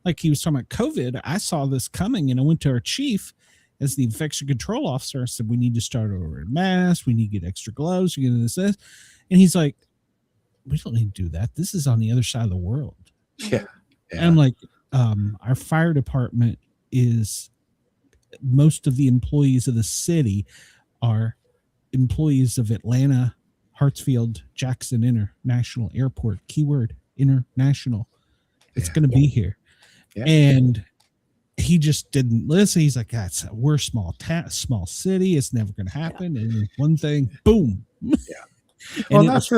Like he was talking about COVID. I saw this coming, and I went to our chief as the infection control officer. I said, we need to start ordering masks. We need to get extra gloves. We get this. And he's like, we don't need to do that. This is on the other side of the world. Yeah. And I'm like, our fire department is, most of the employees of the city are employees of Atlanta, Hartsfield, Jackson International Airport. Keyword, international. It's going to be here. Yeah. And he just didn't listen. He's like, we're a small city. It's never going to happen. And then one thing, boom. Yeah. And Well, that's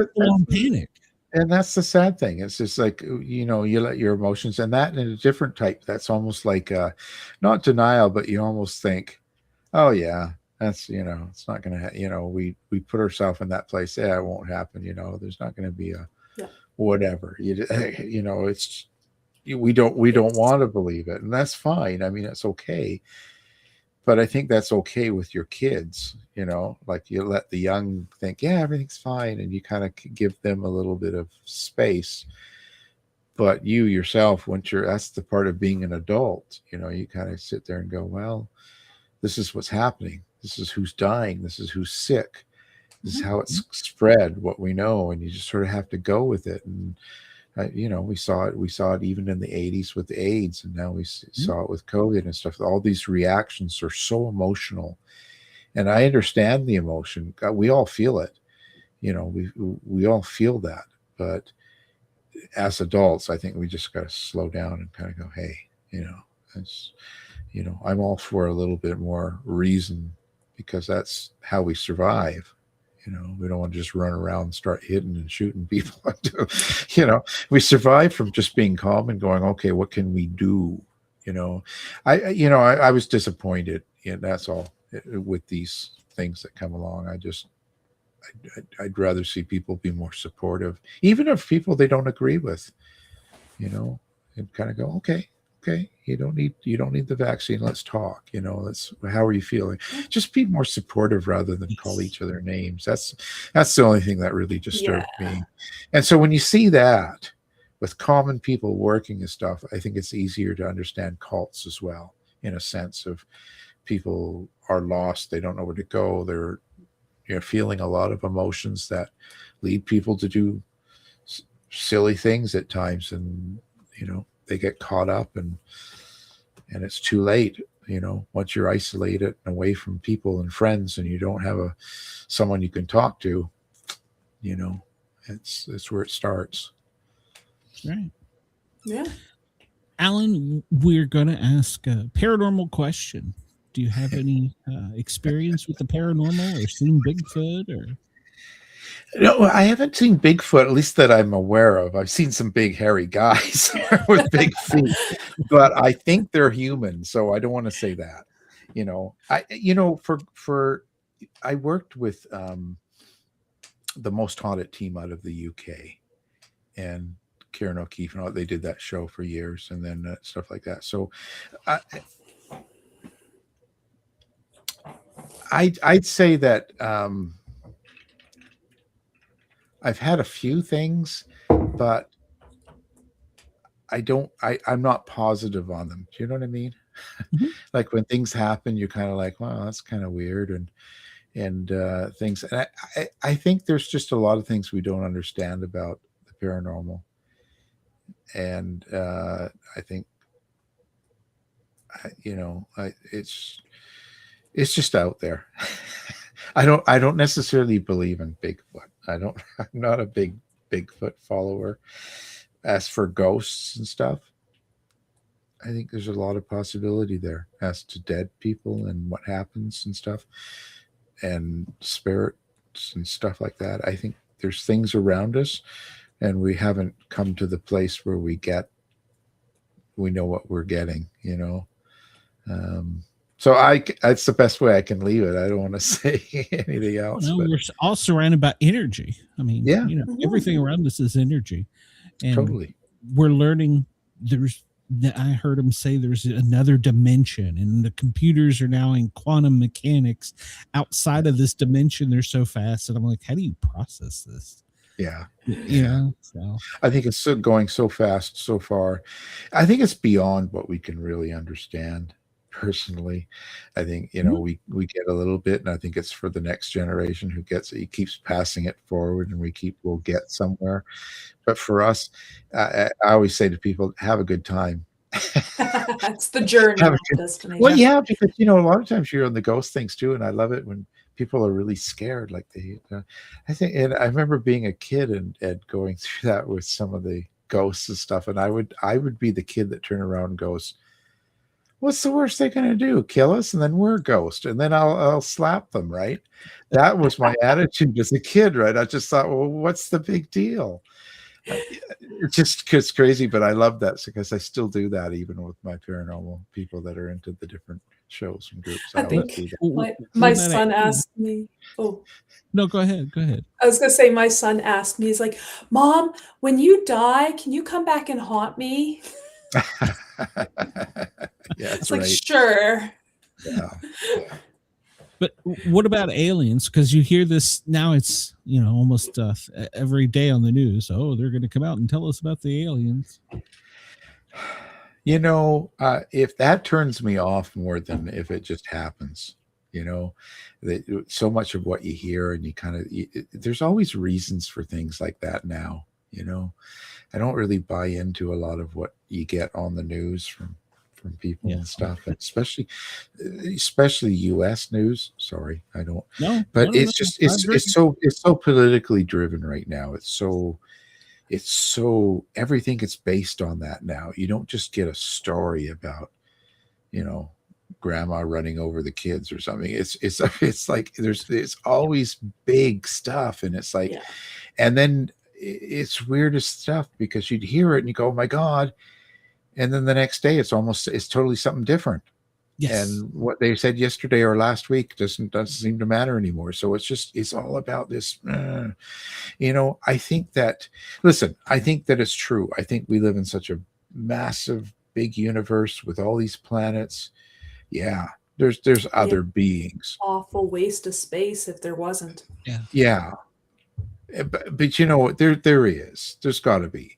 panic. And that's the sad thing. It's just like, you know, you let your emotions, and that in a different type, that's almost like not denial, but you almost think, oh yeah, that's, you know, it's not going to, you know, we put ourselves in that place. Yeah, it won't happen. You know, there's not going to be a whatever, you know, it's, we don't want to believe it, and that's fine. I mean, it's okay. But I think that's okay with your kids, you know, like you let the young think, yeah, everything's fine. And you kind of give them a little bit of space. But you yourself, that's the part of being an adult, you know, you kind of sit there and go, well, this is what's happening. This is who's dying. This is who's sick. This is how it's spread, what we know. And you just sort of have to go with it. And, you know, we saw it even in the 80s with AIDS, and now we saw it with COVID and stuff. All these reactions are so emotional, and I understand the emotion. We all feel it, you know, we all feel that. But as adults, I think we just got to slow down and kind of go, hey, you know, it's, you know, I'm all for a little bit more reason, because that's how we survive. You know, we don't want to just run around and start hitting and shooting people. You know, we survive from just being calm and going, okay, what can we do? You know, I was disappointed. Yeah, that's all with these things that come along. I'd rather see people be more supportive, even if people they don't agree with, you know, and kind of go, okay, you don't need the vaccine. Let's talk. You know, how are you feeling? Just be more supportive rather than call each other names. That's the only thing that really disturbed me. And so when you see that with common people working and stuff, I think it's easier to understand cults as well, in a sense of people are lost. They don't know where to go. They're, you know, feeling a lot of emotions that lead people to do silly things at times. And, you know, they get caught up and it's too late, you know, once you're isolated and away from people and friends and you don't have someone you can talk to, you know, it's where it starts. Right. Yeah. Alan, we're going to ask a paranormal question. Do you have any experience with the paranormal or seen Bigfoot or? No, I haven't seen Bigfoot, at least that I'm aware of. I've seen some big hairy guys with big feet, but I think they're human, so I don't want to say that. You know, I worked with the Most Haunted team out of the UK, and Kieran O'Keefe and all. They did that show for years, and then stuff like that. So, I'd say that. I've had a few things, but I'm not positive on them. Do you know what I mean? Mm-hmm. Like when things happen, you're kind of like, wow, that's kind of weird. And things. And I think there's just a lot of things we don't understand about the paranormal. And I think, you know, it's just out there. I don't necessarily believe in Bigfoot. I'm not a big Bigfoot follower. As for ghosts and stuff, I think there's a lot of possibility there as to dead people and what happens and stuff, and spirits and stuff like that. I think there's things around us, and we haven't come to the place where we know what we're getting, you know. So that's the best way I can leave it. I don't want to say anything else. No, we're all surrounded by energy. I mean, Yeah. Everything around us is energy. And Totally. we're learning I heard him say there's another dimension, and the computers are now in quantum mechanics outside of this dimension. They're so fast. And I'm like, how do you process this? Yeah. So I think it's going so fast so far. I think it's beyond what we can really understand. Personally, I think we get a little bit, and I think it's for the next generation who gets it. He keeps passing it forward, and we'll get somewhere. But for us, I always say to people, have a good time. That's the journey, not the destination. Well, yeah, because a lot of times you're on the ghost things too, and I love it when people are really scared. Like I think, and I remember being a kid and going through that with some of the ghosts and stuff, and I would be the kid that turned around and goes, what's the worst they're going to do? Kill us, and then we're a ghost, and then I'll slap them, right? That was my attitude as a kid, right? I just thought, well, what's the big deal? It's crazy, but I love that because I still do that even with my paranormal people that are into the different shows and groups. I think my son asked me. Oh, no, go ahead. I was going to say, my son asked me, he's like, Mom, when you die, can you come back and haunt me? Yeah, it's like, right. Sure. Yeah. But what about aliens? Because you hear this now, it's almost every day on the news. Oh, they're going to come out and tell us about the aliens. If that turns me off more than if it just happens, so much of what you hear and there's always reasons for things like that now. I don't really buy into a lot of what you get on the news from people and stuff, especially U.S. news. Sorry, I don't. No, but it's so politically driven right now. It's so everything gets based on that now. You don't just get a story about grandma running over the kids or something. It's like there's always big stuff, and it's like, and then it's weirdest stuff because you'd hear it and you go, oh my God. And then the next day it's totally something different. Yes. And what they said yesterday or last week doesn't seem to matter anymore. So it's all about this, I think that it's true. I think we live in such a massive, big universe with all these planets. Yeah. There's other beings. Awful waste of space if there wasn't. Yeah. Yeah. But there's got to be.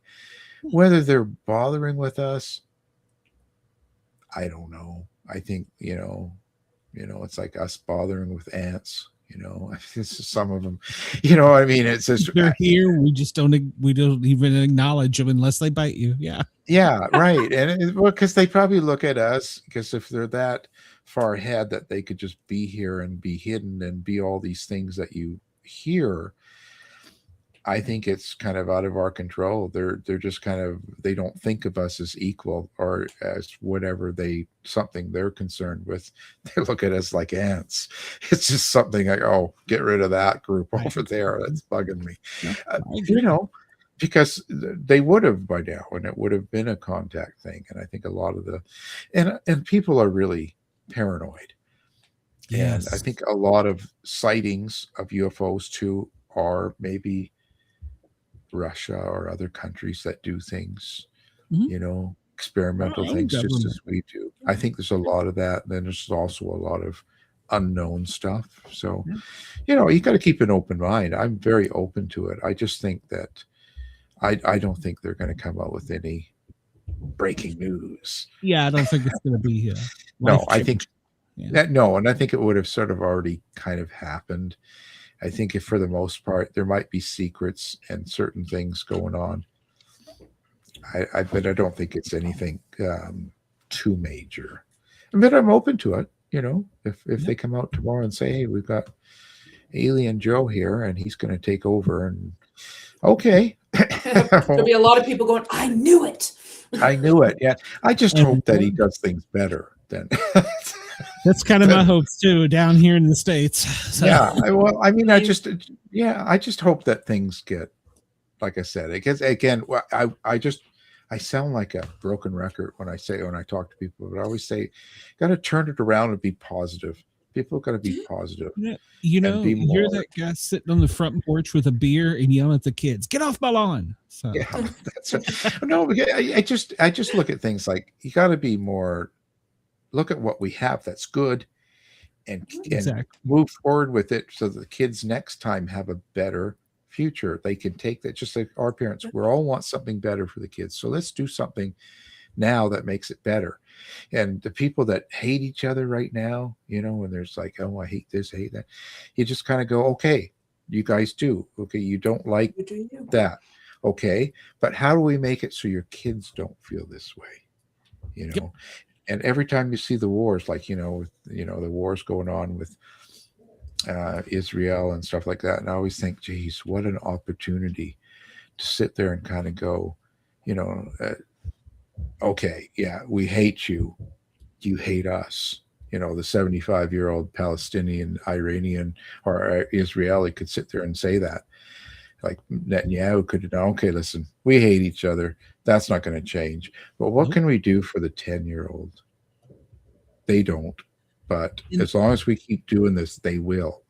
Whether they're bothering with us, I don't know. I think it's like us bothering with ants. Some of them. I mean, it's just they're here. We don't even acknowledge them unless they bite you. Yeah. Yeah. Right. And because they probably look at us because if they're that far ahead that they could just be here and be hidden and be all these things that you hear. I think it's kind of out of our control. They're just they don't think of us as equal or as whatever something they're concerned with. They look at us like ants. It's just something like, oh, get rid of that group over there. That's bugging me. Because they would have by now, and it would have been a contact thing. And I think a lot of and people are really paranoid. Yes. And I think a lot of sightings of UFOs too are maybe Russia or other countries that do things, experimental things just as we do. I think there's a lot of that. Then there's also a lot of unknown stuff. So, you got to keep an open mind. I'm very open to it. I just think that I don't think they're going to come out with any breaking news. Yeah, I don't think it's going to be here. No, I think that and I think it would have sort of already kind of happened. I think if for the most part there might be secrets and certain things going on. But I don't think it's anything too major. But I'm open to it. If they come out tomorrow and say, hey, we've got Alien Joe here and he's going to take over, and okay. There'll be a lot of people going, I knew it. I knew it. Yeah. I just hope that he does things better than That's kind of my hopes too, down here in the States. So. Yeah. I just hope that things get, like I said, because again, I I sound like a broken record when I talk to people, but I always say, got to turn it around and be positive. People got to be positive. You be you're more, that guy sitting on the front porch with a beer and yelling at the kids, "Get off my lawn!" So yeah, that's no. I just look at things like you got to be more. Look at what we have that's good, and move forward with it, so that the kids next time have a better future. They can take that, just like our parents. We all want something better for the kids, so let's do something now that makes it better. And the people that hate each other right now, and there's like, oh, I hate this, I hate that, you just kind of go, okay, you guys do, okay, you don't like that, okay, but how do we make it so your kids don't feel this way? Yep. And every time you see the wars, like with, the wars going on with Israel and stuff like that, and I always think, geez, what an opportunity to sit there and kind of go, okay, yeah, we hate you, you hate us. The 75-year-old Palestinian, Iranian, or Israeli could sit there and say that. Like Netanyahu could, okay, listen, we hate each other. That's not going to change. But what can we do for the 10-year-old? They don't. But as long as we keep doing this, they will.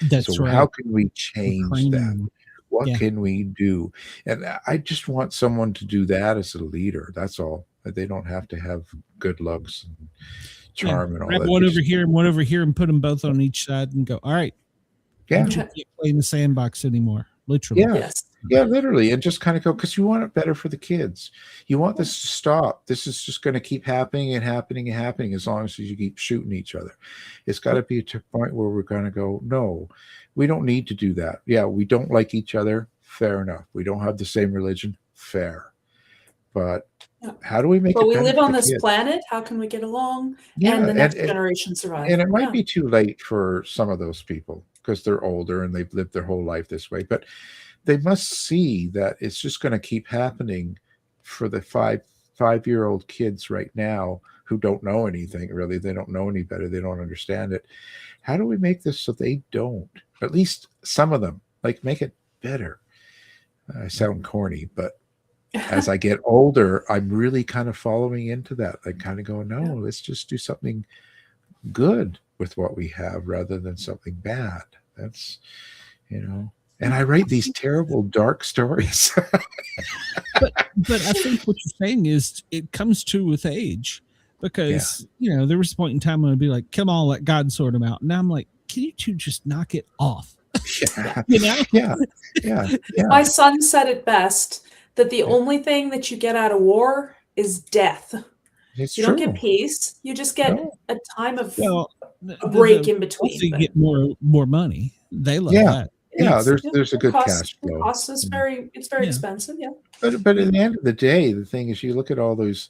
That's so right. How can we change that? What can we do? And I just want someone to do that as a leader. That's all. They don't have to have good looks and charm and all grab that. One over here and one over here and put them both on each side and go, all right. Yeah. You can't play in the sandbox anymore. Literally. Yeah. Yes. Yeah, literally. And just kind of go, because you want it better for the kids. You want this to stop. This is just going to keep happening and happening and happening as long as you keep shooting each other. It's got to be to a point where we're going to go, no, we don't need to do that. Yeah, we don't like each other. Fair enough. We don't have the same religion. Fair. But how do we make it? But we live on this planet. How can we get along? Yeah, and the next generation survive? And it might be too late for some of those people because they're older and they've lived their whole life this way. But they must see that it's just going to keep happening for the five-year-old kids right now who don't know anything, really. They don't know any better. They don't understand it. How do we make this so they don't? At least some of them, like, make it better. I sound corny, but as I get older, I'm really kind of following into that. I kind of go, no, let's just do something good with what we have rather than something bad. That's, and I write these terrible, dark stories. but I think what you're saying is it comes to with age, because, there was a point in time when I'd be like, come on, let God sort them out. And now I'm like, can you two just knock it off? Yeah. My son said it best, that the only thing that you get out of war is death. You don't get peace. You just get a time of a break in between. You get more money. They love that. Yeah, there's a good cash flow. The cost is very expensive. Yeah. But at the end of the day, the thing is, you look at all these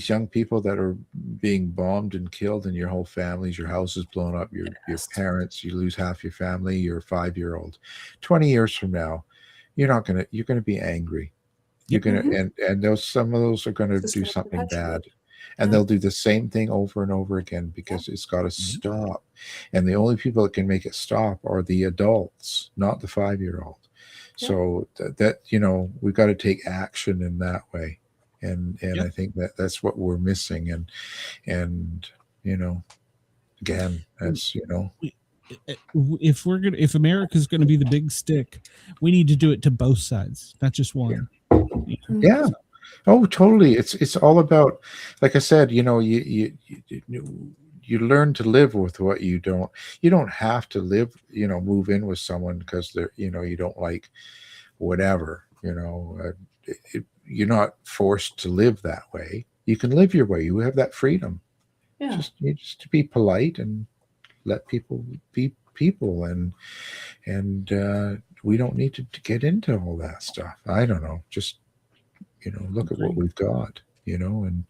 young people that are being bombed and killed, and your whole families, your house is blown up, your parents, you lose half your family, your 5-year-old. 20 years from now, you're going to be angry. You're going to, and some of those are going to do something bad. And they'll do the same thing over and over again because it's got to stop. And the only people that can make it stop are the adults, not the 5-year-old. So that we've got to take action in that way. And I think that's what we're missing. And again, that's, if America's going to be the big stick, we need to do it to both sides, not just one. Yeah. Oh, totally. It's all about, like I said, you learn to live with what you don't have to move in with someone because they're, you don't like whatever, you're not forced to live that way. You can live your way. You have that freedom. Yeah. Just to be polite and let people be people. And we don't need to get into all that stuff. I don't know. Just, look at what we've got, and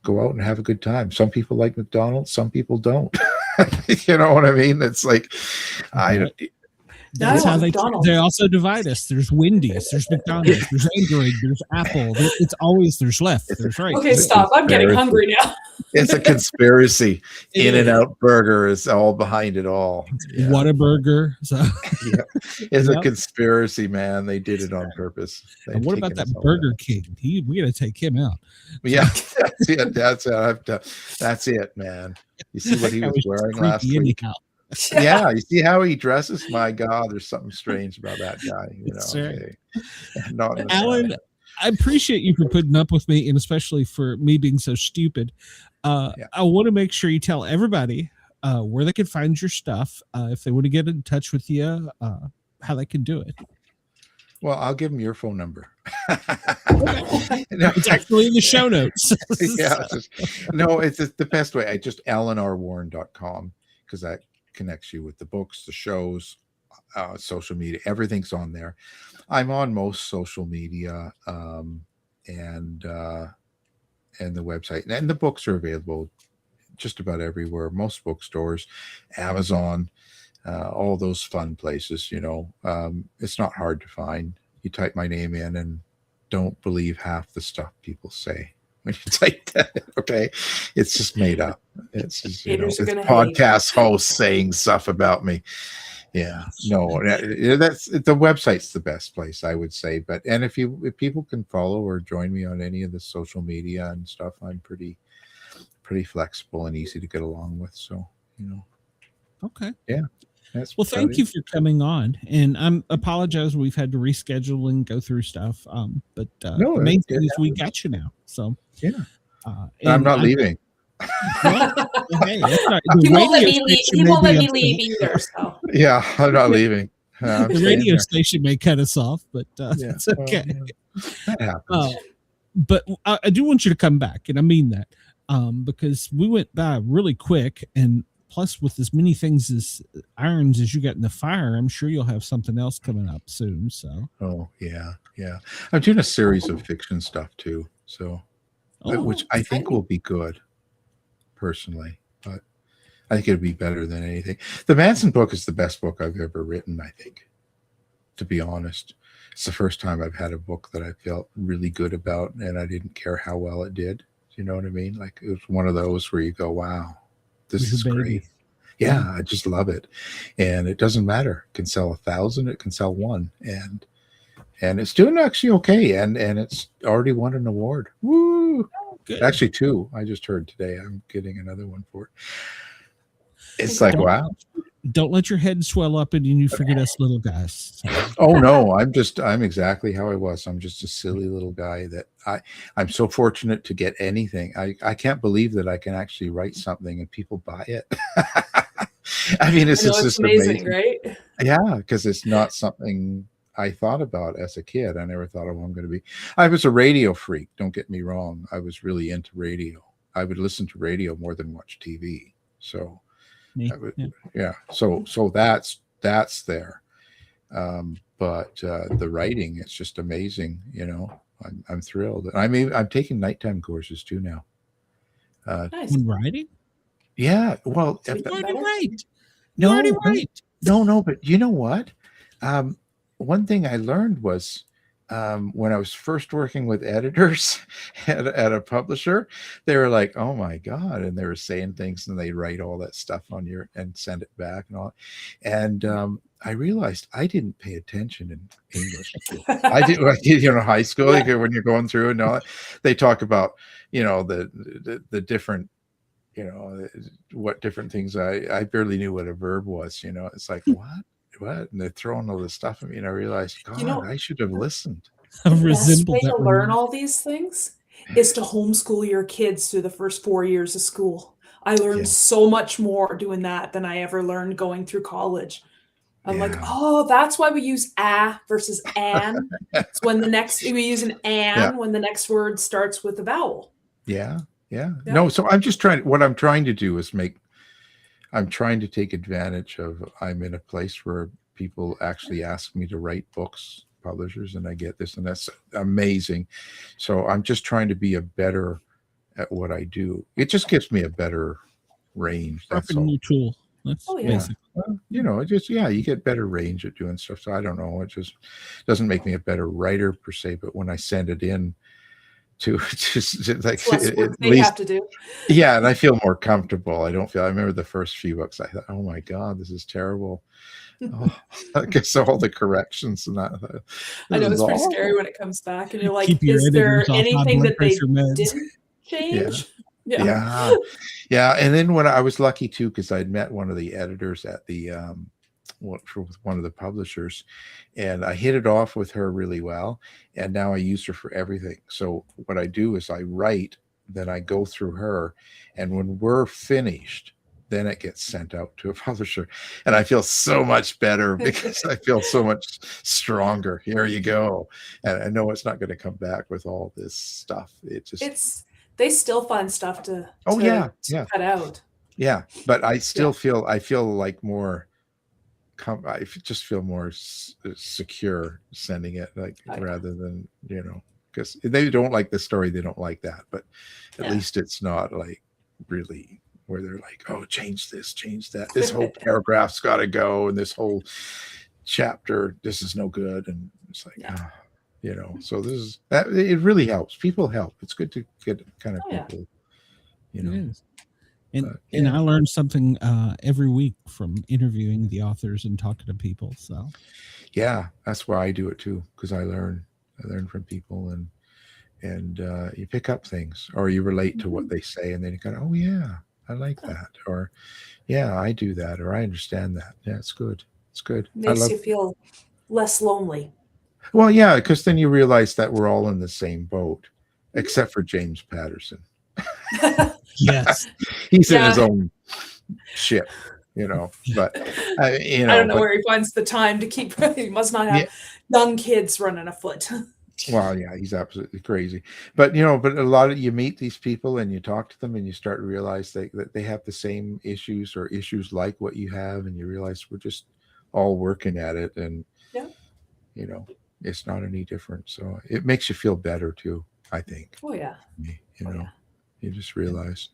go out and have a good time. Some people like McDonald's, some people don't. You know what I mean? It's like, That's No, how McDonald's. they also divide us. There's Wendy's, there's McDonald's, there's Android, there's Apple. It's always there's left, there's right. Okay, stop. I'm getting hungry now. It's a conspiracy. It In-N-Out Burger is all behind it all. Yeah. Whataburger. So Yeah. It's a Yep. conspiracy, man. They did it on purpose. and what about that Burger King? We got to take him out. Yeah, that's it. That's it, man. You see what he That was was wearing creepy last week? anyhow. Yeah, you see how he dresses? My God, there's something strange about that guy. That's right. Not in the Alan, slightest. I appreciate you for putting up with me, and especially for me being so stupid. I want to make sure you tell everybody where they can find your stuff. If they want to get in touch with you, how they can do it. Well, I'll give him your phone number. It's actually in the show notes. Yeah, it's the best way. I just alanrwarren.com, because that connects you with the books, the shows, social media. Everything's on there. I'm on most social media, and the website, and the books are available just about everywhere. Most bookstores, Amazon, all those fun places. It's not hard to find. You type my name in, and don't believe half the stuff people say when you type that. Okay, it's just made up. It's just Haters are it's gonna podcast hosts saying stuff about me. Yeah, no, that's the website's the best place, I would say. But if people can follow or join me on any of the social media and stuff, I'm pretty flexible and easy to get along with. So Okay. Yeah. Well, thank you for coming on, and I'm apologize we've had to reschedule and go through stuff. But No, the main it thing is we happens. got you now. So Yeah. and I'm not leaving. Well, hey, that's all right. He The won't let radio me leave. station He may won't be let me up- leave either. So Yeah, I'm not leaving. I'm The staying radio there. station may cut us off, but Yeah, it's okay. well, that happens. But I do want you to come back, and I mean that, because we went by really quick, and plus with as many things as irons as you got in the fire, I'm sure you'll have something else coming up soon. So, Oh yeah. I'm doing a series of fiction stuff too, so which I think exciting. will be good, personally. But I think it'd be better than anything. The Manson book is the best book I've ever written, I think. To be honest, it's the first time I've had a book that I felt really good about, and I didn't care how well it did. You know what I mean? Like, it was one of those where you go, "Wow, this It's a is baby. great." Yeah, I just love it, and it doesn't matter. It can sell 1,000, it can sell one, and it's doing actually okay, and it's already won an award. Woo! good. Actually, 2. I just heard today. I'm getting another one for it. It's like, wow. Don't let your head swell up and you forget us little guys. So, Oh no, I'm exactly how I was. I'm just a silly little guy that I'm so fortunate to get anything. I can't believe that I can actually write something and people buy it. I mean, it's I know, just it's amazing, amazing. right? Yeah, because it's not something I thought about as a kid. I never thought, oh, I'm going to be. I was a radio freak. Don't get me wrong. I was really into radio. I would listen to radio more than watch TV. So, me, yeah. So that's there. But the writing, it's just amazing. I'm thrilled. I'm taking nighttime courses too now. Nice. In writing? Yeah. Well, You already write. no, You already write. no, but you know what? One thing I learned was when I was first working with editors at a publisher, they were like, "Oh my God," and they were saying things, and they write all that stuff on and send it back and all. And I realized I didn't pay attention in English. I did, high school, Yeah. when you're going through and all that, they talk about, the different, what different things. I barely knew what a verb was. It's like, what? And they're throwing all this stuff at me, and I realized, God, I should have listened. I The best resemble way that. to learn all these things is to homeschool your kids through the first 4 years of school. I learned Yeah. so much more doing that than I ever learned going through college. I'm like, Yeah. oh, that's why we use "a" versus "an." It's when we use an "and" Yeah. when the next word starts with a vowel. Yeah. Yeah. No, so what I'm trying to do is I'm trying to take advantage of, I'm in a place where people actually ask me to write books, publishers, and I get this, and that's amazing. So I'm just trying to be better at what I do. It just gives me a better range. That's Sharpen all. your tool. That's Oh, yeah. basic. Well, it just, you get better range at doing stuff. So I don't know. It just doesn't make me a better writer per se, but when I send it in to just like It's less work at they least, have to do. and I feel more comfortable. I remember the first few books, I thought, oh my God, this is terrible. I guess all the corrections and that. I know This it's is pretty awful. scary when it comes back and you're like, Keep your is there editors off high anything blood that they pressure meds. didn't change? Yeah. And then when I was lucky too, because I'd met one of the editors at the with one of the publishers, and I hit it off with her really well, and now I use her for everything. So what I do is I write, then I go through her, and when we're finished, then it gets sent out to a publisher, and I feel so much better because I feel so much stronger. Here you go, and I know it's not going to come back with all this stuff. They still find stuff to cut out. Yeah, but I still feel like more. I just feel more secure sending it, rather than because they don't like the story, they don't like that, but at least it's not like really where they're like, oh, change this, change that. This whole paragraph's got to go, and this whole chapter, this is no good, and it's like, So this is that. It really helps. People help. It's good to get kind of people. It is. And I learn something every week from interviewing the authors and talking to people. So that's why I do it too, because I learn from people, and you pick up things, or you relate to what they say, and then you go, oh yeah, I like that, or I do that, or I understand that. Yeah, it's good. It's good. Makes you feel less lonely. Well, yeah, because then you realize that we're all in the same boat, except for James Patterson. Yes, he's in his own ship, but I don't know where he finds the time to keep. He must not have young kids running afoot. Well, yeah, he's absolutely crazy. But but a lot of you meet these people and you talk to them and you start to realize that they have the same issues or issues like what you have, and you realize we're just all working at it, and it's not any different. So it makes you feel better too, I think. Oh yeah. You just realize,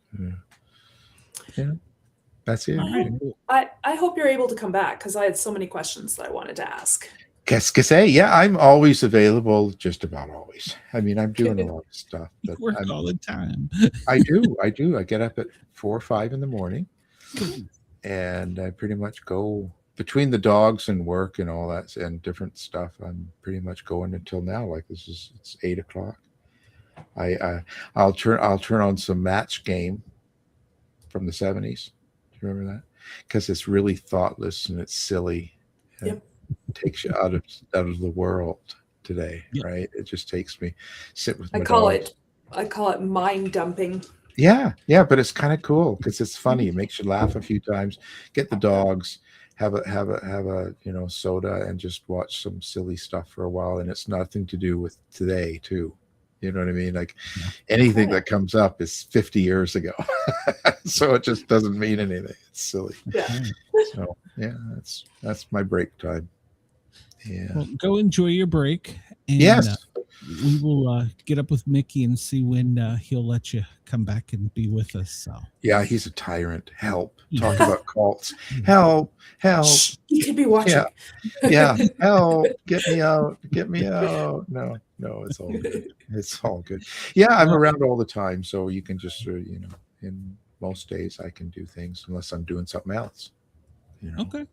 that's it. I hope you're able to come back, because I had so many questions that I wanted to ask. Qu'est-ce que c'est? Yeah, I'm always available, just about always. I mean, I'm doing a lot of stuff. But you work all the time. I do. I get up at 4 or 5 in the morning, and I pretty much go between the dogs and work and all that and different stuff. I'm pretty much going until now. Like it's 8 o'clock. I'll turn on some Match Game from the 70s. Do you remember that? Because it's really thoughtless and it's silly. And it takes you out of the world today, right? It just takes me sit with my dogs. I call it mind dumping. Yeah, but it's kind of cool because it's funny. It makes you laugh a few times. Get the dogs, have a soda, and just watch some silly stuff for a while. And it's nothing to do with today, too. You know what I mean? Like anything that comes up is 50 years ago. So it just doesn't mean anything. It's silly. Yeah. So that's my break time. Yeah. Well, go enjoy your break. And, yes. We will get up with Mickey and see when he'll let you come back and be with us. So yeah, he's a tyrant. Help. Talk about cults. Help. You could be watching. Yeah. Help. Get me out. No, it's all good. It's all good. Yeah, I'm around all the time, so you can just in most days I can do things unless I'm doing something else. Okay.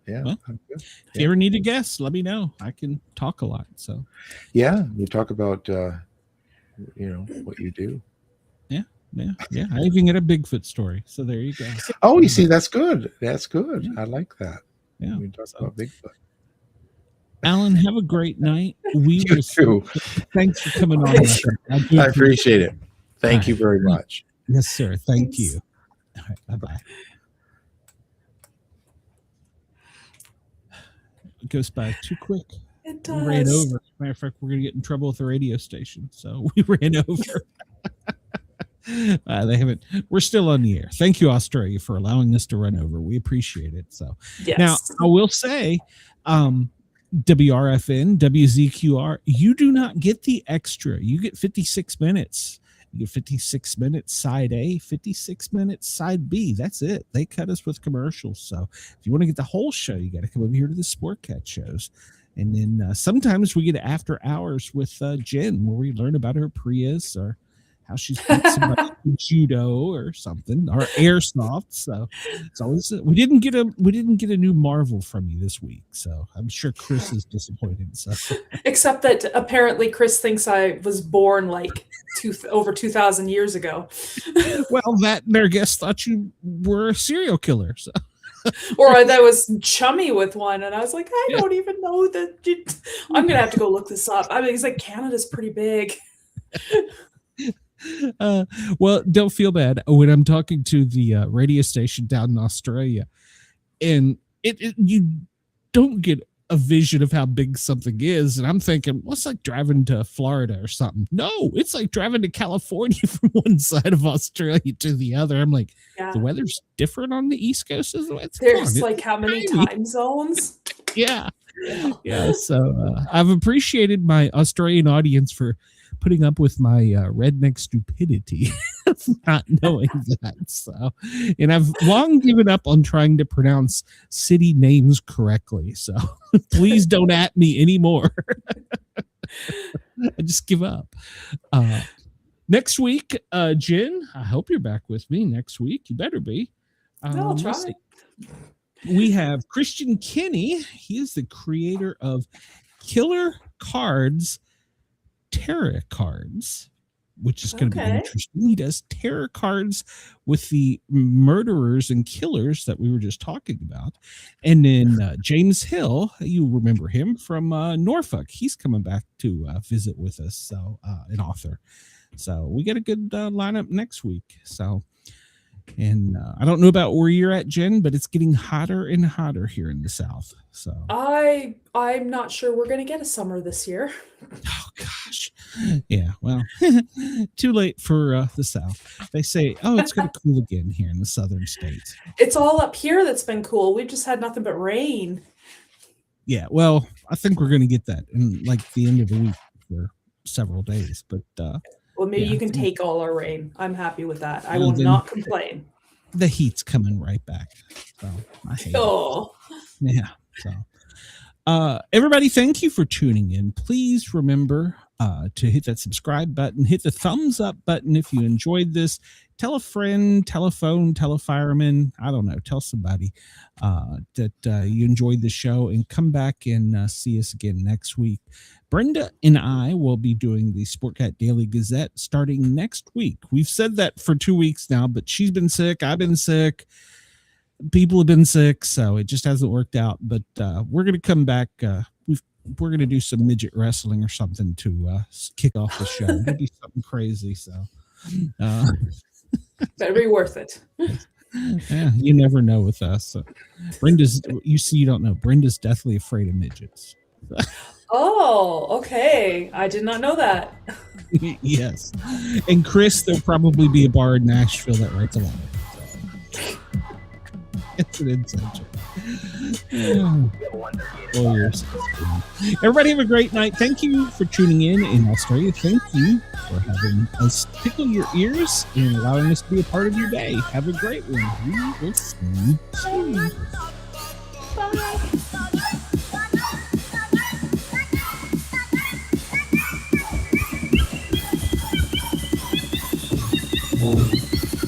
Yeah. Well, if you ever need a guest, let me know. I can talk a lot. So yeah, you talk about what you do. Yeah. I even get a Bigfoot story. So there you go. Oh, you see, that's good. I like that. Yeah. We talk about Bigfoot. Alan, have a great night. You too. Thanks for coming on. I appreciate it. Thank you very much. Yes, sir. Thanks. You. All right. Bye-bye. It goes by too quick. It does. We ran over. Matter of fact, we're going to get in trouble with the radio station. So we ran over. They haven't. We're still on the air. Thank you, Australia, for allowing us to run over. We appreciate it. So now I will say, WRFN, WZQR, you do not get the extra. You get 56 minutes You get 56 minutes side A, 56 minutes side B. That's it. They cut us with commercials. So if you want to get the whole show, you got to come over here to the Sportcat shows. And then sometimes we get after hours with Jen, where we learn about her Prius or how she's beat somebody in judo or something, or airsoft. So it's always we didn't get a new Marvel from you this week. So I'm sure Chris is disappointed. So Except that apparently Chris thinks I was born like over 2,000 years ago. Well, that and their guest thought you were a serial killer. So. Or that was chummy with one, and I was like, I don't even know that. I'm gonna have to go look this up. I mean, he's like, Canada's pretty big. Well, don't feel bad when I'm talking to the radio station down in Australia, and you don't get a vision of how big something is, and I'm thinking, what's like driving to Florida or something? No, it's like driving to California from one side of Australia to the other. I'm like, the weather's different on the East Coast. There's like how many time zones? Yeah. So I've appreciated my Australian audience for putting up with my redneck stupidity of not knowing that. So, and I've long given up on trying to pronounce city names correctly. So please don't at me anymore. I just give up. Next week, Jen, I hope you're back with me next week. You better be. I'll try. We have Christian Kinney. He is the creator of Killer Cards Tarot Cards, which is going to be interesting. He does tarot cards with the murderers and killers that we were just talking about. And then James Hill, you remember him from Norfolk. He's coming back to visit with us, so an author. So we got a good lineup next week. So, and I don't know about where you're at, Jen, but it's getting hotter and hotter here in the South. So I'm not sure we're going to get a summer this year. Oh gosh. Yeah, well, too late for the South. They say, it's going to cool again here in the southern states. It's all up here that's been cool. We've just had nothing but rain. Yeah, well, I think we're going to get that in like the end of the week for several days. But well, maybe you can take all our rain. I'm happy with that. I will not complain. The heat's coming right back. So I hate it. Yeah. So everybody, thank you for tuning in. Please remember to hit that subscribe button, hit the thumbs up button if you enjoyed this. Tell a friend, tell a phone, tell a fireman. I don't know. Tell somebody that you enjoyed the show, and come back and see us again next week. Brenda and I will be doing the Sportcat Daily Gazette starting next week. We've said that for 2 weeks now, but she's been sick. I've been sick. People have been sick, so it just hasn't worked out. But we're going to come back. We're going to do some midget wrestling or something to kick off the show. It'll be something crazy. So better be worth it. Yeah, you never know with us. So you don't know. Brenda's deathly afraid of midgets. Oh, okay. I did not know that. Yes. And Chris, there'll probably be a bar in Nashville that writes a lot of it. So. It's an inside joke. Oh, years. Everybody have a great night. Thank you for tuning in Australia. Thank you for having us tickle your ears and allowing us to be a part of your day. Have a great one. We will see you soon. Bye.